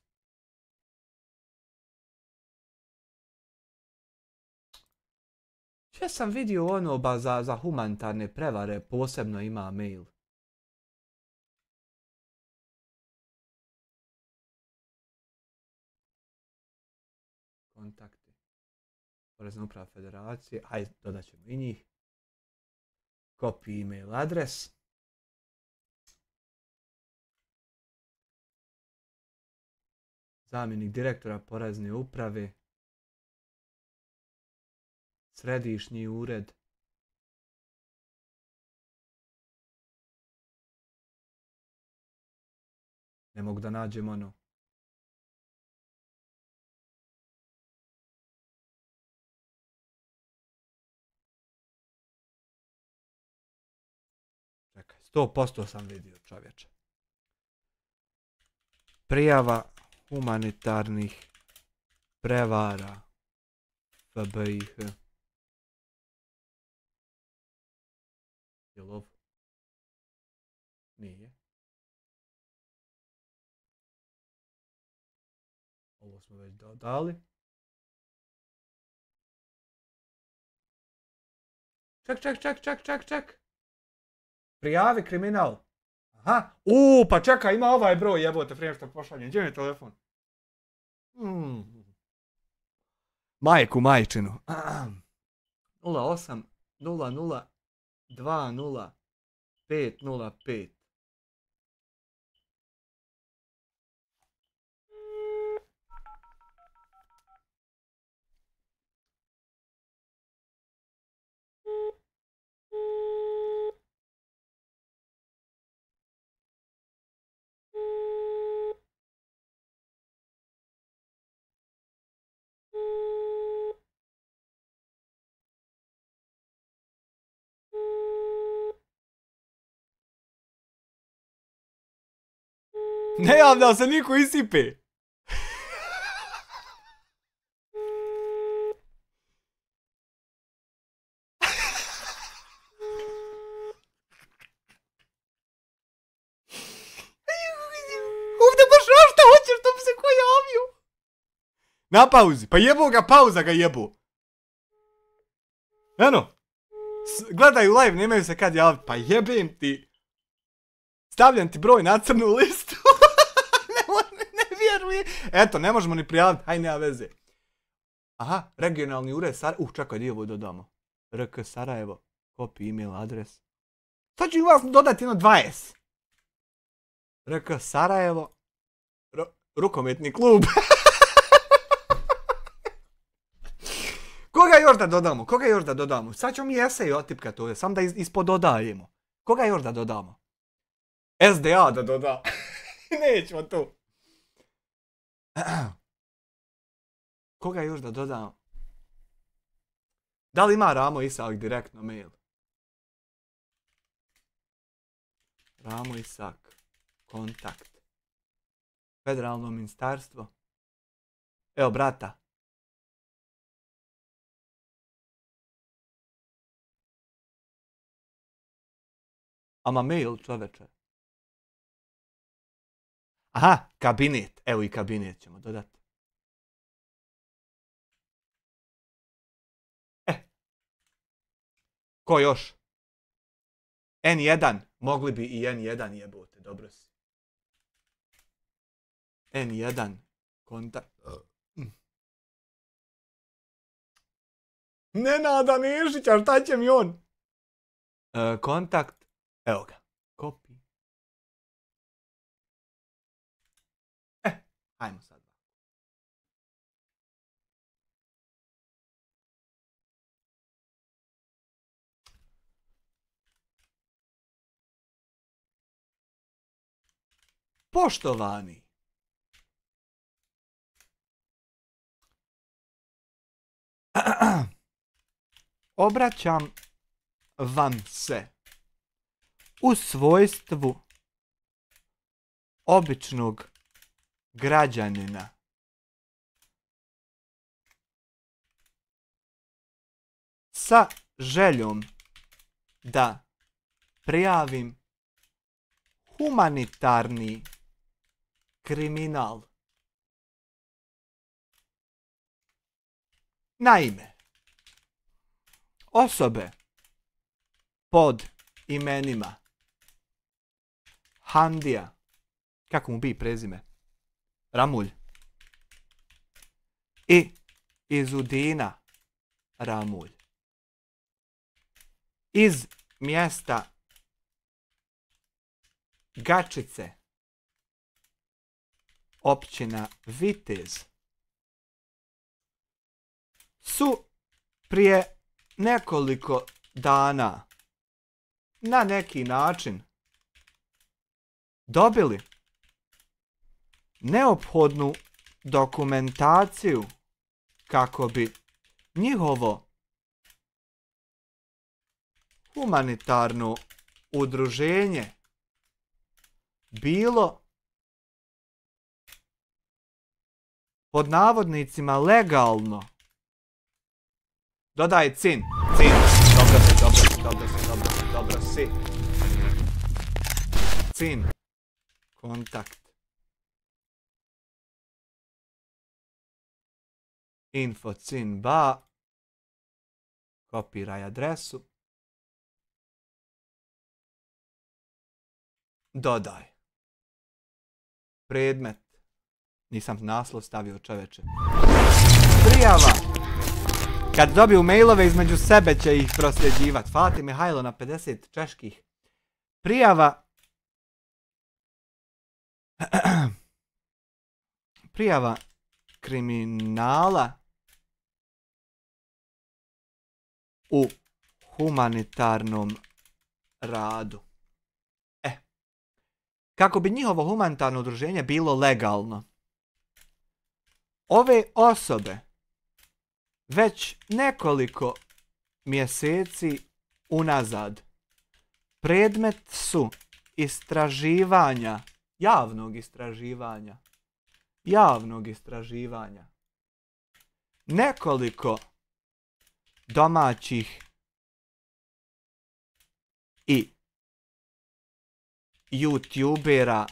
Speaker 6: Ja sam vidio ono za humanitarne prevare, posebno ima mail. Kontakte. Porezna uprava federacije. Hajde, dodat ćemo i njih. Copy email adres. Zamjenik direktora porezne uprave. Središnji ured. Ne mogu da nađem ono. 100% sam vidio, čovječe. Prijava humanitarnih prevara FBIH. Jel ovo? Nije. Ovo smo već dodali. Ček. Prijavi kriminal. Aha. Pa čekaj, ima ovaj broj, jebote, prije što pošaljem. Gdje mi je telefon? Majku majčinu. 08 00 20 505. Ne javlja se niko isipe. Ovdje baš šta hoćeš da bi se ko javio? Na pauzi, pa jebo ga, pauza ga jebo. Eno, gledaju live, nemaju se kad javiti, pa jebem ti. Stavljam ti broj na crnu listu. Ne vjerujem. Eto, ne možemo ni prijaviti. Haj, nema veze. Aha, regionalni ured Sarajevo. Čekaj, gdje ovo dodamo? RK Sarajevo. Copy email adres. Sad ću i vas dodati jedno 20. RK Sarajevo. Rukometni klub. Koga još da dodamo? Sad ćemo mi esej otipkati ovdje. Sam da ispod dodajemo. Koga još da dodamo? SDA da doda. Nećemo to. Koga još da dodam? Da li ima Ramo Isak direktno mail? Ramo Isak. Kontakt. Federalno ministarstvo. Evo, brata. Ama mail, čoveče. Aha, kabinet. Evo i kabinet ćemo dodati. Ko još? N1. Mogli bi i N1 jebote. Dobro si. N1. Kontakt. Nenada Nešića, šta će mi on? Kontakt. Evo ga. Copy. Ajmo sad. Poštovani. Obraćam vam se u svojstvu običnog građanina. Sa željom da prijavim humanitarni kriminal. Naime, osobe pod imenima Handija, kako mu bi prezime, Ramulj, i Izudina Ramulj iz mjesta Gačice, općina Vitez, su prije nekoliko dana na neki način dobili neophodnu dokumentaciju kako bi njihovo humanitarno udruženje bilo pod navodnicima legalno. Dodaj cin. Dobro si. Cin. Kontakt. Info cin ba. Kopiraj adresu. Dodaj. Predmet. Nisam naslov stavio, čoveče. Prijava. Kad dobiju mailove između sebe će ih prosljeđivati. Fati Mihajlo na 50 čeških. Prijava. Prijava kriminala u humanitarnom radu. Kako bi njihovo humanitarno udruženje bilo legalno. Ove osobe već nekoliko mjeseci unazad predmet su istraživanja, javnog istraživanja nekoliko domaćih i YouTubera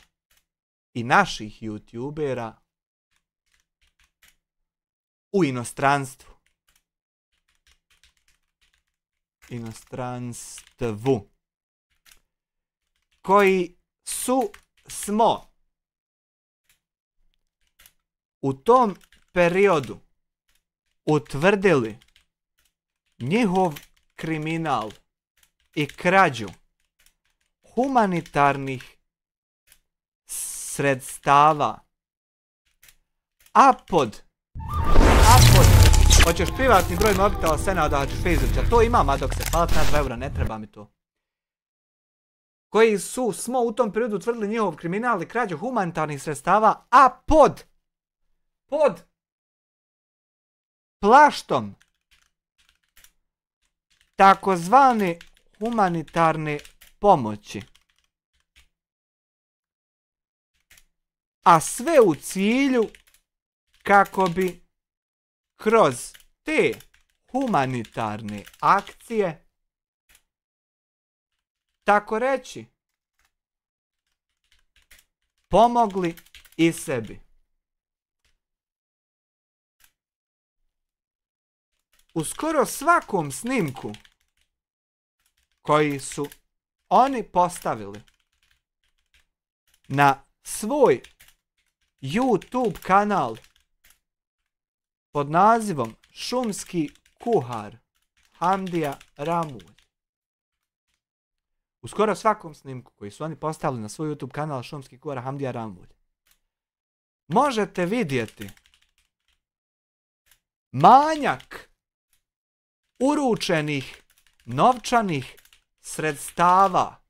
Speaker 6: i naših YouTubera u inostranstvu. Koji smo u tom periodu utvrdili njihov kriminal i krađu humanitarnih sredstava, a pod hoćeš privatni broj mobitela Senada, hoćeš Facebook, to imam, a dok se hvalat na 2 eura, ne treba mi to. Koji smo u tom periodu utvrdili njihov kriminal i krađu humanitarnih sredstava, a pod plaštom takozvane humanitarne pomoći. A sve u cilju kako bi kroz te humanitarne akcije, tako reći, pomogli i sebi. U skoro svakom snimku koji su oni postavili na svoj YouTube kanal pod nazivom Šumski kuhar Hamdija Ramulj. U skoro svakom snimku koji su oni postavili na svoj YouTube kanal Šumski kuhar Hamdija Ramulj možete vidjeti manjak uručenih novčanih sredstava,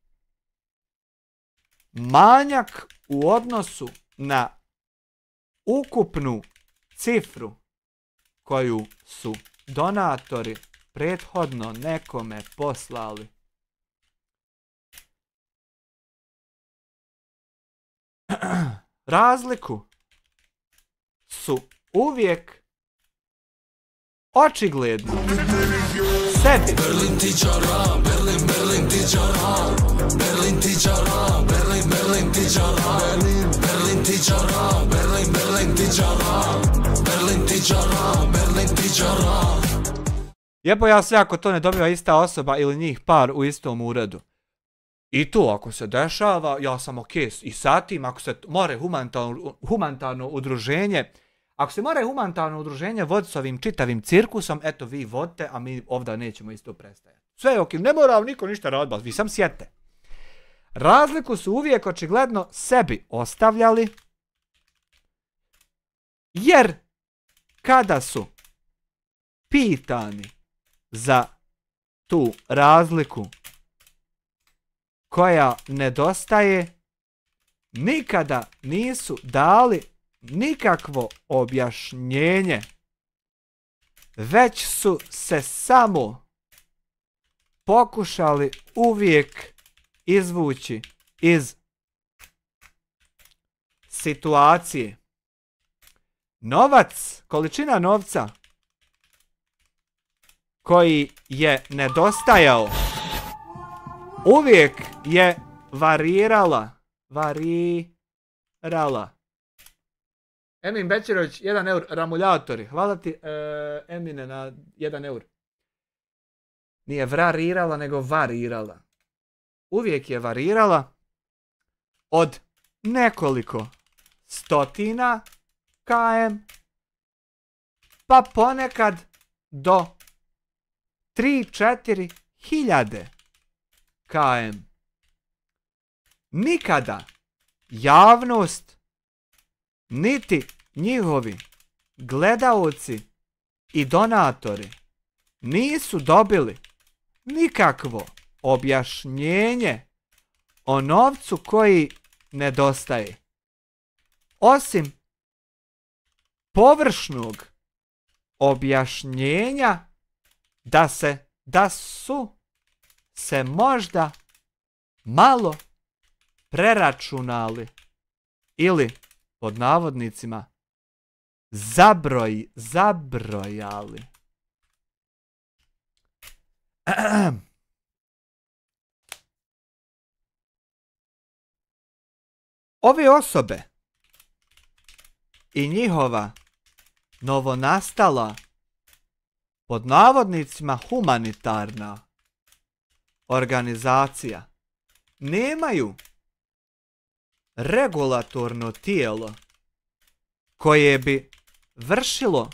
Speaker 6: manjak u odnosu na ukupnu cifru koju su donatori prethodno nekome poslali. Razliku su uvijek očigledno sebi.
Speaker 4: Berlin tičara, Berlin tičara, Berlin tičara, Berlin tičara, Berlin tičara, Berlin tičara, Berlin tičara, Berlin tičara.
Speaker 6: Jebo ja sve ako to ne dobiva ista osoba ili njih par u istom uredu. I to ako se dešava, ja sam ok i sa tim, ako se more humanitarno udruženje, ako se more humanitarno udruženje voditi s ovim čitavim cirkusom, eto vi vodite, a mi ovdje nećemo isto prestajati. Sve je ok, ne mora niko ništa raditi, vi sam sjete. Razliku su uvijek očigledno sebi ostavljali, jer kada su pitani za tu razliku koja nedostaje, nikada nisu dali nikakvo objašnjenje, već su se samo pokušali uvijek izvući iz situacije. Novac, količina novca koji je nedostajao uvijek je varirala. Emin Bećirović, 1 eur, ramuljatori. Hvala ti, Emine, na 1 eur. Nije varirala, nego varirala. Uvijek je varirala od nekoliko stotina km, pa ponekad do 3-4 hiljade km. Nikada javnost niti njihovi gledaoci i donatori nisu dobili nikakvo objašnjenje o novcu koji nedostaje. Osim površnog objašnjenja da su se možda malo preračunali ili pod navodnicima zabrojali. Ove osobe i njihova novonastala pod navodnicima humanitarna organizacija nemaju regulatorno tijelo koje bi vršilo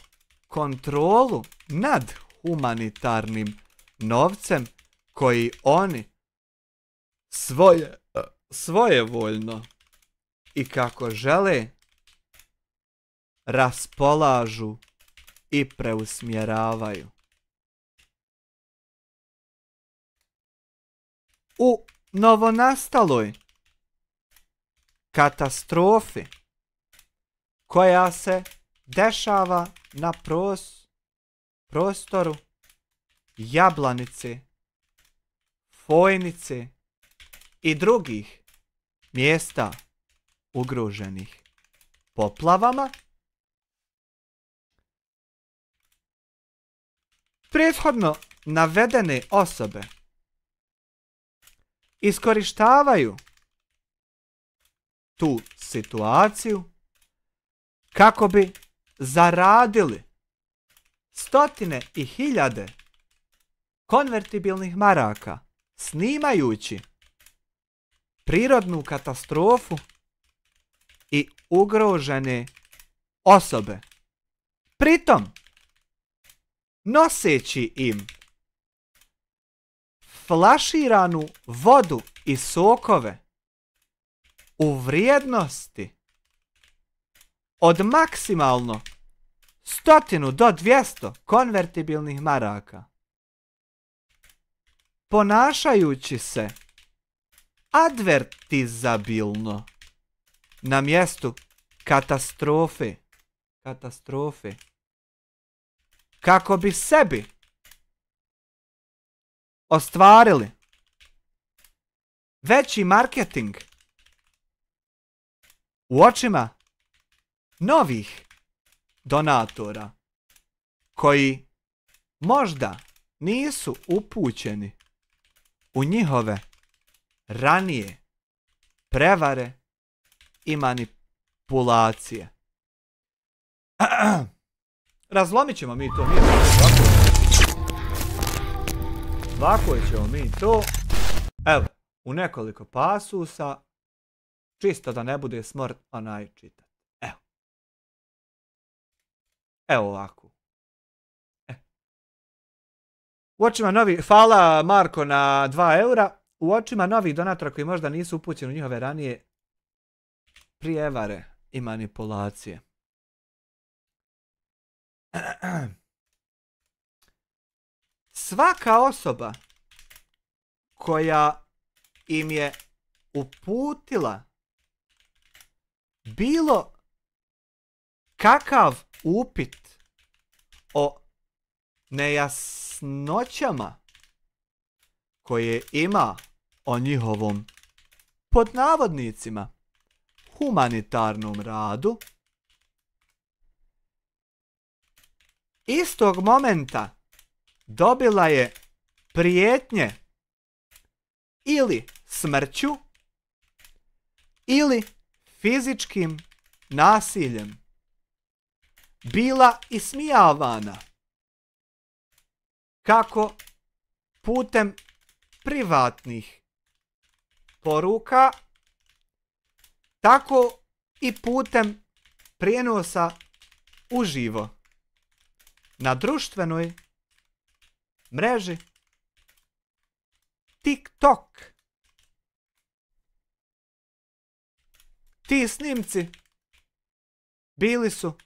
Speaker 6: kontrolu nad humanitarnim novcem koji oni svojevoljno i kako žele raspolažu i preusmjeravaju. U novonastaloj katastrofi koja se dešava na prostoru Jablanice, Fojnice i drugih mjesta ugroženih poplavama, prethodno navedene osobe iskorištavaju tu situaciju kako bi zaradili stotine i hiljade konvertibilnih maraka snimajući prirodnu katastrofu i ugrožene osobe. Pritom, noseći im flaširanu vodu i sokove u vrijednosti od maksimalno 100 do 200 konvertibilnih maraka. Ponašajući se advertizabilno na mjestu katastrofe, kako bi sebi ostvarili veći marketing u očima novih donatora koji možda nisu upućeni u njihove ranije prevare i manipulacije. Razlomit ćemo mi to. Ovako ćemo mi to. Evo, u nekoliko pasusa. Čisto da ne bude smrt onaj čitat. Evo. Evo ovako. U očima novi, hvala Marko na 2 eura. U očima novih donatora koji možda nisu upućeni u njihove ranije prijevare i manipulacije. Svaka osoba koja im je uputila bilo kakav upit o nejasnoćama koje ima o njihovom, pod navodnicima, humanitarnom radu, istog momenta dobila je prijetnje ili smrću ili fizičkim nasiljem. Bila ismijavana kako putem privatnih poruka, tako i putem prijenosa uživo na društvenoj mreži TikTok. Ti snimci bili su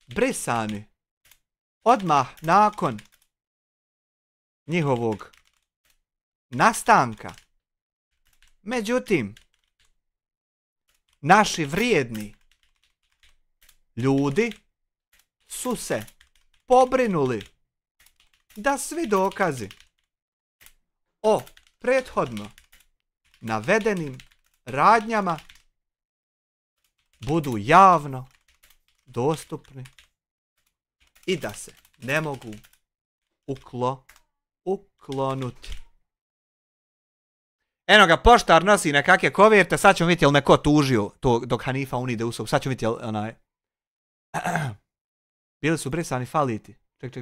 Speaker 6: brisani odmah nakon njihovog nastanka. Međutim, naši vrijedni ljudi su se pobrinuli da svi dokazi o prethodno navedenim radnjama budu javno dostupni i da se ne mogu uklonuti. Eno ga, poštar nosi nekakve koverte, sad ćemo vidjeti jel me ko tužio to dok Hanifa unide u sobu. Sad ćemo vidjeti jel onaj... Bili su brisani faliti. Ček.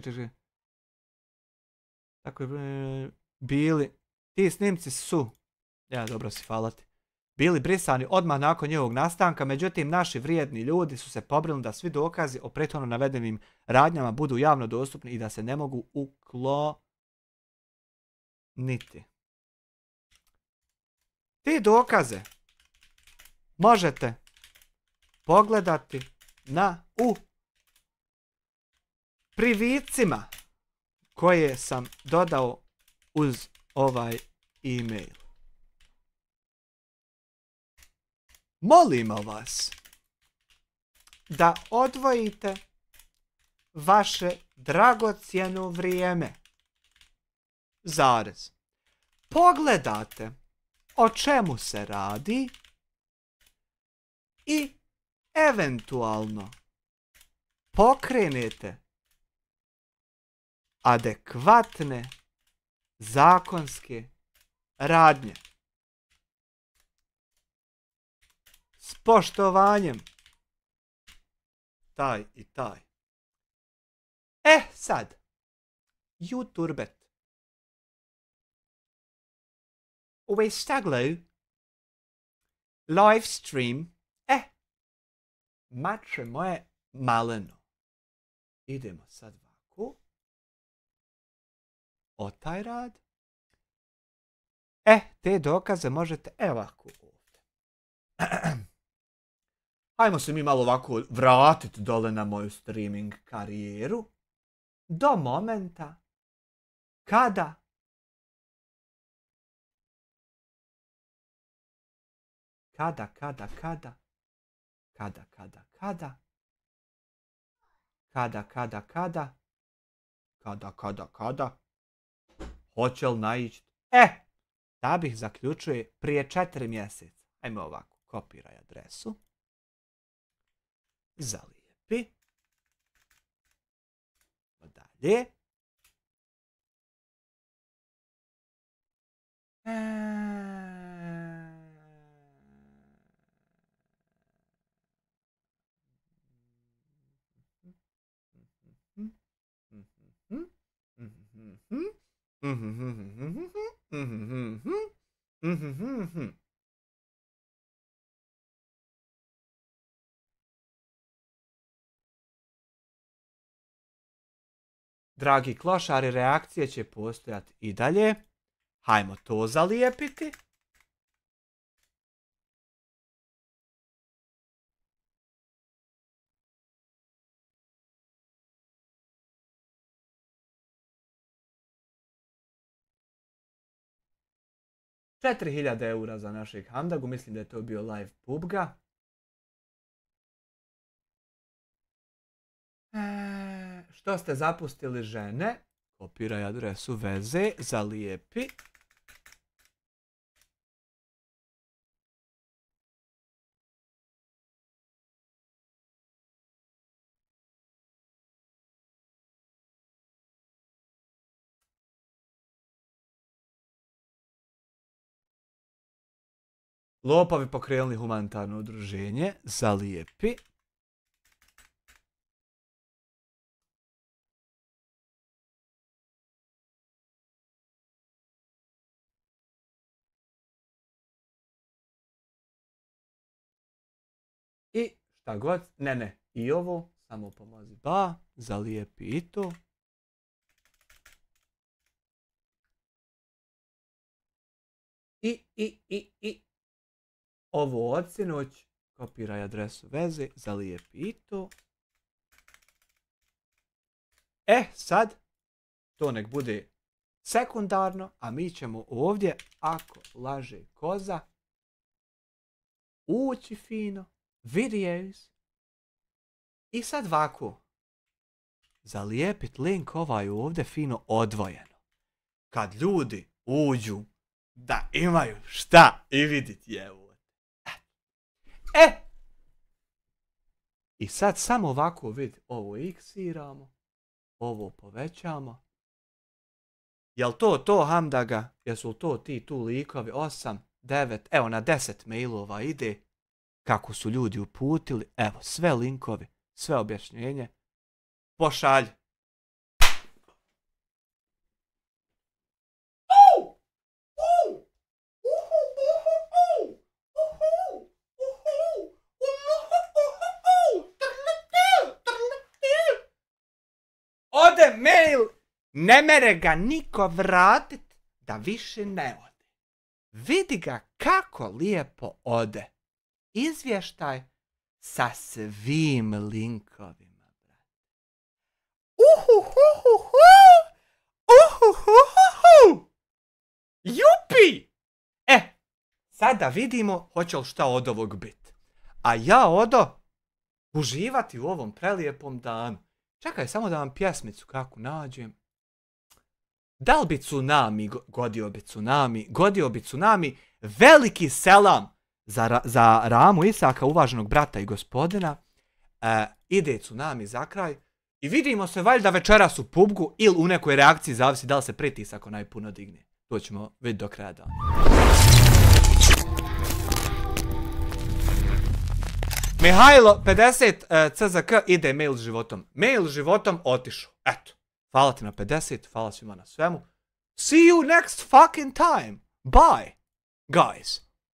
Speaker 6: Tako je bili... Ti snimci su... Ja, dobro si falati. Bili brisani odmah nakon njegovog nastanka, međutim naši vrijedni ljudi su se pobrinuli da svi dokazi o prethodno navedenim radnjama budu javno dostupni i da se ne mogu ukloniti. Ti dokaze možete pogledati u privicima koje sam dodao uz ovaj e-mail. Molimo vas da odvojite vaše dragocjeno vrijeme. Zarez. Pogledate o čemu se radi i eventualno pokrenete adekvatne zakonske radnje. S poštovanjem. Taj i taj. Sad. YouTubet. We staglo. Live stream. Mače moje maleno. Idemo sad ovako. O taj rad. Te dokaze možete ovako ovdje. Hajmo se mi malo ovako vratiti dole na moju streaming karijeru. Do momenta kada hoće li naići? Da bih zaključuje prije 4 mjeseca. Ajmo ovako, kopiraj adresu. Zalijepi. Dalje. Dragi klošari, reakcije će postojati i dalje. Hajmo to zalijepiti. €4.000 za našeg Hamdagu, mislim da je to bio live pubga. Što ste zapustili žene? Kopiraj adresu veze, zalijepi. Lopovi pokrenuli humanitarno udruženje, zalijepi. I šta god, ne, i ovo, samo pomozi ba, zalijepi i to. I ovo odsinoć, kopiraj adresu veze, zalijepi i to. Sad, to nek bude sekundarno, a mi ćemo ovdje, ako laže koza, ući fino, videos, i sad ovako, zalijepit link ovaj ovdje fino odvojeno. Kad ljudi uđu, da imaju šta i vidit je ovo. I sad samo ovako vidi, ovo iksiramo, ovo povećamo. Jel to Hamdaga? Jesu to ti tu likovi? 8, 9, evo na 10 mailova ide. Kako su ljudi uputili, evo sve linkovi, sve objašnjenje. Pošalj. Ode mail, ne mere ga niko vratit da više ne ode. Vidi ga kako lijepo ode. Izvještaj sa svim linkovima. Jupi! Sada vidimo hoće li šta od ovog biti. A ja odo uživati u ovom prelijepom danu. Čekaj, samo da vam pjesmicu kako nađem. Da li bi tsunami, godio bi tsunami, veliki selam za Ramu Isaka, uvaženog brata i gospodina. Ide tsunami za kraj. I vidimo se valjda večeras u PUBG-u ili u nekoj reakciji, zavisi da li se pritisak onaj puno digne. To ćemo vidjeti do kraja dana. Mihajlo 50 CZK ide mail s životom. Mail s životom otišao. Eto. Hvala ti na 50. Hvala svima na svemu. See you next fucking time. Bye, guys.